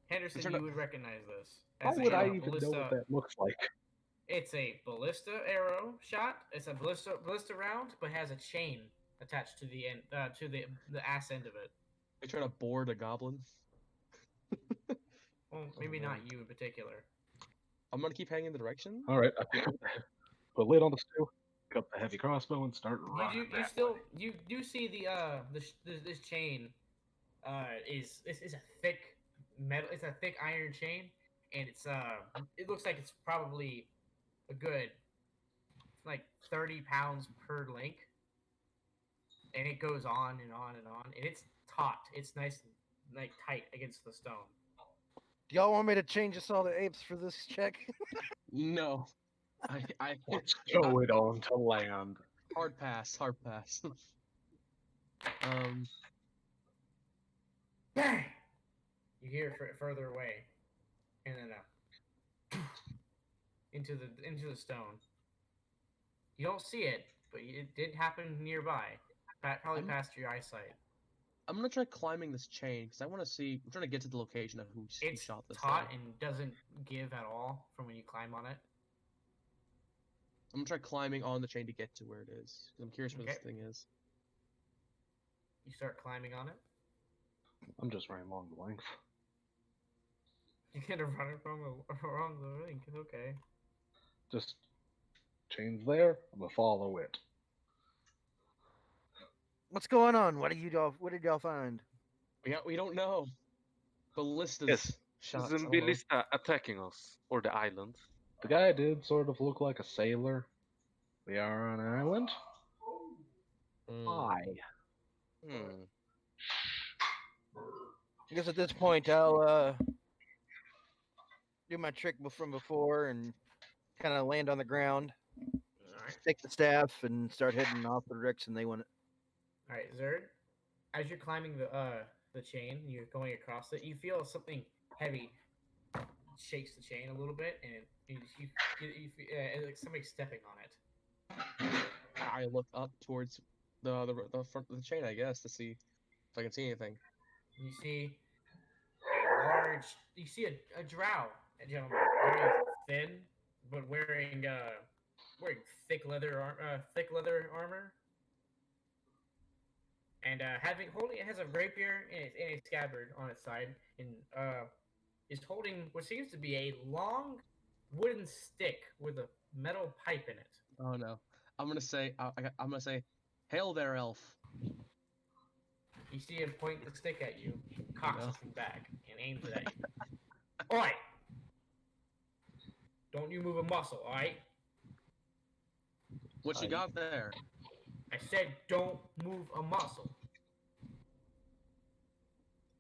Henderson, Turn you up- would recognize this. How as would a, I even know ballista. what that looks like? It's a ballista arrow shot. It's a ballista round, but has a chain attached to the end, to the ass end of it. Are you trying to board a goblin? Well, maybe man. not you in particular. I'm gonna keep hanging the direction. All right, I pick up put lid on the stew, pick up the heavy crossbow, and start running. You that still way. you do see this chain is a thick metal. It's a thick iron chain, and it looks like it's probably a good like 30 pounds per link, and it goes on and on and on, and it's taut. It's nice and like tight against the stone. Do y'all want me to change us all to apes for this check? No. I Let's go it on to land. hard pass. Bang! You hear it further away, and then into the stone. You don't see it, but it did happen nearby. Probably past your eyesight. I'm gonna try climbing this chain because I want to see. I'm trying to get to the location of who It's shot this taut thing. and doesn't give at all from when you climb on it. I'm gonna try climbing on the chain to get to where it is. 'Cause I'm curious where this Okay. thing is. You start climbing on it. I'm just running along the length. You're gonna run it along the link. Okay. Just chains there. I'm gonna follow it. What's going on? What did y'all find? We don't know. Ballistas Yes, shots. Is I don't know. Ballista attacking us or the island? The guy did sort of look like a sailor. We are on an island. Mm. Why? Hmm. I guess at this point I'll do my trick from before and kind of land on the ground, Alright. take the staff, and start heading off the direction they want. Alright, Zerd. As you're climbing the chain, you're going across it, you feel something heavy shakes the chain a little bit, and it's like somebody stepping on it. I look up towards the front of the chain, I guess, to see if I can see anything. You see you see a drow, a gentleman, very thin, but wearing thick leather armor, and holding it has a rapier in a scabbard on its side, and is holding what seems to be a long wooden stick with a metal pipe in it. Oh no! I'm gonna say "Hail there, elf." You see him point the stick at you, cocks No. it from back, and aims it at you. Oi! Don't you move a muscle, alright? What you got there? I said don't move a muscle.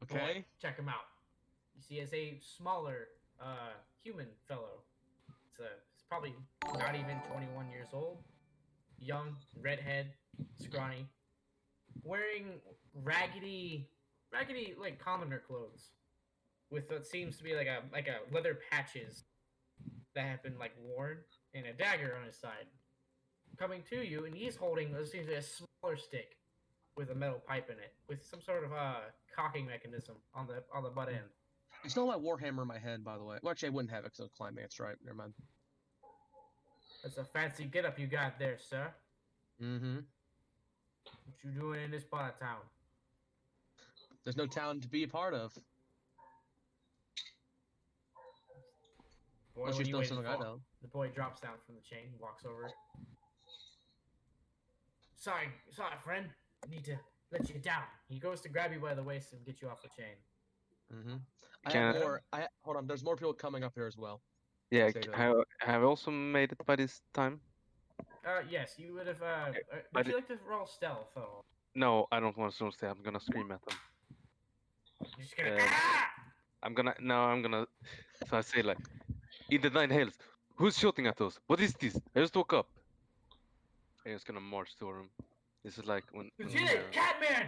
Boy, Okay. check him out. You see, it's a smaller human fellow. It's probably not even 21 years old. Young, redhead, scrawny, wearing raggedy like commoner clothes, with what seems to be like a leather patches that have been like worn, and a dagger on his side. Coming to you, and he's holding what seems like a smaller stick with a metal pipe in it, with some sort of cocking mechanism on the butt end. I still have my warhammer in my head, by the way. Well, actually, I wouldn't have it because I'm climbing. That's right. Never mind. That's a fancy getup you got there, sir. Mm-hmm. What you doing in this part of town? There's no town to be a part of. Boy, Unless what you are you steal waiting something I for? know. The boy drops down from the chain, walks over. Sorry, friend. I need to let you down. He goes to grab you by the waist and get you off the chain. Mm-hmm. Can Hold on. There's more people coming up here as well. yeah, Say that. have I also made it by this time? Yes, you would have. but Would you like to roll stealth at all? No, I don't want to stay. I'm gonna scream at them. You're just gonna. Uh, Ah! I'm gonna. So I say like, in the nine hells, who's shooting at us? What is this? I just woke up. I'm just gonna march to him. This is like when. Lieutenant, Catman!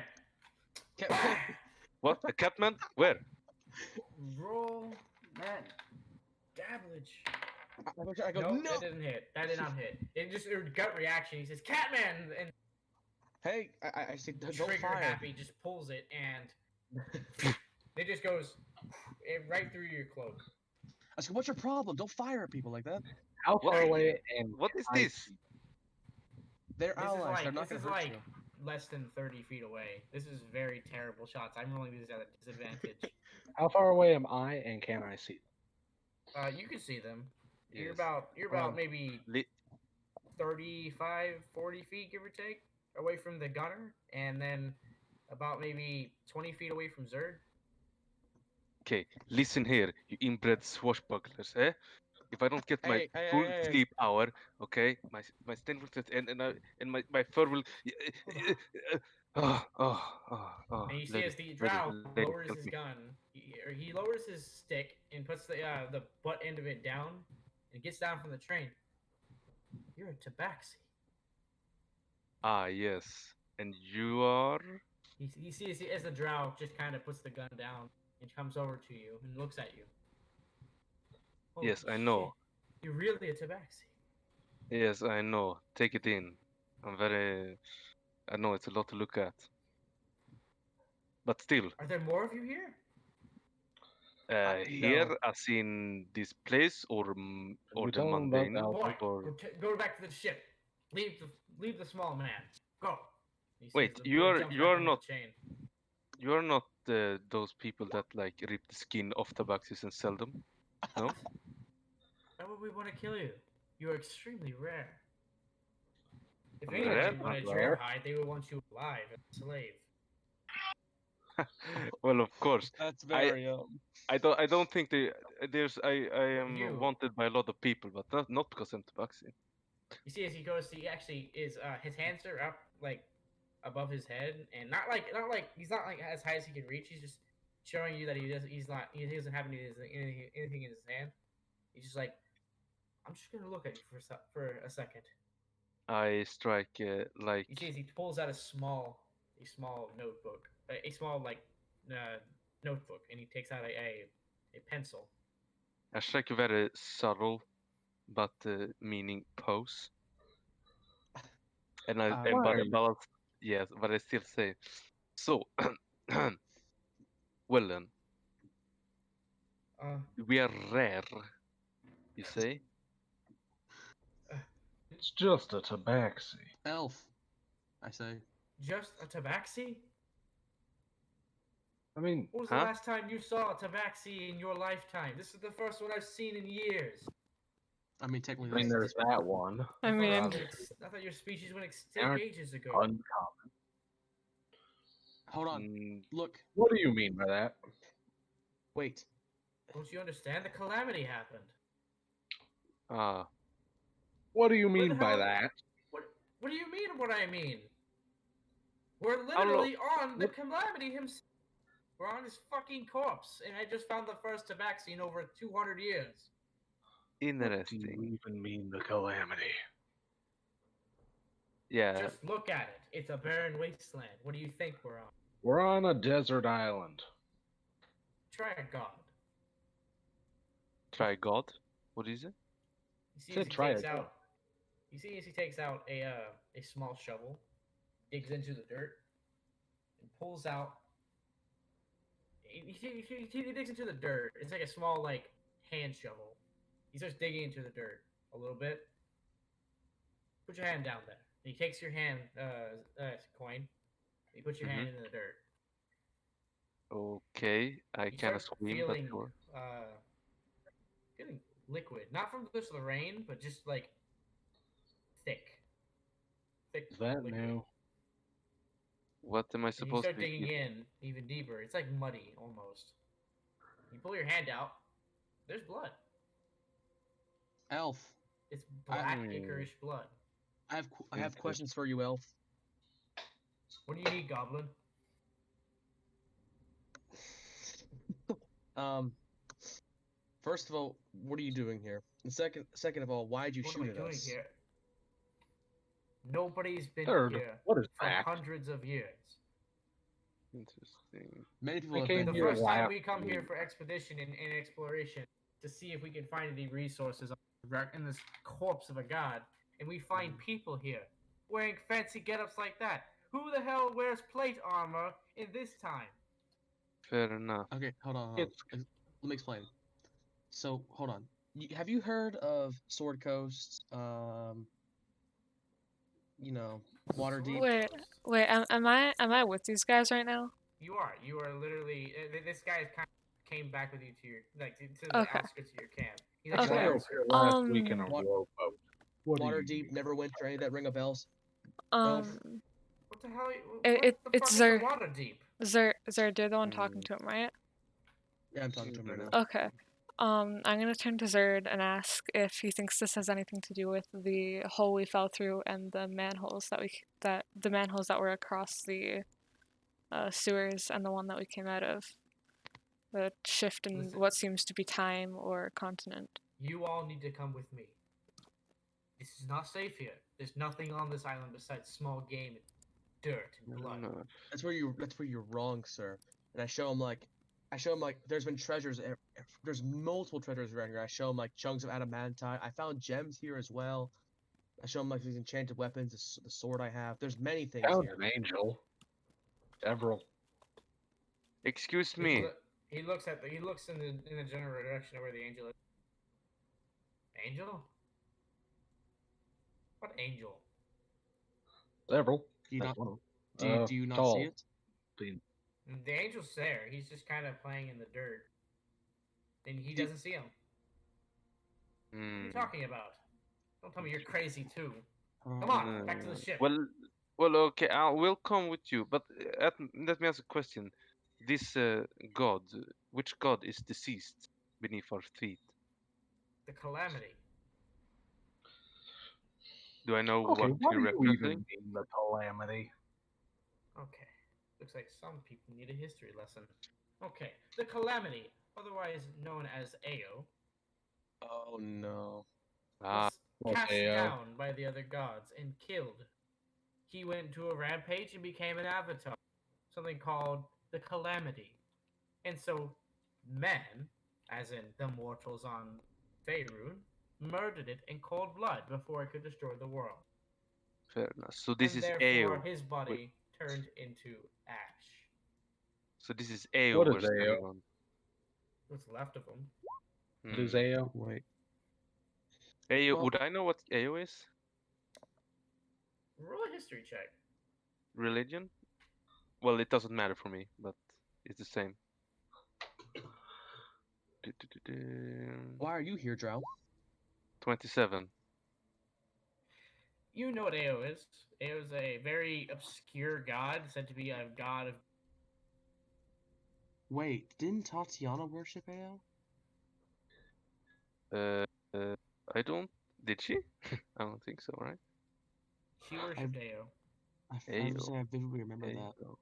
What? A catman? Where? Roll that dabblage. I go, Nope, no! that didn't hit. That did not hit. It just a gut reaction. He says, "Catman!" and Hey, I say, don't Trigger fire. Happy just pulls it, and it just goes right through your cloak. I said, what's your problem? Don't fire at people like that. How What? far away and What is I this? see- They're This allies. is They're like not this gonna is hurt like you. less than 30 feet away. This is very terrible shots. I'm rolling these at a disadvantage. How far away am I, and can I see them? You can see them. You're Yes. about maybe Li- 35, 40 feet, give or take, away from the gunner, and then about maybe 20 feet away from Zerd. Okay, listen here, you inbred swashbucklers, eh? If I don't get my Hey, full hey. sleep hour, okay, my skin will and my fur will. Oh, And you see lady, as the lady, drow lady, lowers help his me. gun, he lowers his stick and puts the butt end of it down and gets down from the train. You're a tabaxi. Ah, yes, and you are. You see as the drow just kind of puts the gun down and comes over to you and looks at you. Holy Yes, I know. shit, you're really a tabaxi. Yes, I know. Take it in. I know it's a lot to look at, but still, Are there more of you here? here No. as in this place or You're the talking about mundane Al- Boy, or. go back to the ship. Leave the small man. Go. He says Wait, the you boy are- jumps you back are onto not- the chain. You are not those people that like rip the skin off tabaxis and sell them. No? Why would we want to kill you? You are extremely rare. If I'm anyone rare? wanted Not your rare. hide, they would want you alive as a slave. Well, of course. That's very I don't think I am You- wanted by a lot of people, but not because I'm tabaxi. You see, as he goes, he actually is his hands are up, like above his head, and not like he's not like as high as he can reach. He's just showing you that he doesn't have anything in his hand. He's just like, I'm just gonna look at you for a second. I strike like You see as he pulls out a small notebook, a small notebook, and he takes out a pencil. I strike a very subtle, but meaning pose. And yes, but I still say, so, well then, we are rare, you say? It's just a tabaxi. Elf, I say. Just a tabaxi? I mean, What was the Huh? last time you saw a tabaxi in your lifetime? This is the first one I've seen in years. I mean, technically, I mean, that's there's that one. I mean, I thought your species went extinct Aren't ages ago. Uncommon. hold on. Mm, Look, What do you mean by that? wait. Don't you understand? The calamity happened. ah, What do you Where the mean by hell- that? What do you mean? What I mean? We're How lo- literally on the calamity himself. We're on his fucking corpse, and I just found the first tabaxi in over 200 years. What do you interesting. even mean the calamity? Yeah, Just look at it. It's a barren wasteland. What do you think we're on? We're on a desert island. Try a god. try God. What is it? You see Said as he try takes a god. out. You see as he takes out a small shovel, digs into the dirt, and pulls out. He digs into the dirt. It's like a small hand shovel. He starts digging into the dirt a little bit. Put your hand down there. And he takes your hand coin. He puts your hand into the dirt. Okay, I You kind of start swim, but feeling sure. feeling liquid, not from just the rain, but just like thick. Is that liquid. new? What am I And you supposed to start be digging feeling? in even deeper. It's like muddy almost. You pull your hand out. There's blood. Elf, It's black, Hmm. ichorish blood. I have questions for you, Elf. What do you need, Goblin? First of all, what are you doing here? And second of all, why'd you What am shoot I at doing us? here? Nobody's been Third, here what is for that? hundreds of years. Interesting. Many people I have came been The here here. first time last we come here week. for expedition and exploration to see if we can find any resources in this corpse of a god, and we find people here wearing fancy get-ups like that. Who the hell wears plate armor in this time? Fair enough. Okay, hold on. It's- Let me explain. So, hold on. Have you heard of Sword Coast? Waterdeep. wait, am I with these guys right now? You are literally. This guy kind of came back with you to your to the Okay. outskirts of your camp. He's I like, saw Okay. you "What's here last week in a Wa- rowboat. What do you Waterdeep, mean? Neverwinter, any of that ring of bells? Elf. What the hell? It- What the it's fuck is Zer- the water deep? Zerd, you're the one talking to him, right? Yeah, I'm talking to him right now. Okay. I'm gonna turn to Zerd and ask if he thinks this has anything to do with the hole we fell through and the manholes that were across the sewers and the one that we came out of. The shift in Listen. what seems to be time or continent. You all need to come with me. This is not safe here. There's nothing on this island besides small game, and dirt, and blood. No. That's where you're wrong, sir. And I show him like there's been treasures. There's multiple treasures around here. I show him like chunks of adamantite. I found gems here as well. I show him like these enchanted weapons, the sword I have. There's many things Found here. an angel. Several. Excuse me. He looks in the general direction of where the angel is. Angel? What angel? Several. Do you That's not one of them. do you not tall. see it? The angel's there. He's just kind of playing in the dirt, and he doesn't see him. What are Hmm. you talking about? Don't tell me you're crazy too. Come Come on, back to the ship. Well, okay. We'll come with you, but let me ask a question. This god, which god is deceased beneath our feet? The calamity. Do I know Okay, what what you're do you even referencing? mean the calamity? Okay. Looks like some people need a history lesson. Okay. The Calamity, otherwise known as Ao, Oh no. Ah, was cast Ao. down by the other gods and killed. He went into a rampage and became an avatar, something called the Calamity. And so, men, as in the mortals on Faerun, murdered it in cold blood before it could destroy the world. fair enough. So this And is therefore, AO. his body turned into ash. So this is AO What we're is standing AO? on. What's left of him? What is Hmm. AO? Wait. AO, Well- would I know what AO is? Roll a history check. Religion? Well, it doesn't matter for me, but it's the same. Why are you here, Drow? 27. You know what Ao is. Ao is a very obscure god, said to be a god of. Wait, didn't Tatiana worship Ao? I don't. Did she? I don't think so, right? She worshipped Ao. I was saying I vividly remember that. AO.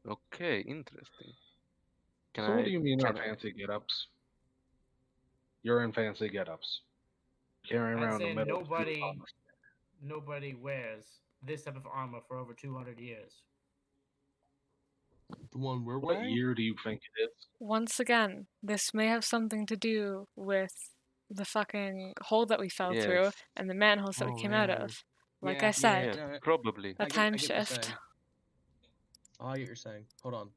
Okay, interesting. Can So I? what do you mean can our I- fancy get-ups? You're in fancy get-ups. Carrying As around the in middle. nobody wears this type of armor for over 200 years. The one we're What wearing? year do you think it is? Once again, this may have something to do with the fucking hole that we fell through Yes. and the manholes that we Oh, came yeah, out yeah. of. Like Yeah, I said, Yes, no, probably. a I time get what you're shift. saying. Oh, I get what you're saying. Hold on.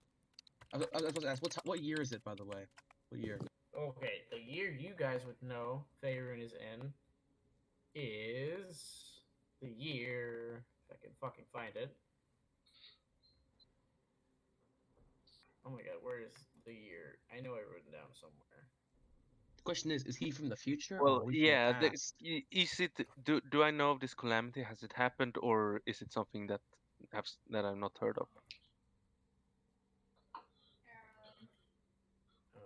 I was supposed to ask, what year is it, by the way? What year? Okay, the year you guys would know Faerun is in is the year. If I can fucking find it. Oh my god, where is the year? I know I wrote it down somewhere. The question is he from the future Well, or are we yeah. from the past? Is it? Do I know of this calamity? Has it happened, or is it something that that I've not heard of? Oh.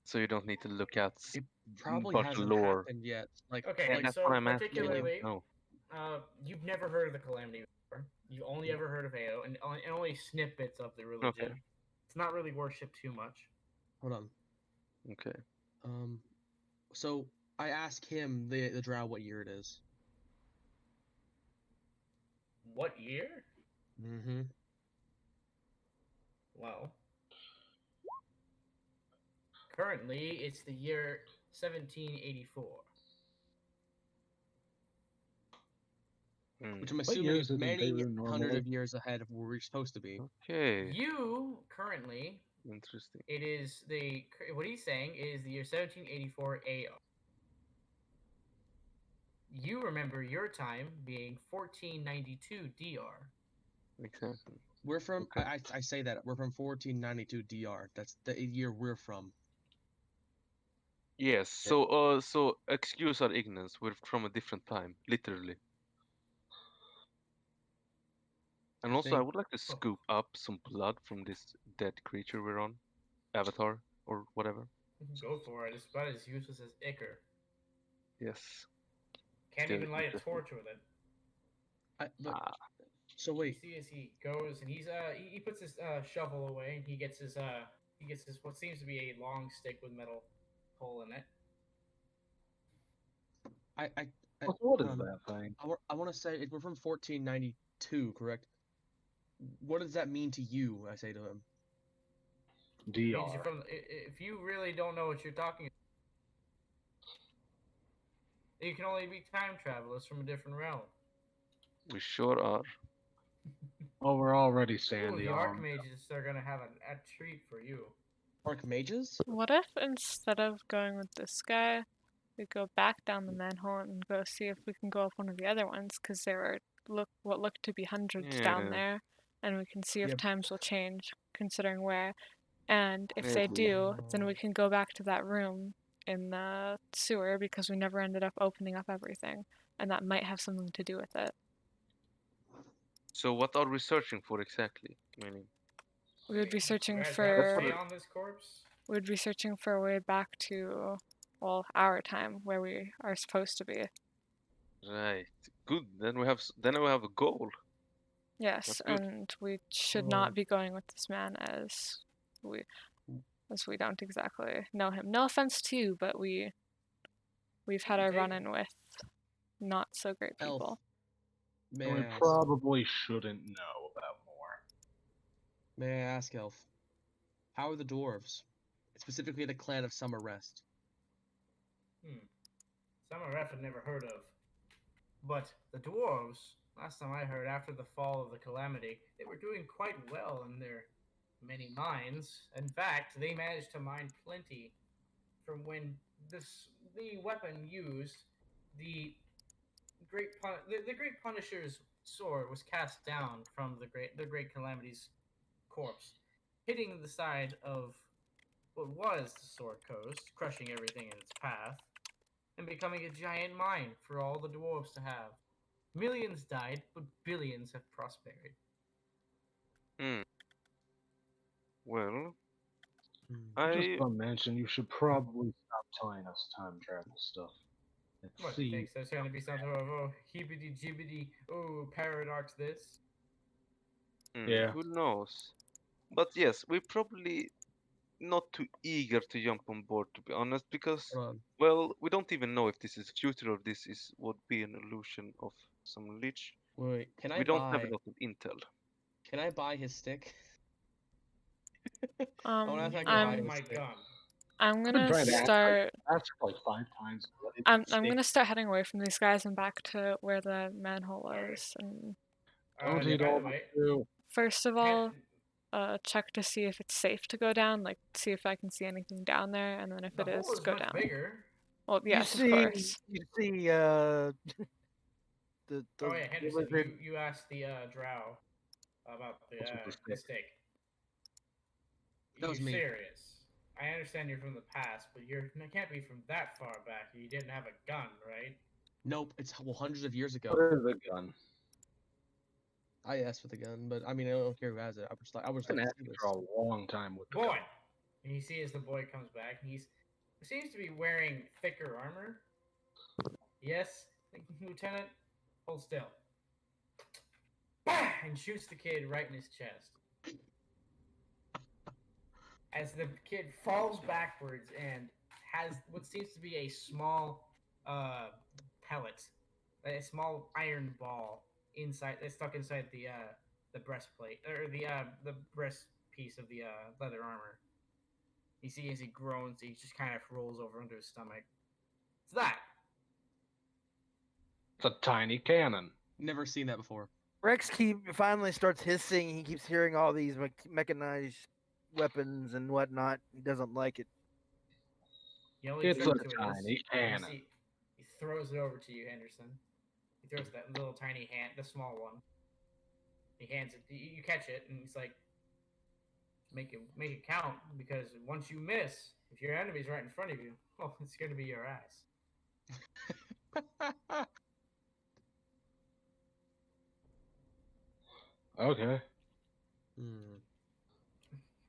So you don't need to look at It probably bunch of hasn't lore. happened yet. Like, Okay, Yeah, like that's so what I'm asking. particularly, No. you've never heard of the Calamity before. You've only ever heard of Ao, and only snippets of the religion. Okay. It's not really worshipped too much. hold on. Okay. So I asked him the drow what year it is. What year? Mm-hmm. Well, currently it's the year 1784. Which I'm What assuming year is is it in many Faerun hundreds normally? of years ahead of where we're supposed to be. Okay. You currently, Interesting. it is what he's saying is the year 1784 AO. You remember your time being 1492 DR. Exactly. We're from. Okay. I say that we're from 1492 DR. That's the year we're from. Yes. So excuse our ignorance. We're from a different time, literally. And also, I think- would like to scoop up some blood from this dead creature we're on, Avatar or whatever. Go for it. It's about as useless as Icar. Yes. Can't Still even light a interesting. torch with it. But, Ah. so You wait. see as he goes and he puts his shovel away and he gets his what seems to be a long stick with metal hole in it. What is um, that thing? I want to say we're from 1492, correct? What does that mean to you? I say to him. Means DR. you're from, if you really don't know what you're talking about, you can only be time travelers from a different realm. We sure are. Oh, we're already Ooh, standing the on. Archmages are gonna have a treat for you. Archmages? What if instead of going with this guy, we go back down the manhole and go see if we can go up one of the other ones? Because there are what look to be hundreds down Yeah. there, and we can see if Yep. times will change considering where. And if they Maybe. do, then we can go back to that room in the sewer because we never ended up opening up everything, and that might have something to do with it. So what are we searching for exactly? Meaning. We would be searching You guys have for a stay on this corpse? we'd be searching for a way back to, well, our time where we are supposed to be. Right. Good. Then we have a goal. Yes, good. and we should Oh. not be going with this man as we don't exactly know him. No offense to you, but we've had our Take- run-in with not so great Elf. people. May And I we ask? probably shouldn't know about more. May I ask, Elf? How are the dwarves, specifically the clan of Summer Rest? Summer Ref had never heard of. But the dwarves, last time I heard, after the fall of the calamity, they were doing quite well in their many mines. In fact, they managed to mine plenty from when the weapon used, the the Great Punisher's sword was cast down from the Great Calamity's corpse, hitting the side of what was the Sword Coast, crushing everything in its path, and becoming a giant mine for all the dwarves to have. Millions died, but billions have prospered. Well, Just I want to mention, you should probably stop telling us time travel stuff. Let's What, you see. think there's going to be some sort of, hibbity jibbity, paradox this? Yeah. who knows? But yes, we're probably not too eager to jump on board, to be honest, because Hold on. well, we don't even know if this is future or this is would be an illusion of some leech. Wait, can I We don't have buy? a lot of intel. Can I buy his stick? I wanna ask if I can buy I'm his my stick. gun. I'm been gonna trying to ask, start. That's like 5 times. What is I'm the stick? gonna start heading away from these guys and back to where the manhole is. And Don't By eat the all way, the first of all, check to see if it's safe to go down. Like, see if I can see anything down there, and then if the it is, hole is go much down. bigger. Well, yes, you of see, course. You see, the Oh yeah, Henderson, lizard. you asked the drow about What's with the the stick? stick. That was You're me. serious. I understand you're from the past, but you can't be from that far back. You didn't have a gun, right? Nope, it's hundreds of years ago. What is a gun? I asked for the gun, but I mean, I don't care who has it. I was I've been like, asking for a long time with the Boy! gun. And you see as the boy comes back, he seems to be wearing thicker armor. Yes, Lieutenant, hold still. Bah! And shoots the kid right in his chest. As the kid falls backwards and has what seems to be a small pellet, a small iron ball inside, stuck inside the breastplate or the breast piece of the leather armor. You see as he groans, he just kind of rolls over into his stomach. It's that. It's a tiny cannon. never seen that before. Rex finally starts hissing. He keeps hearing all these mechanized weapons and whatnot. He doesn't like it. The only It's trick a to it is tiny you cannon. see, he throws it over to you, Henderson. He throws that little tiny hand, the small one. He hands it. You catch it, and he's like, make it count, because once you miss, if your enemy's right in front of you, well, it's going to be your ass. Okay. Hmm.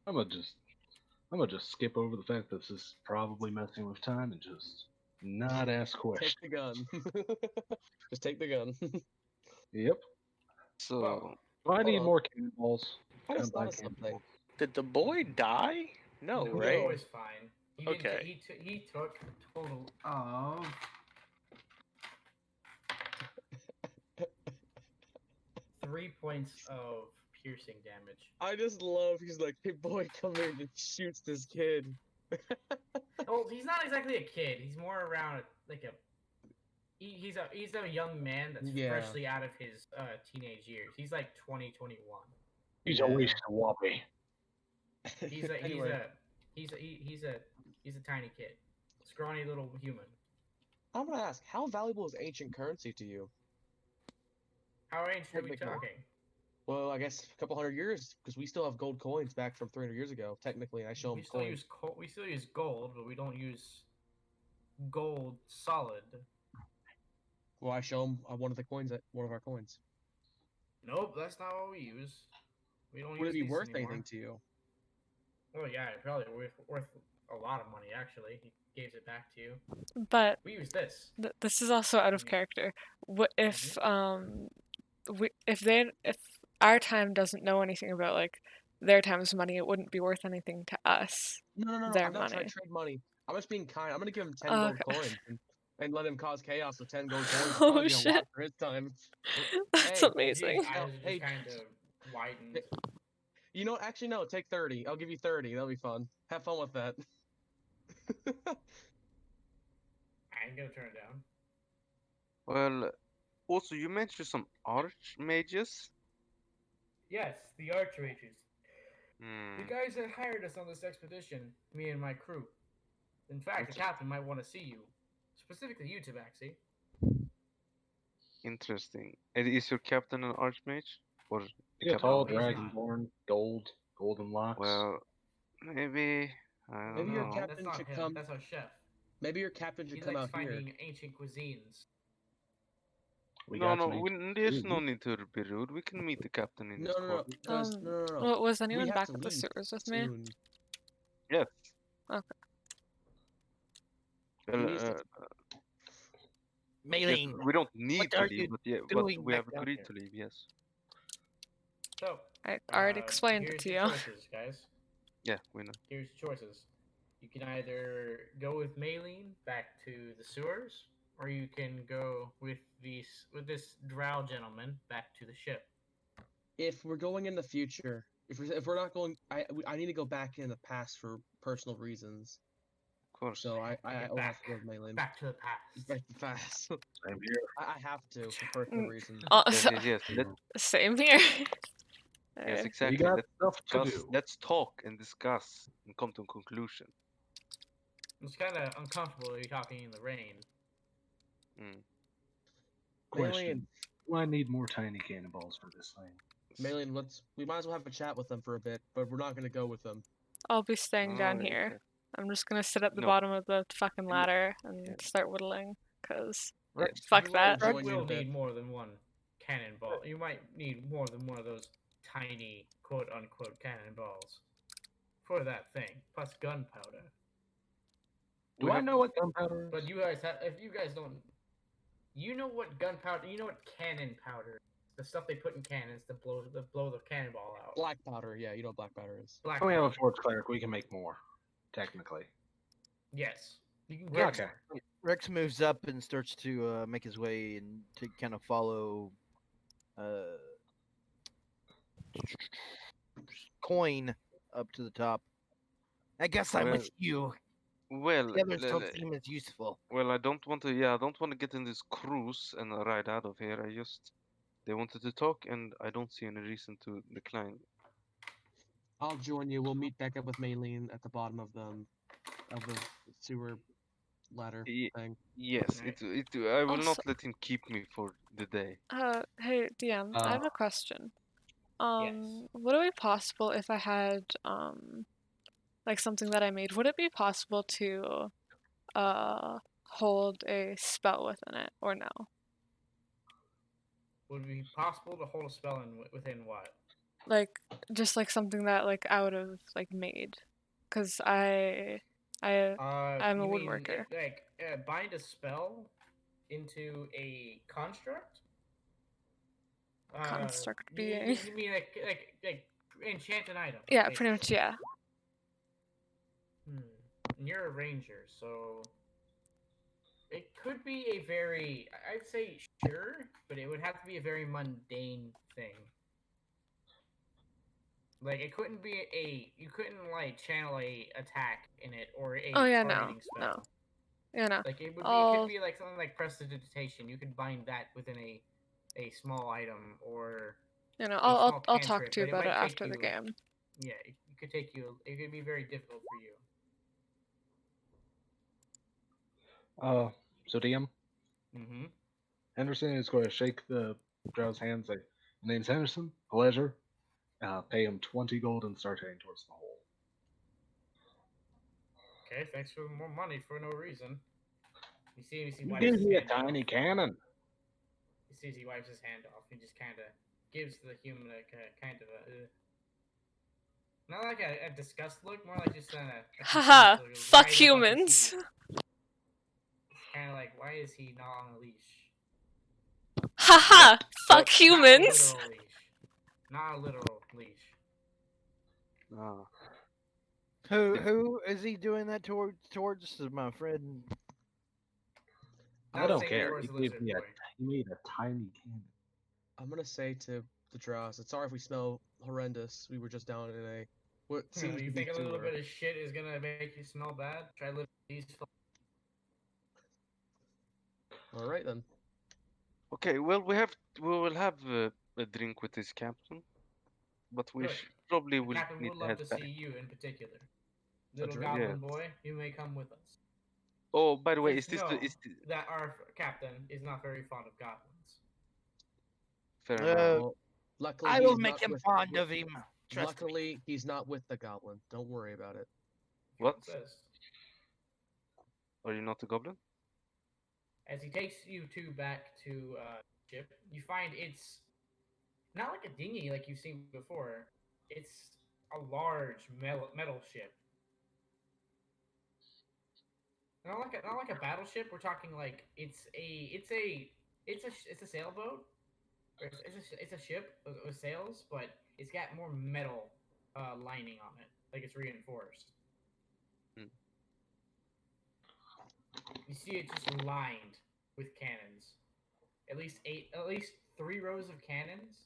I'm gonna just skip over the fact that this is probably messing with time and just not ask questions. Take the gun. Just take the gun. Yep. So Well, Do I need on. more cannonballs? I Can just I buy thought of something. cannonballs? Did the boy die? No, the right? boy is fine. He didn't Okay. he took a total of 3 points of piercing damage. I just love he's like, hey boy, come here and shoots this kid. Well, he's not exactly a kid. He's more around like a. He's a young man that's Yeah. freshly out of his teenage years. He's like 20, 21. He's Yeah. a waste of whoppy. Anyway, He's a tiny kid, scrawny little human. I'm gonna ask, how valuable is ancient currency to you? How ancient are we Technically. talking? Well, I guess a couple hundred years, because we still have gold coins back from 300 years ago. Technically, I show We them still coins. use gold, but we don't use gold solid. Well, I show them one of the coins, one of our coins. Nope, that's not what we use. We don't Would it use be these worth anymore. anything to you? Well, yeah, it probably worth a lot of money. Actually, he gives it back to you. But We use this. this is also out of Mhm. character. What if if our time doesn't know anything about like their time's money. It wouldn't be worth anything to us. No. Their I'm not trying money. to trade money. I'm just being kind. I'm gonna give him 10 Oh, gold okay. coins and let him cause chaos with 10 gold coins. It's Oh, probably be a shit. lot for his time. That's Hey, amazing. His eyes are hey, just kind of widened. you know what? Actually, no. Take 30. I'll give you 30. That'll be fun. Have fun with that. I ain't gonna turn it down. Well, also you mentioned some archmages. Yes, the Archmages. The Hmm. guys that hired us on this expedition, me and my crew. In fact, the captain might want to see you. Specifically you, Tabaxi. Interesting. And is your captain an archmage? Or the Yeah, captain tall, of the he's ship? not. dragonborn, golden locks. Well, maybe I don't Maybe your know. cap- That's Captain not should him. come- That's our chef. Maybe your captain should He come likes out here. finding ancient cuisines. We No, got no, some ancient there's no food. need to be rude. We can meet the captain in No, his no, no, quarters. because no. Well, was We anyone have back to at the leave sewers with me? soon. Yes. Okay. Well, need to- yes, Maylene, we don't need to are leave, you but yeah, but doing we back have down agreed here? to leave. Yes. So, I already explained here's it to your you. choices, guys. Yeah, we know. Here's your choices. You can either go with Maylene back to the sewers, or you can go with this drow gentleman back to the ship. If we're going in the future, if we're not going, I need to go back in the past for personal reasons. Of course. So I Get will have back. to go with Maylin. Back to the past. Back to fast. Same here. I have to for personal reasons. Yes. Same here. Yes, Alright. exactly. We got stuff to Let's do. let's talk and discuss and come to a conclusion. It's kind of uncomfortable to be talking in the rain. Mm. Question: Do I need more tiny cannonballs for this thing? Maylin, we might as well have a chat with them for a bit, but we're not gonna go with them. I'll be staying down Oh, here. okay. I'm just gonna sit at the No. bottom of the fucking No. ladder and Yeah. start whittling, cause Rex, fuck you that. Will, Join you you a will bit. need more than one cannonball. You might need more than one of those tiny quote unquote cannonballs for that thing, plus gunpowder. Do We I have- know what gunpowder is? But you guys have, if you guys don't, you know what gunpowder, you know what cannon powder, the stuff they put in cannons to blow the cannonball out. Black powder, yeah, you know what black powder is. Black Oh, we have a powder. forge cleric. We can make more, technically. Yes, you can get Okay. more. Rex moves up and starts to make his way and to kind of follow Coin up to the top. I guess I'm with you. Well, The others don't seem as useful. well, I don't want to. Yeah, I don't want to get in this cruise and ride out of here. They wanted to talk, and I don't see any reason to decline. I'll join you. We'll meet back up with Maylin at the bottom of the sewer ladder Ye- thing. Yes, Right. I will Also- not let him keep me for the day. Hey DM, I have a question. Yes. Would it be possible if I had like something that I made, would it be possible to hold a spell within it or no? Would it be possible to hold a spell within what? Like just like something that like I would have like made, cause I'm a You mean, woodworker. like bind a spell into a construct. Construct You being. mean like enchant an item? Yeah, pretty much. basically. Yeah. And you're a ranger, so it could be a very, I'd say sure, but it would have to be a very mundane thing. Like it couldn't be you couldn't like channel a attack in it or a Oh yeah, no, targeting spell. no. Yeah, no. Like it would be, it I'll- could be like something like prestidigitation. You could bind that within a small item or You know, a I'll small talk cantrip, to you but it about it might take after the you- game. yeah, it could take you. It could be very difficult for you. So DM Mm-hmm. Henderson is going to shake the drow's hand. Say, "My name's Henderson. Pleasure." Pay him 20 gold and start heading towards the hole. Okay, thanks for more money for no reason. You see You wipes give his me a hand off. tiny cannon. You see as he wipes his hand off, he just kind of gives the human like a kind of a, not like a disgust look, more like just a Haha, confused look, fuck right above his humans. ear. Kind of like, why is he not on a leash? Haha, fuck Not a humans. literal leash. not a literal leash. Ah. Who is he doing that towards my friend? I Not don't saying care. towards He the gave lizard me boy. he made a tiny cannon. I'm gonna say to the Drows, it's sorry if we smell horrendous. We were just down in a what seems You to be think a little sewer. bit of shit is gonna make you smell bad? Try living these. All right then. Okay, well we will have a drink with this captain, but we Good. probably The will captain need would to love head to back. see you in particular. Little drink? goblin Yeah. boy, you may come with us. Oh, by the way, is Just this know the, is the, that our captain is not very fond of goblins. fair Uh, enough? Well, luckily I will he's make not him with, fond with- of him. Trust me. Luckily he's not with the goblin. Don't worry about it. What? Says. Are you not a goblin? As he takes you two back to ship, you find it's not like a dinghy like you've seen before. It's a large metal ship. Not like a battleship. We're talking like it's a sailboat. Or it's a ship with sails, but it's got more metal lining on it, like it's reinforced. Hmm. You see it just lined with cannons. At least 3 rows of cannons.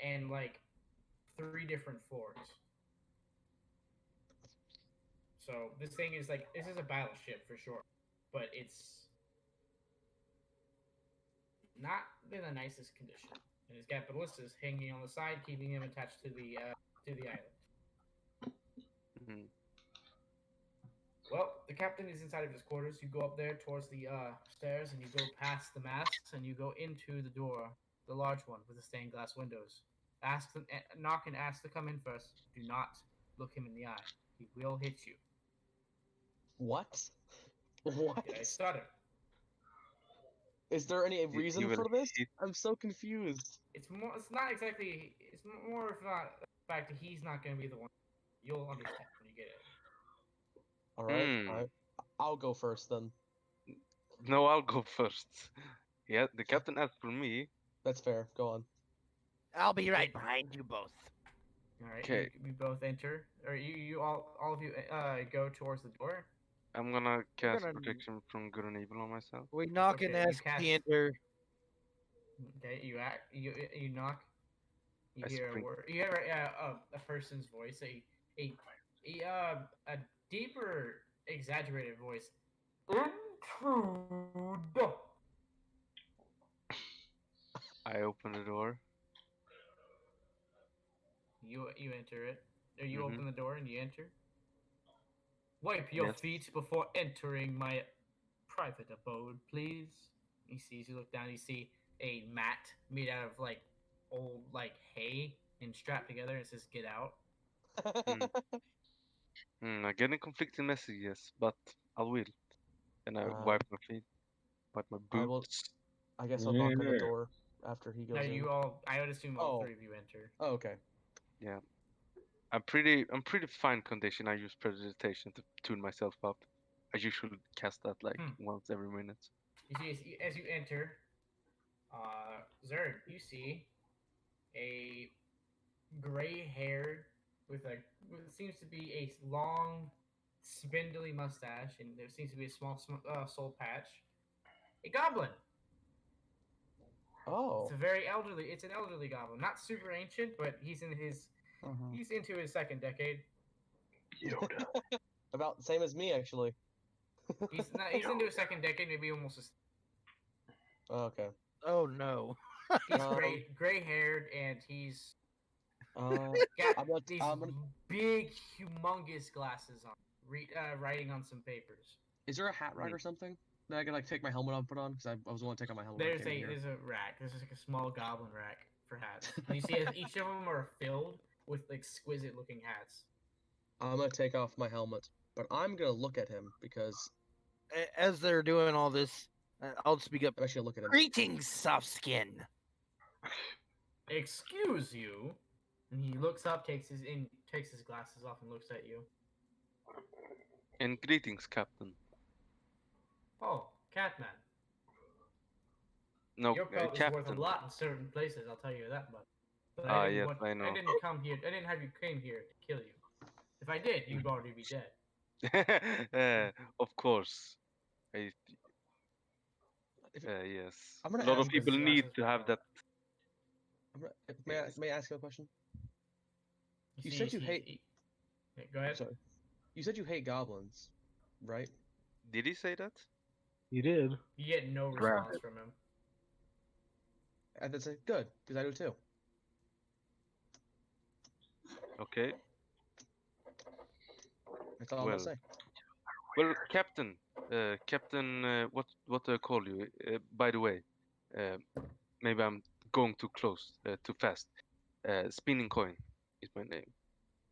And like 3 different floors. So this thing is this is a battleship for sure, but it's not in the nicest condition. And it's got ballistas hanging on the side, keeping him attached to the island. Mhm. Well, the captain is inside of his quarters. You go up there towards the stairs, and you go past the masts, and you go into the door, the large one with the stained glass windows. Knock and ask to come in first. Do not look him in the eye. He will hit you. What? What? Did I stutter? Is there any He reason will for this? hit- I'm so confused. It's not exactly. It's more of not the fact that he's not going to be the one. You'll understand when you get it. All right, Hmm. all right. I'll go first then. No, I'll go first. Yeah, the captain asked for me. That's fair. Go on. I'll be right behind you both. All right. Okay. You both enter, or you all of you go towards the door. I'm gonna cast gonna- protection from good and evil on myself. We knock and Okay, you ask cast- the enter. Okay, you knock. You I hear a spring- word. You hear a person's voice, a deeper, exaggerated voice. Intrude. I open the door. You enter it, or you Mhm. open the door and you enter. Wipe your Yes. feet before entering my private abode, please. He sees you look down. You see a mat made out of old hay and strapped together. And it says "Get out." I'm getting conflicting messages, but I will. And I Uh, wipe my feet, wipe my I will- boots. I guess I'll knock on the Yeah. door after he goes No, in. you all. I would assume all Oh. 3 of you enter. Oh, okay. I'm pretty fine condition. I use prestidigitation to tune myself up. I usually cast that once every minute. You see, as you enter, Zerd, you see a gray-haired with what seems to be a long, spindly mustache, and there seems to be a small soul patch. A goblin. Oh. It's a very elderly. It's an elderly goblin, not super ancient, but he's in his. He's into his 2nd decade. Yoda. About the same as me, actually. He's not. He's into his 2nd decade, maybe almost. Oh, okay. Oh no. He's Um, gray-haired, and he's Uh, got I'm gonna- these I'm gonna- big, humongous glasses on, writing on some papers. is there a hat rack or something that I can take my helmet off and put on? Because I was the one to take off my helmet. when I There's came in here. there's a rack. There's a small goblin rack for hats. And you see, each of them are filled with exquisite-looking hats. I'm gonna take off my helmet, but I'm gonna look at him because As they're doing all this, I'll speak up. I'm actually gonna look at him. Greetings, soft skin. Excuse you. And he looks up, takes his glasses off, and looks at you. And greetings, Captain. Oh, Catman. No, Your pelt is worth a captain. lot in certain places, I'll tell you that much. But Ah, I didn't yes, want, I know. I didn't come here. I didn't have you came here to kill you. If I did, you'd already be dead. Of course. I, If, yes. I'm A gonna lot of ask people this. need to have that. may I ask you a question? You See, said you see, hate- he- Yeah, go ahead. Sorry. You said you hate goblins, right? Did he say that? You did. You get no Grab response it. from him. And that's like, good, because I do too. Okay. That's all I'm gonna Well. say. Well, Captain. Captain. What do I call you? By the way, maybe I'm going too close, too fast. Spinning coin is my name.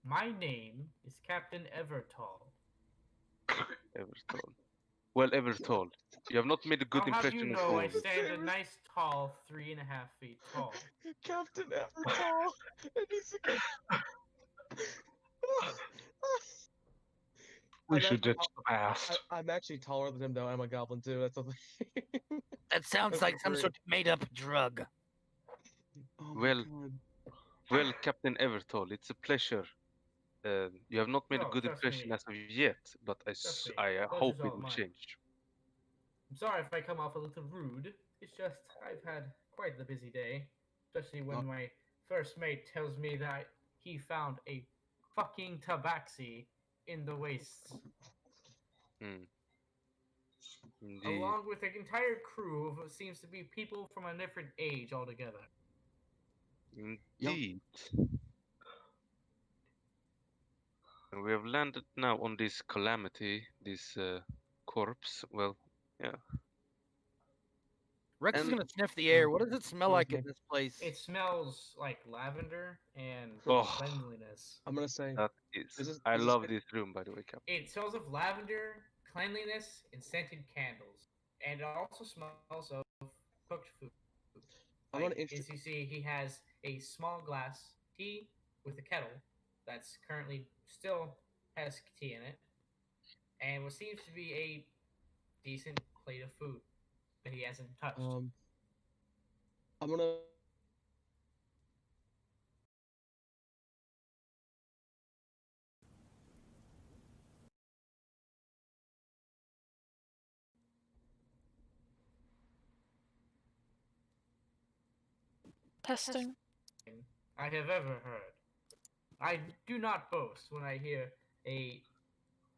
My name is Captain Evertall. Evertall. Well, Evertall, you have not made a good I'll have impression you at know, all. I stand a nice, tall, 3.5 feet tall. Captain Evertall. It needs to We I'm should actually- ditch the past. I'm actually taller than him, though. I'm a goblin too. That's something. That sounds That's like some great. sort of made-up drug. Oh my Well, God. Well, Captain Evertall, it's a pleasure. You have not made a No, good trust impression me. as of yet, but Trust me, I pleasure's hope it all will mine. change. I'm sorry if I come off a little rude. It's just I've had quite the busy day, especially when Oh. my first mate tells me that he found a fucking tabaxi in the wastes, Hmm. Indeed. along with an entire crew of what seems to be people from a different age altogether. Indeed. And we have landed now on this calamity, this corpse. Well, yeah. Rex is And- gonna sniff the air. What does it smell like in Mhm. this place? It smells like lavender and Oh. cleanliness. I'm gonna say. That is. This is- I this is love good. this room, by the way, Cap. It smells of lavender, cleanliness, and scented candles. And it also smells of cooked food. I wanna As you see, he has a small glass tea with a kettle that's currently still has tea in it, and what seems to be a decent plate of food that he hasn't touched. I'm gonna. Testing. I have ever heard. I do not boast when I hear a.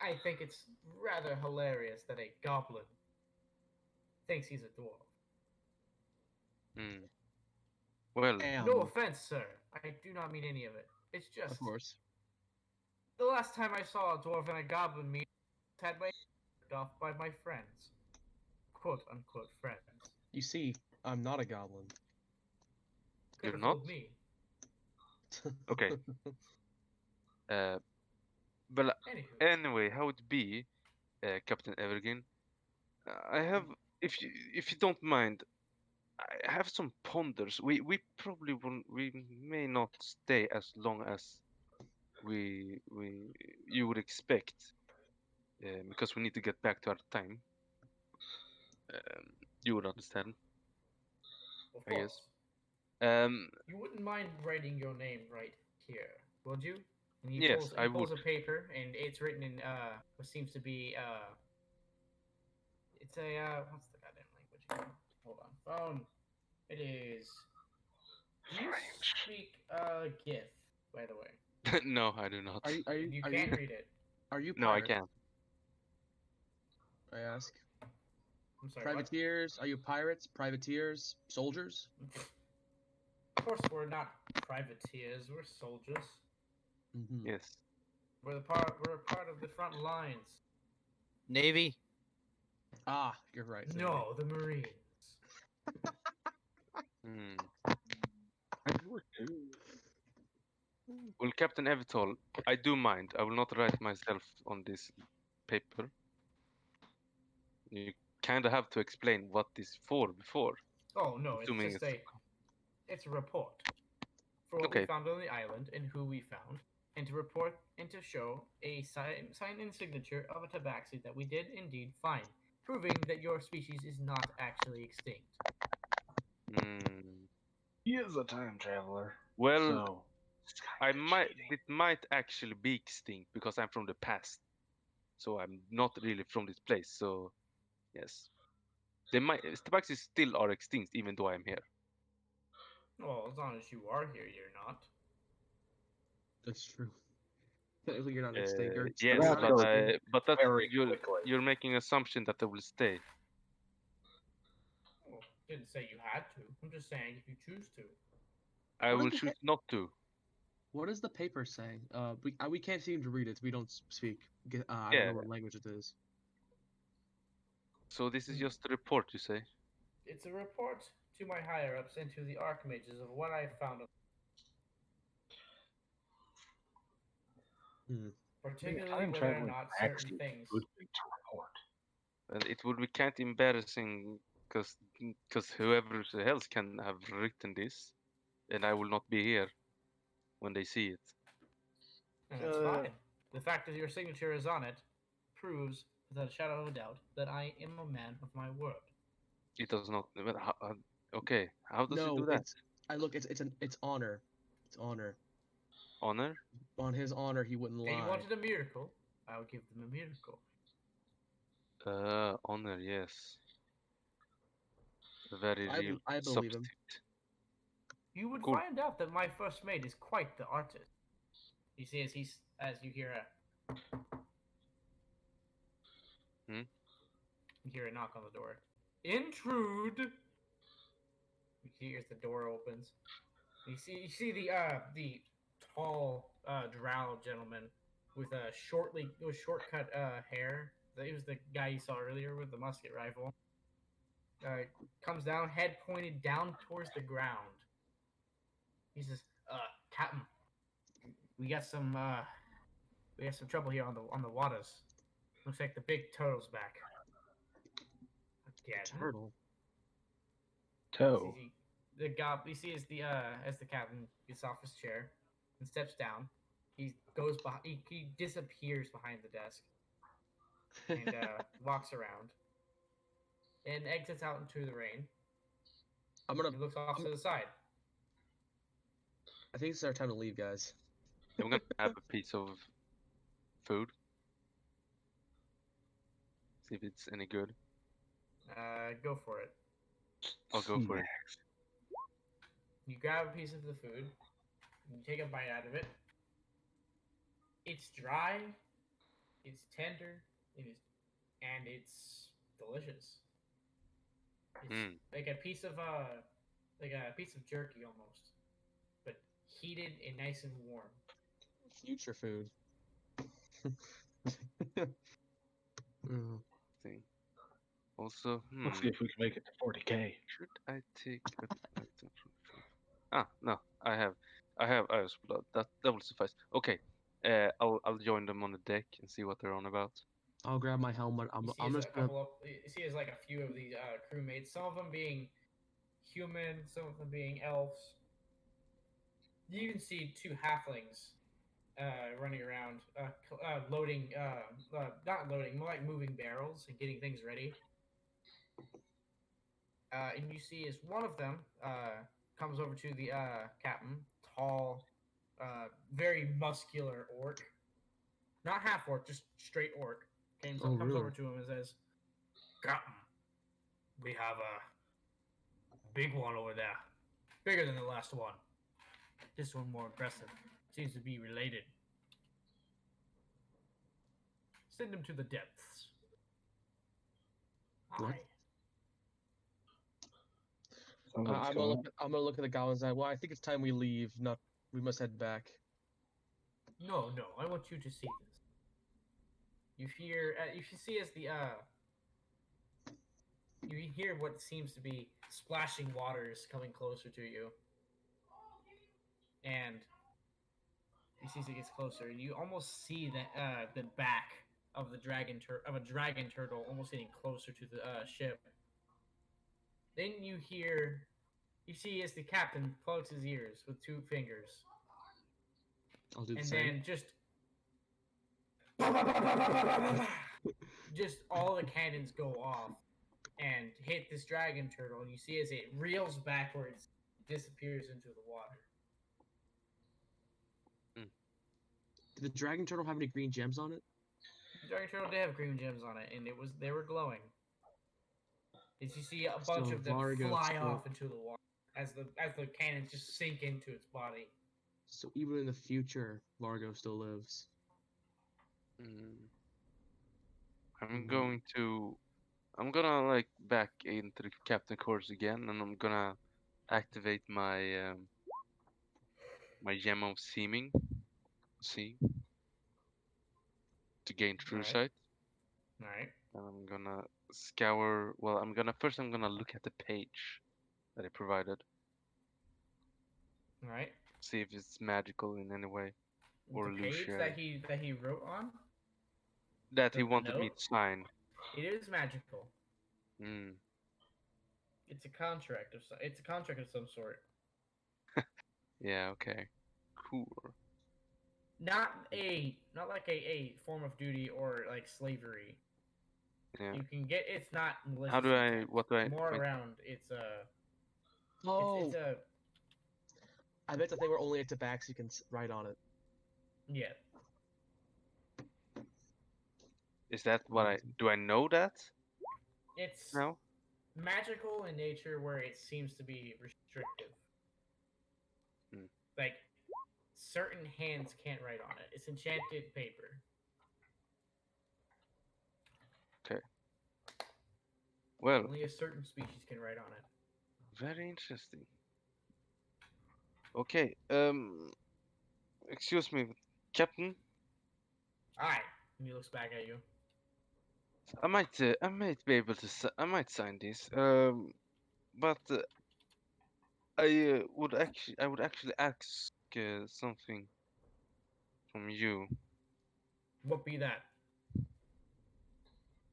I think it's rather hilarious that a goblin thinks he's a dwarf. Hmm. Well, No offense, sir. I do not mean any of it. It's just Of course. the last time I saw a dwarf and a goblin meet, I had my head ripped off by my friends, quote unquote friends. You see, I'm not a goblin. You're Could've not? fooled me. okay. Well, Anywho, anyway, how it be, Captain Evergreen? I have, if you don't mind, I have some ponders. We probably won't, we may not stay as long as you would expect, because we need to get back to our time. You would understand. of I course. guess. Um, You wouldn't mind writing your name right here, would you? And he Yes, pulls, I he pulls would. a paper, and it's written in what seems to be it's a what's the goddamn language? Again? Hold on, phone. It is. Do you speak GIF, by the way? no, I do not. Are you? Are you? You Are can't you? read it. Are you? No, I pirates? can't. I ask. I'm sorry. What? Privateers? Are you pirates? Privateers? Soldiers? Of course, we're not privateers. We're soldiers. Mm-hmm. Yes. We're a part of the front lines. Navy. Ah, you're right. Navy. No, the Marines. Hmm. I do it too. Well, Captain Evertall, I do mind. I will not write myself on this paper. You kind of have to explain what this for before. Oh no, it's Assuming just it's- it's a report for what we Okay. found on the island and who we found, and to report and to show a sign and signature of a tabaxi that we did indeed find, proving that your species is not actually extinct. Hmm. He is a time traveler. Well, So it's I kinda might. cheating. It might actually be extinct because I'm from the past, so I'm not really from this place. So yes, they might. Tabaxis still are extinct even though I'm here. Well, as long as you are here, you're not. That's true. Technically, you're not extinct. You're Yes, That not but goes extinct. but that very quickly. you're making assumption that they will stay. Well, didn't say you had to. I'm just saying if you choose to. I What will is the choose not to. What does the paper say? We can't seem to read it. We don't speak. I don't Yeah. know what language it is. So this is Hmm. just a report, you say? It's a report to my higher ups and to the Archmages of what I found. Particularly Time whether or traveling not Max certain is a things. good thing to report. And it would be kind of embarrassing because whoever else can have written this, and I will not be here when they see it. And that's Uh, fine. The fact that your signature is on it proves, without a shadow of a doubt, that I am a man of my word. It does not. But okay, how does it do No, that? it's honor. It's honor. Honor? On his honor, he wouldn't They lie. wanted a miracle. I'll give them a miracle. Honor. Yes. A very real I believe him. substitute. You would Cool. find out that my first mate is quite the artist. You see, as you hear a Hmm? you hear a knock on the door. Intrude. You hear as the door opens. You see the tall drow gentleman with a shortcut hair. He was the guy you saw earlier with the musket rifle. Comes down, head pointed down towards the ground. He says, Captain, we got some trouble here on the waters. Looks like the big turtle's back. Again. Turtle. Toe. The gob you see as the captain gets off his chair and steps down. He goes behind. He disappears behind the desk and walks around and exits out into the rain. I'm gonna. He looks off to the side. I think it's our time to leave, guys. I'm gonna have a piece of food. See if it's any good. Go for it. I'll go for it. You grab a piece of the food. You take a bite out of it. It's dry. It's tender. And it's delicious. It's Mm. like a piece of jerky almost, but heated and nice and warm. Future food. Thing. Also, Let's see if we can make it to 40k. should I take a item from food? Ah, no, I have Iris blood. That will suffice. Okay, I'll join them on the deck and see what they're on about. I'll grab my helmet. I'm just gonna. You see, as like a few of the crewmates, some of them being human, some of them being elves. You even see two halflings running around, loading, not loading, more like moving barrels and getting things ready. And you see as one of them comes over to the captain, tall, very muscular orc. Not half orc, just straight orc. Comes really? over to him and says, Captain, we have a big one over there. Bigger than the last one. This one more aggressive. Seems to be related. Send him to the depths. What? Aye. Something's I'm going gonna look at the goblins. Well, I think it's time we leave. Not. We must head back. No, I want you to see this. You hear, you see as the, you hear what seems to be splashing waters coming closer to you. And you see as it gets closer, and you almost see the back of the dragon turtle almost getting closer to the ship. Then you see as the captain plugs his ears with 2 fingers. I'll do the And same. then just all the cannons go off, and hit this dragon turtle, and you see as it reels backwards, disappears into the water. Did the dragon turtle have any green gems on it? The dragon turtle did have green gems on it, and they were glowing. As you see a bunch So of them Vargo fly spoke- off into the water as the cannons just sink into its body. So even in the future, Largo still lives. I'm gonna like back into the captain quarters again, and I'm gonna activate my my gem of seeing to gain true Alright. sight. All right. And I'm gonna scour. Well, I'm gonna look at the page that it provided, All right. see if it's magical in any way, or The page illusionary. that he wrote on, That he the wanted me note? to sign. it is magical. Mm. It's a contract of it's a contract of some sort. Yeah. Okay. Cool. Not like a form of duty or like slavery. Yeah. You can get it's not malicious. How do I? intent. What do I? More wait, around it's Oh, it's a I bet that they were only a tabaxi you can write on it. yeah. Is that what I? Do I know that? It's No. magical in nature where it seems to be restrictive. Hmm. Like certain hands can't write on it. It's enchanted paper. Well, Only a certain species can write on it. very interesting. Okay. Excuse me, Captain. Alright. And he looks back at you. I might be able to. I might sign this. But I would actually ask something from you. What be that?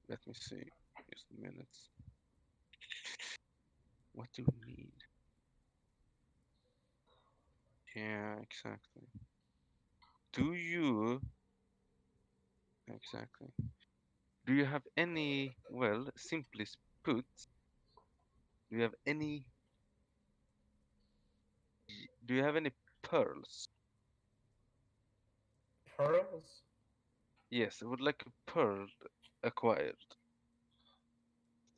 Let me see. Just a minute. What do we need? Yeah, exactly. Do you exactly? Do you have any? Well, simply put, do you have any? Do you have any pearls? Pearls? Yes, I would like a pearl acquired.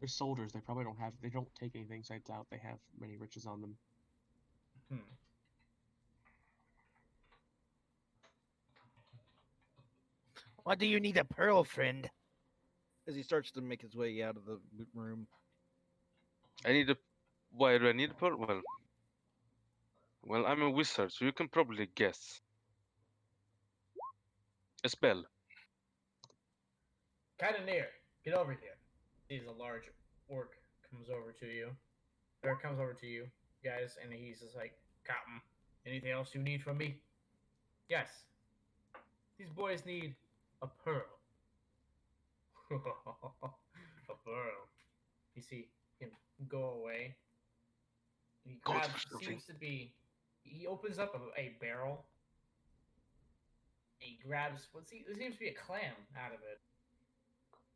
They're soldiers. They probably don't have. They don't take anything, so I doubt they have many riches on them. Hmm. Why do you need a pearl, friend? As he starts to make his way out of the room. I need a. Why do I need a pearl? Well, I'm a wizard, so you can probably guess. A spell. Kind of near. Get over here. Sees a large orc comes over to you. Or comes over to you guys, and he's just like, Captain, anything else you need from me? Yes. These boys need a pearl. A pearl. You see him go away. And he God, grabs, something. seems to be, he opens up a barrel. And he grabs, there seems to be a clam out of it.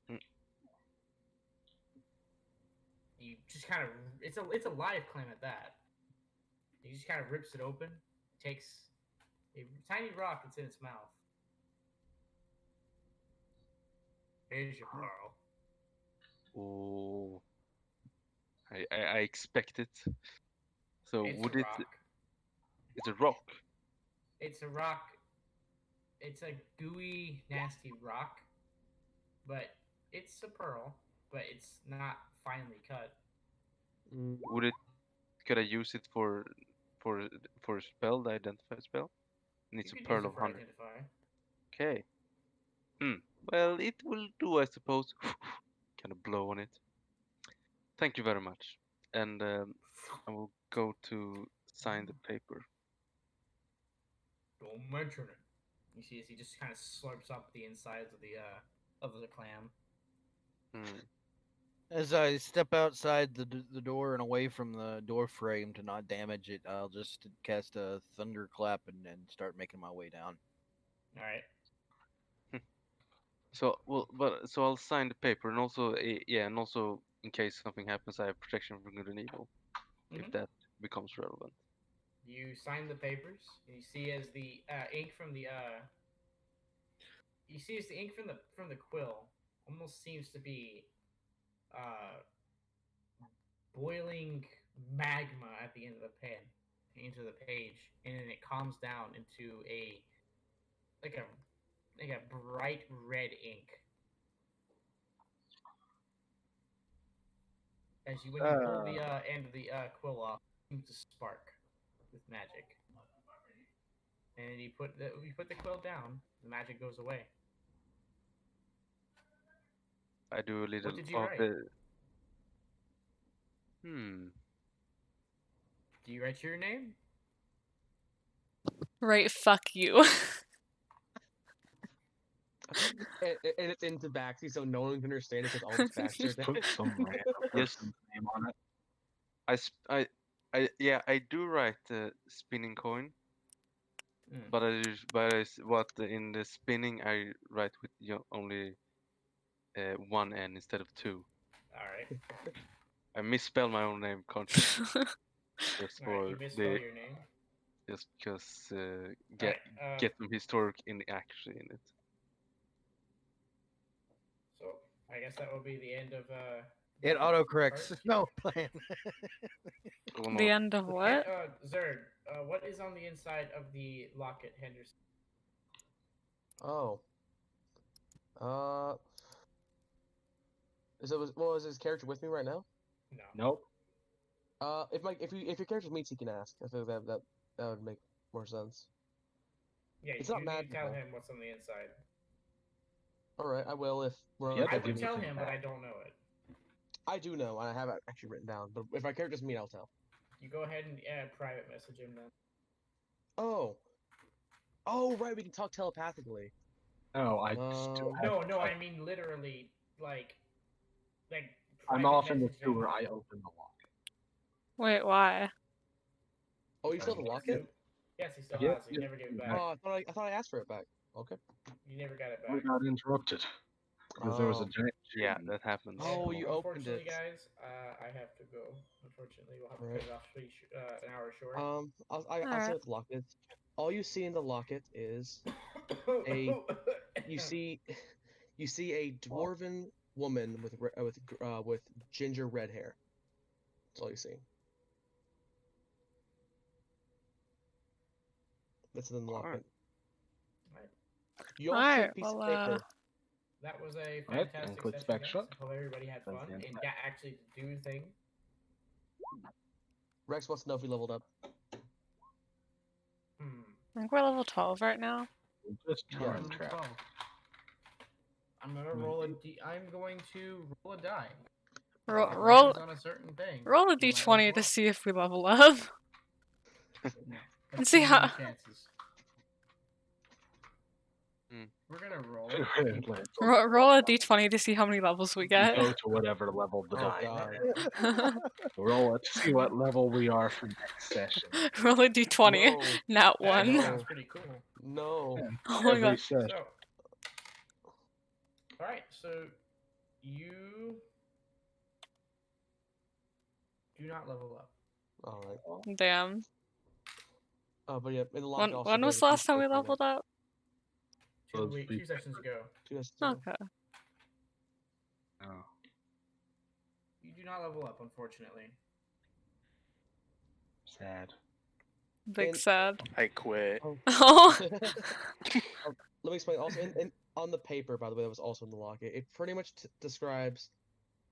Hmm. He just kind of, it's a live clam at that. He just kind of rips it open, takes a tiny rock that's in its mouth. Here's your pearl. Oh. I expect it. So It's would a it? rock. It's a rock. It's a rock. It's a gooey, nasty rock, but it's a pearl, but it's not finely cut. Would it? Could I use it for a spell, the identify spell? And it's You a could pearl use it of for 100. identify. Okay. Well, it will do, I suppose. Kind of blow on it. Thank you very much. And I will go to sign the paper. Don't mention it. You see as he just kind of slurps up the insides of the clam. Hmm. As I step outside the door and away from the door frame to not damage it, I'll just cast a thunderclap and start making my way down. All right. So I'll sign the paper, and also yeah, and also in case something happens, I have protection from good and evil. If Mhm. that becomes relevant. You sign the papers. And you see as the ink from the you see as the ink from the quill almost seems to be uh, boiling magma at the end of the pen into the page, and then it calms down into a like a bright red ink. As you when you pull the end of the quill off, it seems to spark with magic. And you put the quill down, the magic goes away. I do a little What did you of write? the. Do you write your name? Right, fuck you. And it's in Tabaxi, so no one can understand it because all the facts are there. Put some random Yes. person's name on it. I do write the spinning coin, Mm. but in the spinning I write with only one N instead of two. All right. I misspell my own name consciously just All right. for You misspell the your name. just because Alright, get some historic inaccuracy in it. So I guess that will be the end of It autocorrects. Art? No plan. Or The not. end of what? Zerd, what is on the inside of the locket, Henderson? Oh. Is his character with me right now? No. Nope. If your character meets, he can ask. I think that would make more sense. Yeah, It's you not need to tell magical. him what's on the inside. All right, I will if we're on Yeah, the I but would you tell can him, but I ask. don't know it. I do know, and I have it actually written down. But if our characters meet, I'll tell. You go ahead and private message him then. Oh, right, we can talk telepathically. No, I Um, No, I mean literally, like. I'm private off in the message him. sewer. I open the lock. Wait, why? Oh, you still have the locket? Yes, he still Yeah, has it. He yeah, never gave it yeah. back. Oh, I thought I asked for it back. Okay. You never got it We back. got interrupted because there was a Oh. giant. Yeah, shooting. that happens. Oh, you opened Unfortunately, it. guys, I have to go. Unfortunately, we'll have to Alright. cut it off an hour short. I'll say Alright. what the locket is. All you see in the locket is you see a dwarven woman with ginger red hair. That's all you see. That's in the Alright. locket. Alright. You also see a Alright, piece of well, paper. That was a Alright, fantastic and click session, spec guys. shot. Hope everybody had That's fun the end and of got actually to do the thing. Rex wants to know if he leveled up. I think we're level 12 right now. We just Yeah. time travel. I'm gonna roll a d. I'm going to roll a die. Roll, If it roll, lands on a certain thing. roll a we might d20 level to up. see if we level up. Let's see see how- the chances. Hmm. We're gonna roll. Roll a d20 to see how many levels we get. Go to whatever level the Oh die. god. Roll it to see what level we are for next session. Roll a d20. No. Not That one. No. sounds pretty cool. No. Yeah. Oh my Every god. session. So, all right. So you do not level up. Alright. Damn. But yeah, in the locket also When was there's the a last piece time of we paper in leveled up? Those 2 people. sessions ago. it. Just, you know, Okay. Oh. You do not level up, unfortunately. Sad. Big And- sad. I quit. Oh. Let me explain. Also, on the paper, by the way, that was also in the locket. It pretty much describes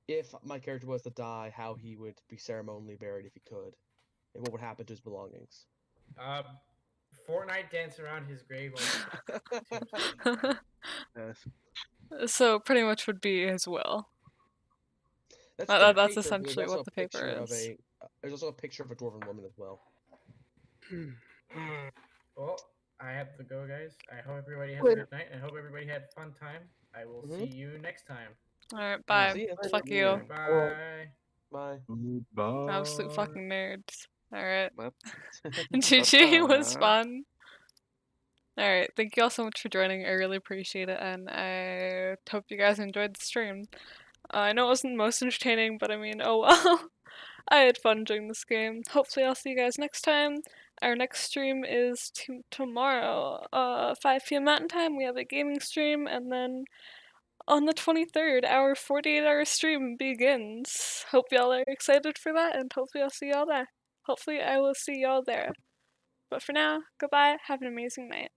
if my character was to die, how he would be ceremonially buried if he could, and what would happen to his belongings. Fortnite dance around his grave. Yes. So pretty much would be his will. That's, That's the paper, but there's essentially also what the a picture paper of is. there's also a picture of a dwarven woman as well. Well, I have to go, guys. I hope everybody has a Later. good night. I hope everybody had a fun time. I will Mhm. see you next time. Alright, bye. See ya. Fuck you. Bye. Bye. Bye. Absolute fucking nerds. Alright. But GG was Bye-bye. fun. Alright, thank you all so much for joining. I really appreciate it, and I hope you guys enjoyed the stream. I know it wasn't the most entertaining, but I mean, oh well. I had fun during this game. Hopefully I'll see you guys next time. Our next stream is tomorrow, 5 p.m. Mountain Time. We have a gaming stream, and then on the 23rd, our 48-hour stream begins. Hope y'all are excited for that, and hopefully I'll see y'all there. Hopefully I will see y'all there. But for now, goodbye, have an amazing night.